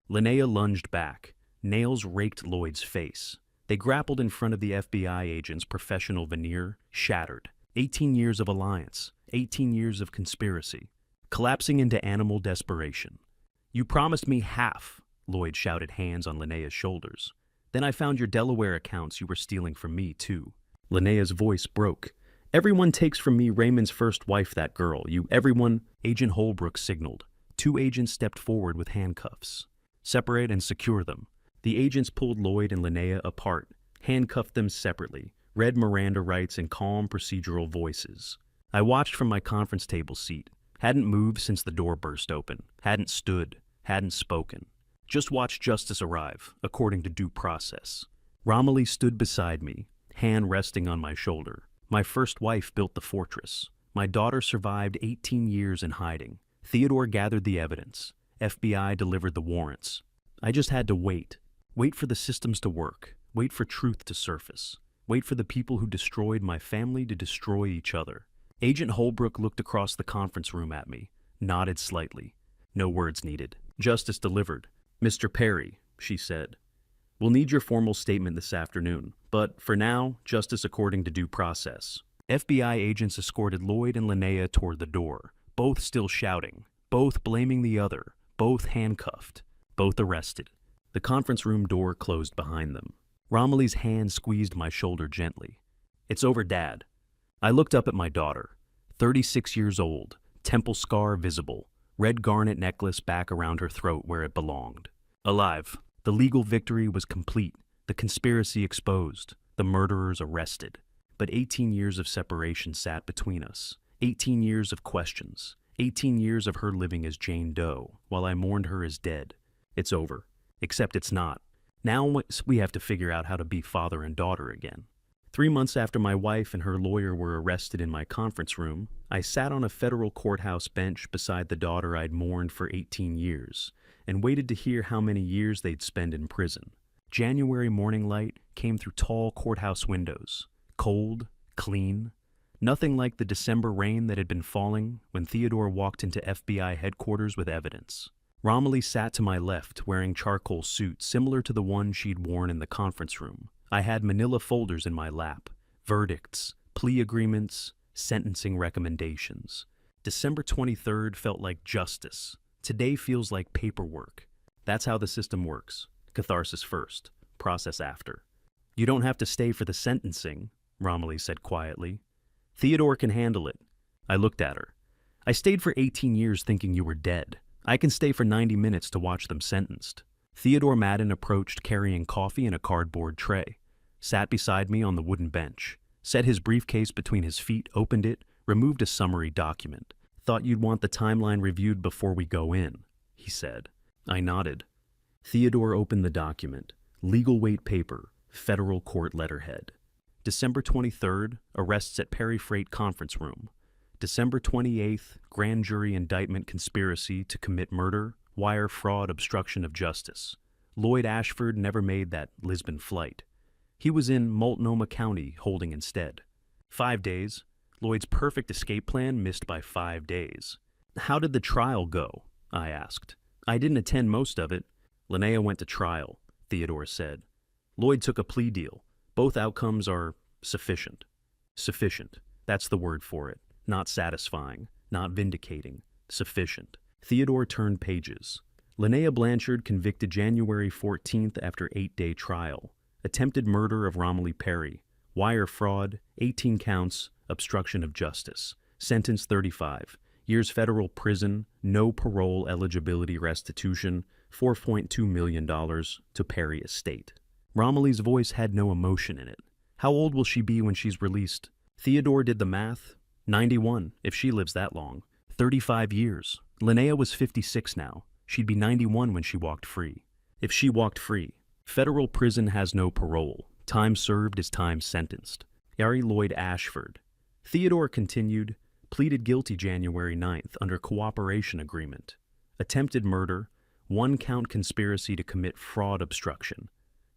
Linnea lunged back. Nails raked Lloyd's face. They grappled in front of the FBI agent's professional veneer, shattered. 18 years of alliance. 18 years of conspiracy. Collapsing into animal desperation. You promised me half, Lloyd shouted, hands on Linnea's shoulders. Then I found your Delaware accounts you were stealing from me, too. Linnea's voice broke. Everyone takes from me Raymond's first wife, that girl. Everyone. Agent Holbrook signaled. 2 agents stepped forward with handcuffs. Separate and secure them. The agents pulled Lloyd and Linnea apart, handcuffed them separately, read Miranda rights in calm procedural voices. I watched from my conference table seat. Hadn't moved since the door burst open. Hadn't stood. Hadn't spoken. Just watched justice arrive, according to due process. Romilly stood beside me, hand resting on my shoulder. My first wife built the fortress. My daughter survived 18 years in hiding. Theodore gathered the evidence. FBI delivered the warrants. I just had to wait. Wait for the systems to work. Wait for truth to surface. Wait for the people who destroyed my family to destroy each other. Agent Holbrook looked across the conference room at me, nodded slightly. No words needed. Justice delivered. Mr. Perry, she said, we'll need your formal statement this afternoon, but for now, justice according to due process. FBI agents escorted Lloyd and Linnea toward the door, both still shouting, both blaming the other, both handcuffed, both arrested. The conference room door closed behind them. Romilly's hand squeezed my shoulder gently. It's over, Dad. I looked up at my daughter, 36 years old, temple scar visible, red garnet necklace back around her throat where it belonged. Alive. The legal victory was complete, the conspiracy exposed, the murderers arrested. But 18 years of separation sat between us, 18 years of questions, 18 years of her living as Jane Doe, while I mourned her as dead. It's over. Except it's not. Now we have to figure out how to be father and daughter again. 3 months after my wife and her lawyer were arrested in my conference room, I sat on a federal courthouse bench beside the daughter I'd mourned for 18 years, and waited to hear how many years they'd spend in prison. January morning light came through tall courthouse windows, cold, clean, nothing like the December rain that had been falling when Theodore walked into FBI headquarters with evidence. Romilly sat to my left, wearing charcoal suit similar to the one she'd worn in the conference room. I had manila folders in my lap, verdicts, plea agreements, sentencing recommendations. December 23rd felt like justice. Today feels like paperwork. That's how the system works. Catharsis first, process after. You don't have to stay for the sentencing, Romilly said quietly. Theodore can handle it. I looked at her. I stayed for 18 years thinking you were dead. I can stay for 90 minutes to watch them sentenced. Theodore Madden approached carrying coffee in a cardboard tray, sat beside me on the wooden bench, set his briefcase between his feet, opened it, removed a summary document. Thought you'd want the timeline reviewed before we go in, he said. I nodded. Theodore opened the document. Legal weight paper, federal court letterhead. December 23rd, arrests at Perry Freight conference room. December 28th, grand jury indictment conspiracy to commit murder, wire fraud, obstruction of justice. Lloyd Ashford never made that Lisbon flight. He was in Multnomah County holding instead. 5 days. Lloyd's perfect escape plan missed by 5 days. How did the trial go? I asked. I didn't attend most of it. Linnea went to trial, Theodore said. Lloyd took a plea deal. Both outcomes are sufficient. Sufficient. That's the word for it. Not satisfying. Not vindicating. Sufficient. Theodore turned pages. Linnea Blanchard convicted January 14th after 8-day trial. Attempted murder of Romilly Perry. Wire fraud, 18 counts, obstruction of justice. Sentence 35. Years federal prison, no parole eligibility restitution, $4.2 million to Perry Estate. Romilly's voice had no emotion in it. How old will she be when she's released? Theodore did the math. 91, if she lives that long. 35 years. Linnea was 56 now. She'd be 91 when she walked free. If she walked free. Federal prison has no parole. Time served is time sentenced. Ari Lloyd Ashford. Theodore continued, pleaded guilty January 9th under cooperation agreement. Attempted murder, 1-count conspiracy to commit fraud obstruction.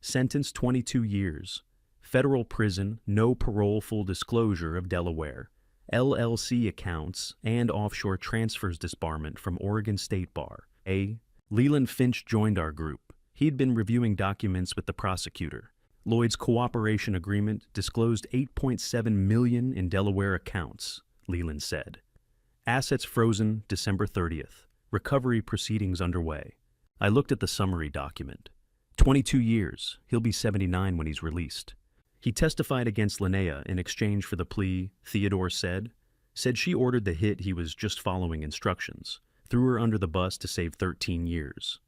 Sentence 22 years. Federal prison, no parole, full disclosure of Delaware. LLC accounts and offshore transfers disbarment from Oregon State Bar. Leland Finch joined our group. He'd been reviewing documents with the prosecutor. Lloyd's cooperation agreement disclosed $8.7 million in Delaware accounts, Leland said. Assets frozen December 30th. Recovery proceedings underway. I looked at the summary document. 22 years. He'll be 79 when he's released. He testified against Linnea in exchange for the plea, Theodore said. Said she ordered the hit, he was just following instructions. Threw her under the bus to save 13 years.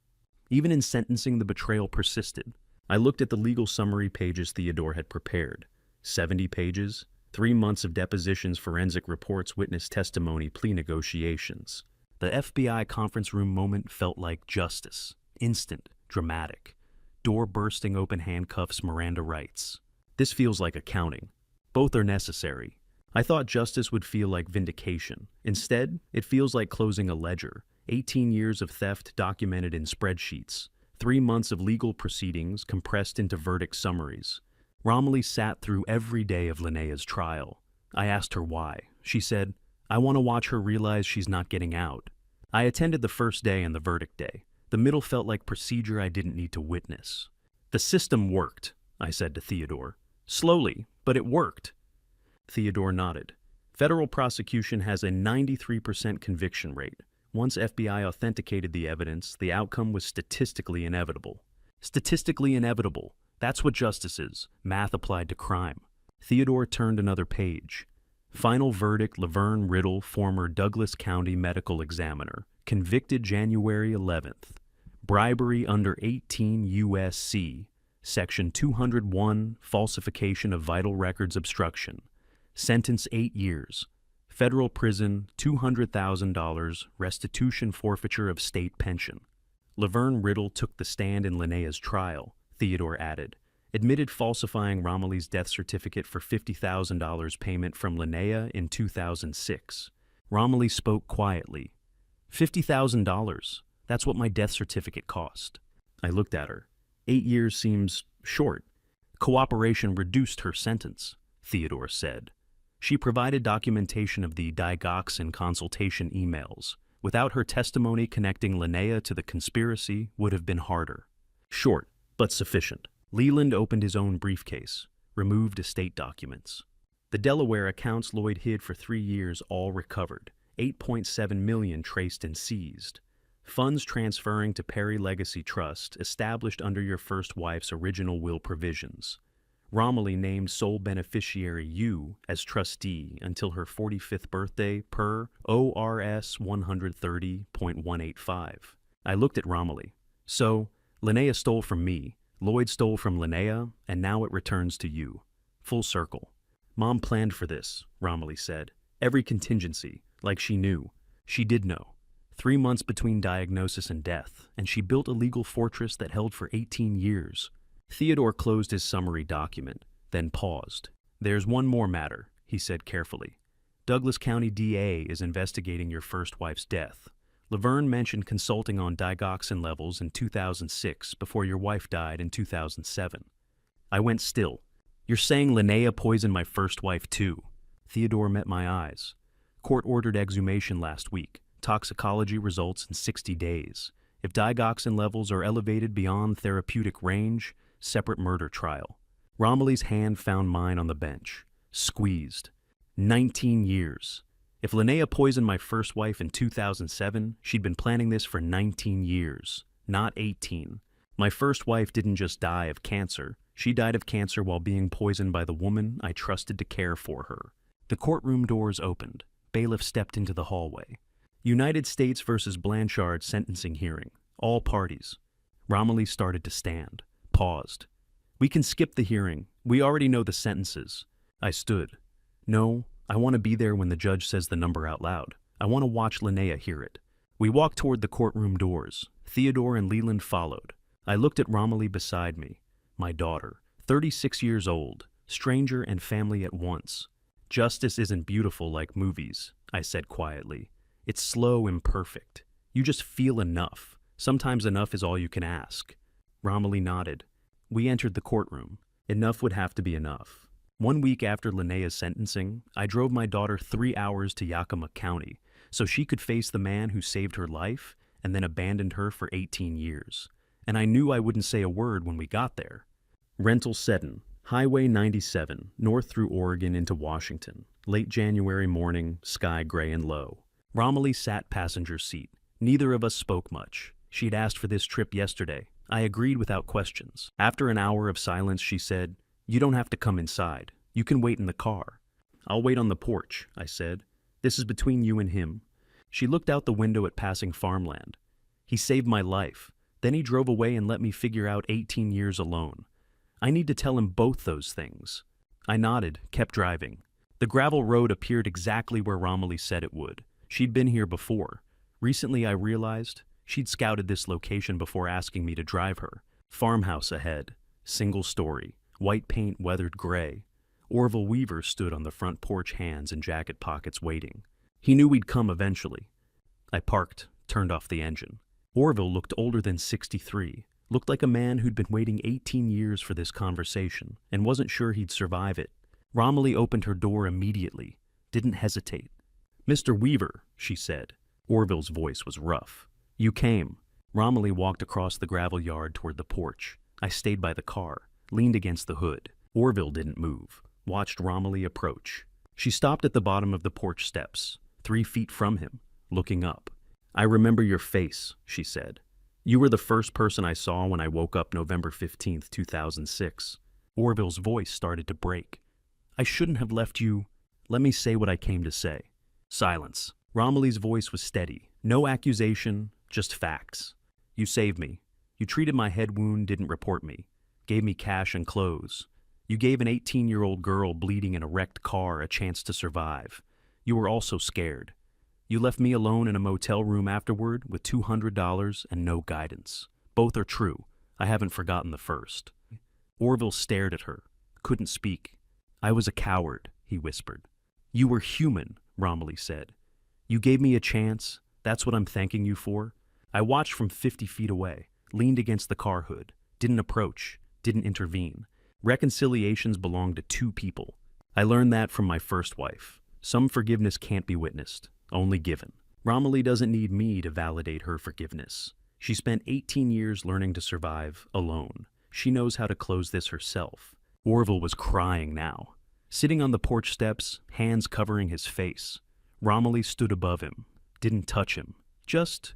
Even in sentencing, the betrayal persisted. I looked at the legal summary pages Theodore had prepared. 70 pages, 3 months of depositions, forensic reports, witness testimony, plea negotiations. The FBI conference room moment felt like justice. Instant, dramatic. Door bursting open, handcuffs, Miranda rights. This feels like accounting. Both are necessary. I thought justice would feel like vindication. Instead, it feels like closing a ledger. 18 years of theft documented in spreadsheets. 3 months of legal proceedings compressed into verdict summaries. Romilly sat through every day of Linnea's trial. I asked her why. She said, I want to watch her realize she's not getting out. I attended the first day and the verdict day. The middle felt like procedure I didn't need to witness. The system worked, I said to Theodore. Slowly, but it worked. Theodore nodded. Federal prosecution has a 93% conviction rate. Once FBI authenticated the evidence, the outcome was statistically inevitable. Statistically inevitable. That's what justice is. Math applied to crime. Theodore turned another page. Final verdict, Laverne Riddle, former Douglas County medical examiner. Convicted January 11th. Bribery under 18 U.S.C. Section 201, falsification of vital records obstruction. Sentence 8 years. Federal prison, $200,000, restitution forfeiture of state pension. Laverne Riddle took the stand in Linnea's trial, Theodore added. Admitted falsifying Romilly's death certificate for $50,000 payment from Linnea in 2006. Romilly spoke quietly. $50,000. That's what my death certificate cost. I looked at her. 8 years seems short. Cooperation reduced her sentence, Theodore said. She provided documentation of the digoxin consultation emails. Without her testimony, connecting Linnea to the conspiracy would have been harder. Short, but sufficient. Leland opened his own briefcase, removed estate documents. The Delaware accounts Lloyd hid for 3 years all recovered. $8.7 million traced and seized. Funds transferring to Perry Legacy Trust, established under your first wife's original will provisions. Romilly named sole beneficiary you as trustee until her 45th birthday per ORS 130.185. I looked at Romilly. So, Linnea stole from me, Lloyd stole from Linnea, and now it returns to you. Full circle. Mom planned for this, Romilly said. Every contingency, like she knew. She did know. 3 months between diagnosis and death, and she built a legal fortress that held for 18 years. Theodore closed his summary document, then paused. There's one more matter, he said carefully. Douglas County DA is investigating your first wife's death. Laverne mentioned consulting on digoxin levels in 2006 before your wife died in 2007. I went still. You're saying Linnea poisoned my first wife too? Theodore met my eyes. Court-ordered exhumation last week. Toxicology results in 60 days. If digoxin levels are elevated beyond therapeutic range, separate murder trial. Romilly's hand found mine on the bench. Squeezed. 19 years. If Linnea poisoned my first wife in 2007, she'd been planning this for 19 years, not 18. My first wife didn't just die of cancer. She died of cancer while being poisoned by the woman I trusted to care for her. The courtroom doors opened. Bailiff stepped into the hallway. United States versus Blanchard sentencing hearing. All parties. Romilly started to stand, paused. We can skip the hearing. We already know the sentences. I stood. No, I want to be there when the judge says the number out loud. I want to watch Linnea hear it. We walked toward the courtroom doors. Theodore and Leland followed. I looked at Romilly beside me. My daughter, 36 years old, stranger and family at once. Justice isn't beautiful like movies, I said quietly. It's slow, imperfect. You just feel enough. Sometimes enough is all you can ask. Romilly nodded. We entered the courtroom. Enough would have to be enough. 1 week after Linnea's sentencing, I drove my daughter 3 hours to Yakima County so she could face the man who saved her life and then abandoned her for 18 years. And I knew I wouldn't say a word when we got there. Rental Seddon, Highway 97, north through Oregon into Washington. Late January morning, sky gray and low. Romilly sat passenger seat. Neither of us spoke much. She'd asked for this trip yesterday. I agreed without questions. After an hour of silence, she said, "You don't have to come inside. You can wait in the car." "I'll wait on the porch," I said. "This is between you and him." She looked out the window at passing farmland. "He saved my life. Then he drove away and let me figure out 18 years alone. I need to tell him both those things." I nodded, kept driving. The gravel road appeared exactly where Romilly said it would. She'd been here before. Recently, I realized she'd scouted this location before asking me to drive her. Farmhouse ahead. Single story. White paint weathered gray. Orville Weaver stood on the front porch, hands in jacket pockets, waiting. He knew we'd come eventually. I parked, turned off the engine. Orville looked older than 63. Looked like a man who'd been waiting 18 years for this conversation and wasn't sure he'd survive it. Romilly opened her door immediately. Didn't hesitate. "Mr. Weaver," she said. Orville's voice was rough. "You came." Romilly walked across the gravel yard toward the porch. I stayed by the car, leaned against the hood. Orville didn't move. Watched Romilly approach. She stopped at the bottom of the porch steps, 3 feet from him, looking up. "I remember your face," she said. "You were the first person I saw when I woke up November 15th, 2006. Orville's voice started to break. "I shouldn't have left you. Let me say what I came to say." Silence. Romilly's voice was steady. No accusation, just facts. "You saved me. You treated my head wound, didn't report me. Gave me cash and clothes. You gave an 18-year-old girl bleeding in a wrecked car a chance to survive. You were also scared. You left me alone in a motel room afterward with $200 and no guidance. Both are true. I haven't forgotten the first." Orville stared at her. Couldn't speak. "I was a coward," he whispered. "You were human," Romilly said. "You gave me a chance. That's what I'm thanking you for." I watched from 50 feet away, leaned against the car hood, didn't approach, didn't intervene. Reconciliations belong to 2 people. I learned that from my first wife. Some forgiveness can't be witnessed, only given. Romilly doesn't need me to validate her forgiveness. She spent 18 years learning to survive alone. She knows how to close this herself. Orville was crying now. Sitting on the porch steps, hands covering his face. Romilly stood above him, didn't touch him, just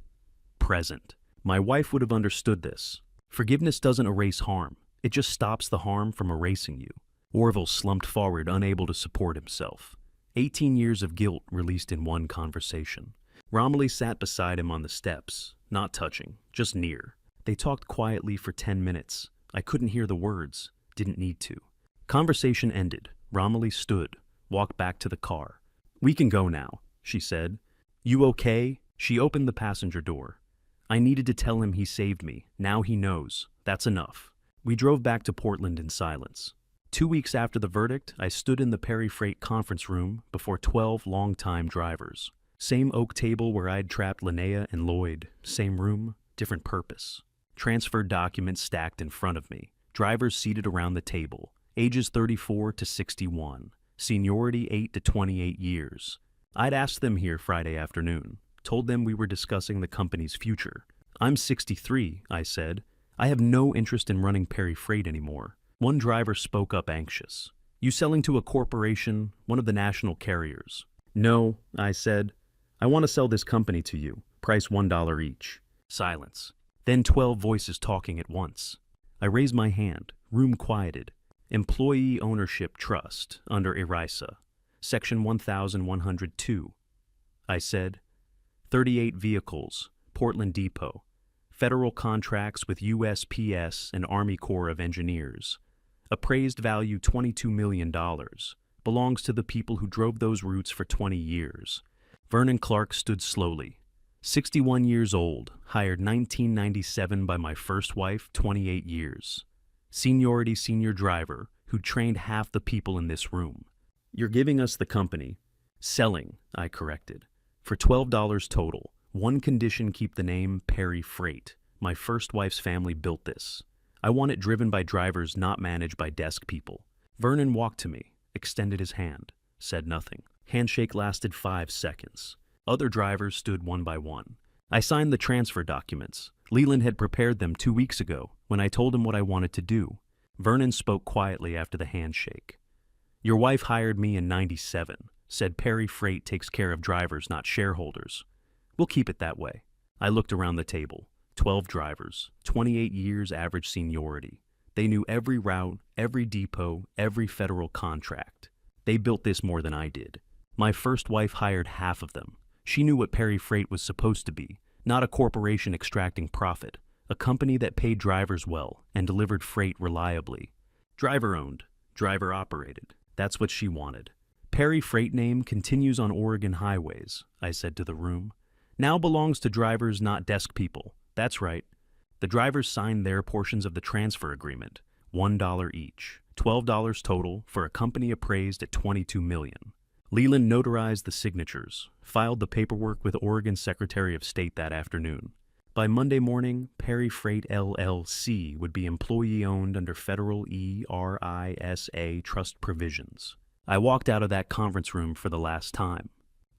present. My wife would have understood this. Forgiveness doesn't erase harm. It just stops the harm from erasing you. Orville slumped forward, unable to support himself. 18 years of guilt released in one conversation. Romilly sat beside him on the steps, not touching, just near. They talked quietly for 10 minutes. I couldn't hear the words, didn't need to. Conversation ended. Romilly stood, walked back to the car. "We can go now," she said. "You okay?" She opened the passenger door. "I needed to tell him he saved me. Now he knows. That's enough." We drove back to Portland in silence. 2 weeks after the verdict, I stood in the Perry Freight conference room before 12 longtime drivers. Same oak table where I'd trapped Linnea and Lloyd. Same room, different purpose. Transferred documents stacked in front of me. Drivers seated around the table. Ages 34 to 61. Seniority 8 to 28 years. I'd asked them here Friday afternoon. Told them we were discussing the company's future. "I'm 63, I said. "I have no interest in running Perry Freight anymore." One driver spoke up anxious. "You selling to a corporation, one of the national carriers?" "No," I said. "I want to sell this company to you. Price $1 each." Silence. Then 12 voices talking at once. I raised my hand. Room quieted. "Employee Ownership Trust, under ERISA. Section 1102. I said. 38 vehicles. Portland Depot. Federal contracts with USPS and Army Corps of Engineers. Appraised value $22 million. Belongs to the people who drove those routes for 20 years. Vernon Clark stood slowly. 61 years old, hired 1997 by my first wife, 28 years. Seniority senior driver, who trained half the people in this room. You're giving us the company. Selling, I corrected. For $12 total. One condition: keep the name Perry Freight. My first wife's family built this. I want it driven by drivers, not managed by desk people. Vernon walked to me, extended his hand, said nothing. Handshake lasted 5 seconds. Other drivers stood one by one. I signed the transfer documents. Leland had prepared them 2 weeks ago when I told him what I wanted to do. Vernon spoke quietly after the handshake. Your wife hired me in '97, said Perry Freight takes care of drivers, not shareholders. We'll keep it that way. I looked around the table. 12 drivers, 28 years average seniority. They knew every route, every depot, every federal contract. They built this more than I did. My first wife hired half of them. She knew what Perry Freight was supposed to be, not a corporation extracting profit, a company that paid drivers well and delivered freight reliably. Driver-owned, driver-operated. That's what she wanted. Perry Freight name continues on Oregon highways, I said to the room. Now belongs to drivers, not desk people. That's right. The drivers signed their portions of the transfer agreement, $1 each, $12 total for a company appraised at $22 million. Leland notarized the signatures, filed the paperwork with Oregon Secretary of State that afternoon. By Monday morning, Perry Freight LLC would be employee-owned under federal ERISA trust provisions. I walked out of that conference room for the last time.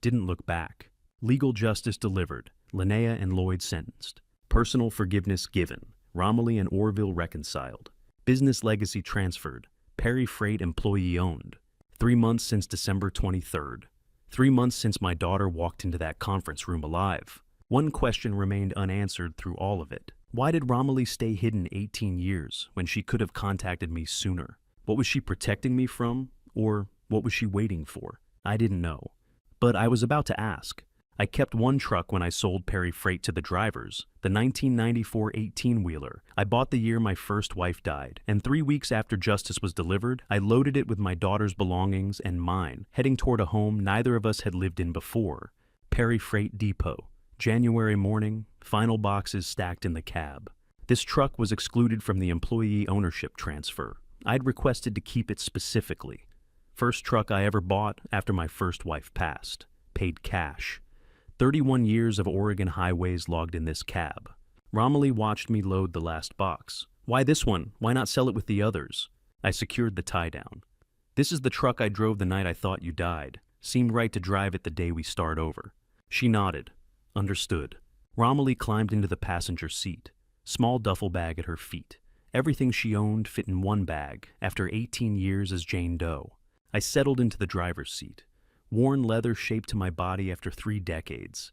Didn't look back. Legal justice delivered. Linnea and Lloyd sentenced. Personal forgiveness given. Romilly and Orville reconciled. Business legacy transferred. Perry Freight employee-owned. 3 months since December 23rd. 3 months since my daughter walked into that conference room alive. One question remained unanswered through all of it. Why did Romilly stay hidden 18 years when she could have contacted me sooner? What was she protecting me from? Or what was she waiting for? I didn't know. But I was about to ask. I kept one truck when I sold Perry Freight to the drivers, the 1994 18-wheeler. I bought the year my first wife died, and 3 weeks after justice was delivered, I loaded it with my daughter's belongings and mine, heading toward a home neither of us had lived in before. Perry Freight Depot. January morning, final boxes stacked in the cab. This truck was excluded from the employee ownership transfer. I'd requested to keep it specifically. First truck I ever bought after my first wife passed. Paid cash. 31 years of Oregon highways logged in this cab. Romilly watched me load the last box. Why this one? Why not sell it with the others? I secured the tie-down. This is the truck I drove the night I thought you died. Seemed right to drive it the day we start over. She nodded. Understood. Romilly climbed into the passenger seat. Small duffel bag at her feet. Everything she owned fit in one bag after 18 years as Jane Doe. I settled into the driver's seat. Worn leather shaped to my body after 3 decades.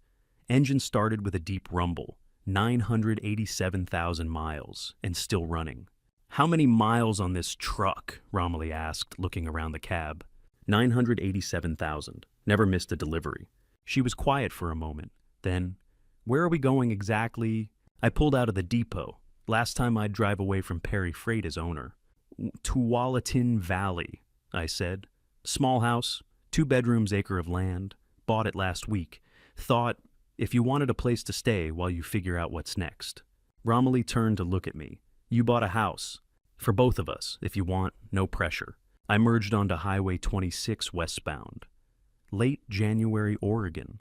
Engine started with a deep rumble. 987,000 miles, and still running. How many miles on this truck? Romilly asked, looking around the cab. 987,000. Never missed a delivery. She was quiet for a moment. Then, where are we going exactly? I pulled out of the depot. Last time I'd drive away from Perry Freight as owner. Tualatin Valley, I said. Small house. 2 bedrooms, acre of land. Bought it last week. Thought, if you wanted a place to stay while you figure out what's next. Romilly turned to look at me. You bought a house. For both of us, if you want, no pressure. I merged onto Highway 26 westbound. Late January, Oregon.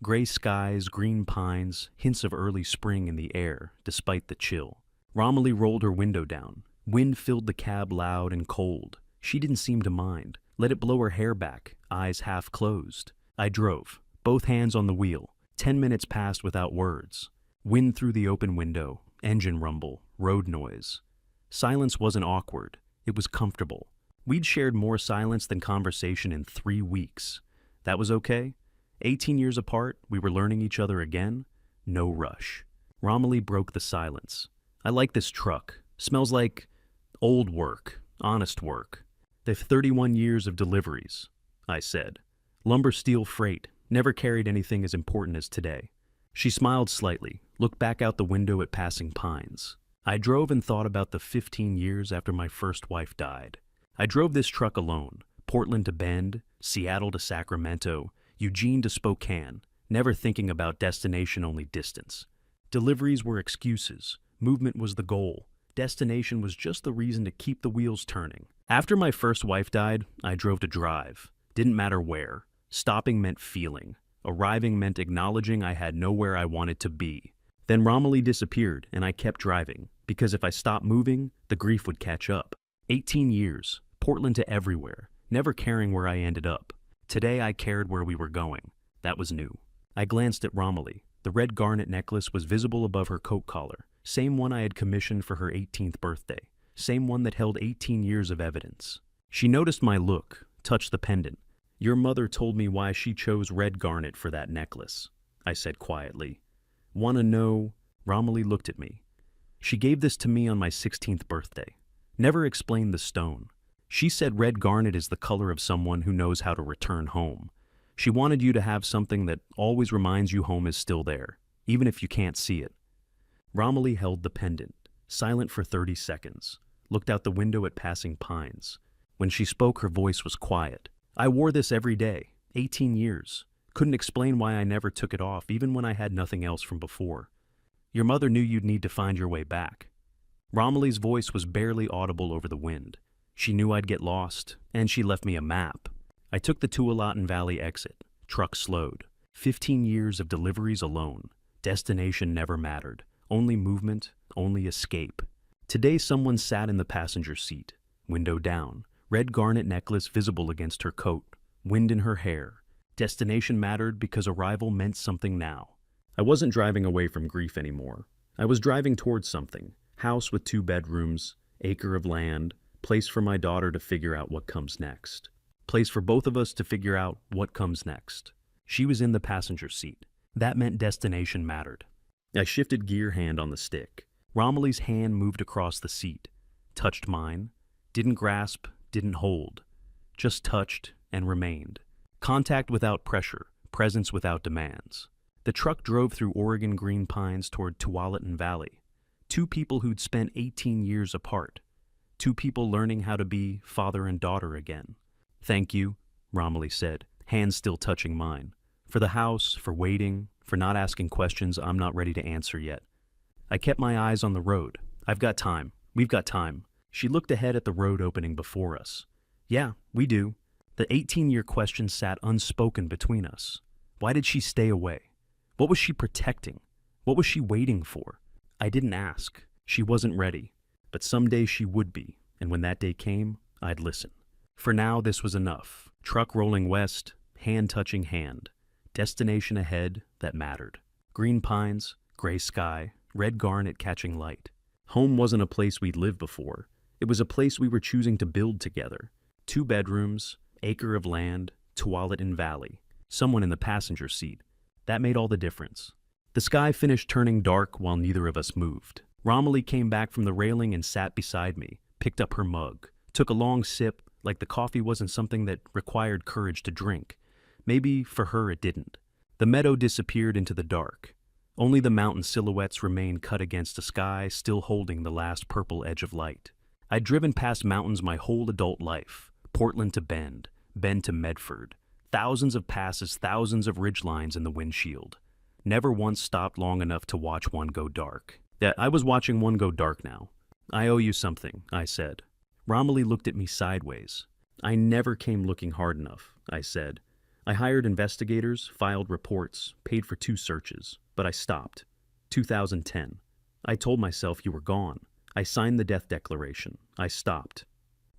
Gray skies, green pines, hints of early spring in the air, despite the chill. Romilly rolled her window down. Wind filled the cab loud and cold. She didn't seem to mind. Let it blow her hair back, eyes half closed. I drove, both hands on the wheel. 10 minutes passed without words. Wind through the open window, engine rumble, road noise. Silence wasn't awkward. It was comfortable. We'd shared more silence than conversation in 3 weeks. That was okay. 18 years apart, we were learning each other again. No rush. Romilly broke the silence. I like this truck. Smells like old work, honest work. They've 31 years of deliveries, I said. Lumber steel freight, never carried anything as important as today. She smiled slightly, looked back out the window at passing pines. I drove and thought about the 15 years after my first wife died. I drove this truck alone, Portland to Bend, Seattle to Sacramento, Eugene to Spokane, never thinking about destination, only distance. Deliveries were excuses, movement was the goal, destination was just the reason to keep the wheels turning. After my first wife died, I drove to drive. Didn't matter where. Stopping meant feeling. Arriving meant acknowledging I had nowhere I wanted to be. Then Romilly disappeared, and I kept driving, because if I stopped moving, the grief would catch up. 18 years, Portland to everywhere, never caring where I ended up. Today I cared where we were going. That was new. I glanced at Romilly. The red garnet necklace was visible above her coat collar, same one I had commissioned for her 18th birthday, same one that held 18 years of evidence. She noticed my look, touched the pendant. "Your mother told me why she chose red garnet for that necklace," I said quietly. "Wanna know?" Romilly looked at me. "She gave this to me on my 16th birthday. Never explained the stone. She said red garnet is the color of someone who knows how to return home. She wanted you to have something that always reminds you home is still there, even if you can't see it." Romilly held the pendant, silent for 30 seconds, looked out the window at passing pines. When she spoke, her voice was quiet. "I wore this every day, 18 years. Couldn't explain why I never took it off, even when I had nothing else from before. Your mother knew you'd need to find your way back." Romilly's voice was barely audible over the wind. She knew I'd get lost, and she left me a map. I took the Tualatin Valley exit. Truck slowed. 15 years of deliveries alone. Destination never mattered. Only movement, only escape. Today someone sat in the passenger seat, window down, red garnet necklace visible against her coat, wind in her hair. Destination mattered because arrival meant something now. I wasn't driving away from grief anymore. I was driving towards something. House with 2 bedrooms, acre of land, place for my daughter to figure out what comes next. Place for both of us to figure out what comes next. She was in the passenger seat. That meant destination mattered. I shifted gear hand on the stick. Romilly's hand moved across the seat, touched mine, didn't grasp, didn't hold, just touched and remained. Contact without pressure, presence without demands. The truck drove through Oregon green pines toward Tualatin Valley. 2 people who'd spent 18 years apart. 2 people learning how to be father and daughter again. "Thank you," Romilly said, hands still touching mine. "For the house, for waiting, for not asking questions I'm not ready to answer yet." I kept my eyes on the road. "I've got time. We've got time." She looked ahead at the road opening before us. "Yeah, we do." The 18-year question sat unspoken between us. Why did she stay away? What was she protecting? What was she waiting for? I didn't ask. She wasn't ready. But someday she would be, and when that day came, I'd listen. For now, this was enough. Truck rolling west, hand touching hand. Destination ahead that mattered. Green pines, gray sky, red garnet catching light. Home wasn't a place we'd lived before. It was a place we were choosing to build together. 2 bedrooms, acre of land, Tualatin Valley. Someone in the passenger seat. That made all the difference. The sky finished turning dark while neither of us moved. Romilly came back from the railing and sat beside me, picked up her mug, took a long sip, like the coffee wasn't something that required courage to drink. Maybe for her it didn't. The meadow disappeared into the dark. Only the mountain silhouettes remained cut against a sky still holding the last purple edge of light. I'd driven past mountains my whole adult life. Portland to Bend, Bend to Medford. Thousands of passes, thousands of ridgelines in the windshield. Never once stopped long enough to watch one go dark. Yeah, I was watching one go dark now. "I owe you something," I said. Romilly looked at me sideways. "I never came looking hard enough," I said. "I hired investigators, filed reports, paid for 2 searches, but I stopped. 2010. I told myself you were gone. I signed the death declaration. I stopped."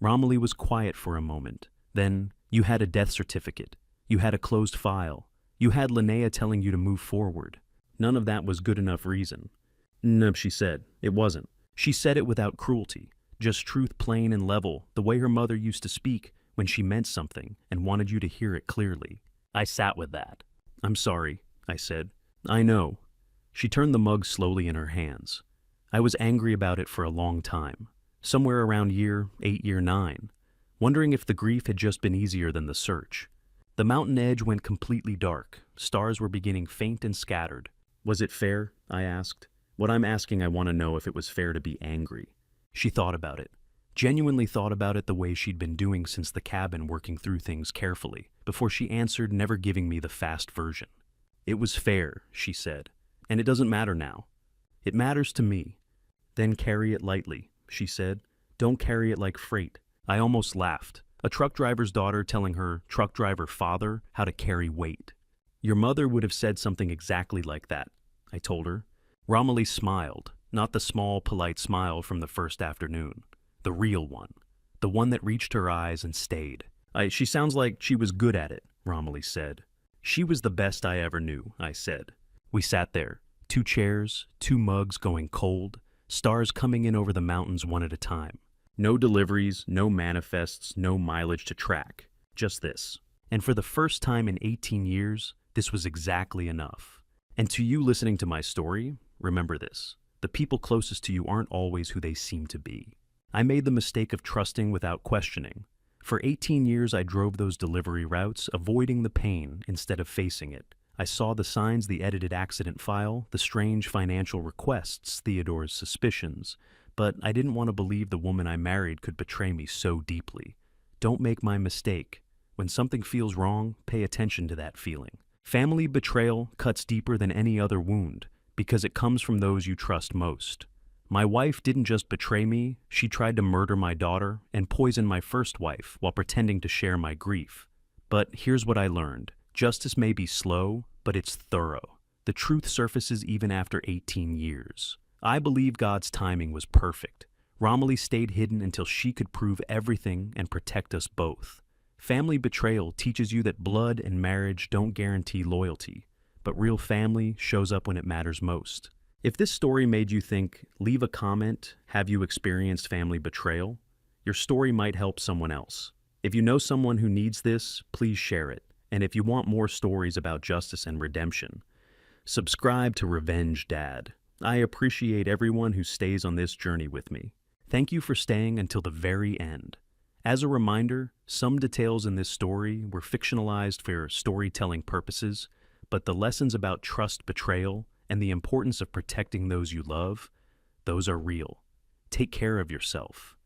Romilly was quiet for a moment. Then, "You had a death certificate. You had a closed file. You had Linnea telling you to move forward. None of that was good enough reason." "No," she said. "It wasn't." She said it without cruelty. Just truth plain and level, the way her mother used to speak when she meant something and wanted you to hear it clearly. I sat with that. "I'm sorry," I said. "I know." She turned the mug slowly in her hands. I was angry about it for a long time. Somewhere around year 8, year 9. Wondering if the grief had just been easier than the search. The mountain edge went completely dark. Stars were beginning faint and scattered. Was it fair? I asked. What I'm asking, I want to know if it was fair to be angry. She thought about it. Genuinely thought about it the way she'd been doing since the cabin, working through things carefully, before she answered, never giving me the fast version. It was fair, she said, and it doesn't matter now. It matters to me. Then carry it lightly, she said. Don't carry it like freight. I almost laughed. A truck driver's daughter telling her truck driver father how to carry weight. Your mother would have said something exactly like that, I told her. Romilly smiled, not the small, polite smile from the first afternoon. The real one. The one that reached her eyes and stayed. She sounds like she was good at it, Romilly said. She was the best I ever knew, I said. We sat there, 2 chairs, 2 mugs going cold, stars coming in over the mountains one at a time. No deliveries, no manifests, no mileage to track. Just this. And for the first time in 18 years, this was exactly enough. And to you listening to my story, remember this. The people closest to you aren't always who they seem to be. I made the mistake of trusting without questioning. For 18 years, I drove those delivery routes, avoiding the pain instead of facing it. I saw the signs, the edited accident file, the strange financial requests, Theodore's suspicions, but I didn't want to believe the woman I married could betray me so deeply. Don't make my mistake. When something feels wrong, pay attention to that feeling. Family betrayal cuts deeper than any other wound, because it comes from those you trust most. My wife didn't just betray me, she tried to murder my daughter and poison my first wife while pretending to share my grief. But here's what I learned. Justice may be slow, but it's thorough. The truth surfaces even after 18 years. I believe God's timing was perfect. Romilly stayed hidden until she could prove everything and protect us both. Family betrayal teaches you that blood and marriage don't guarantee loyalty, but real family shows up when it matters most. If this story made you think, leave a comment, have you experienced family betrayal? Your story might help someone else. If you know someone who needs this, please share it. And if you want more stories about justice and redemption, subscribe to Revenge Dad. I appreciate everyone who stays on this journey with me. Thank you for staying until the very end. As a reminder, some details in this story were fictionalized for storytelling purposes, but the lessons about trust, betrayal, and the importance of protecting those you love, those are real. Take care of yourself.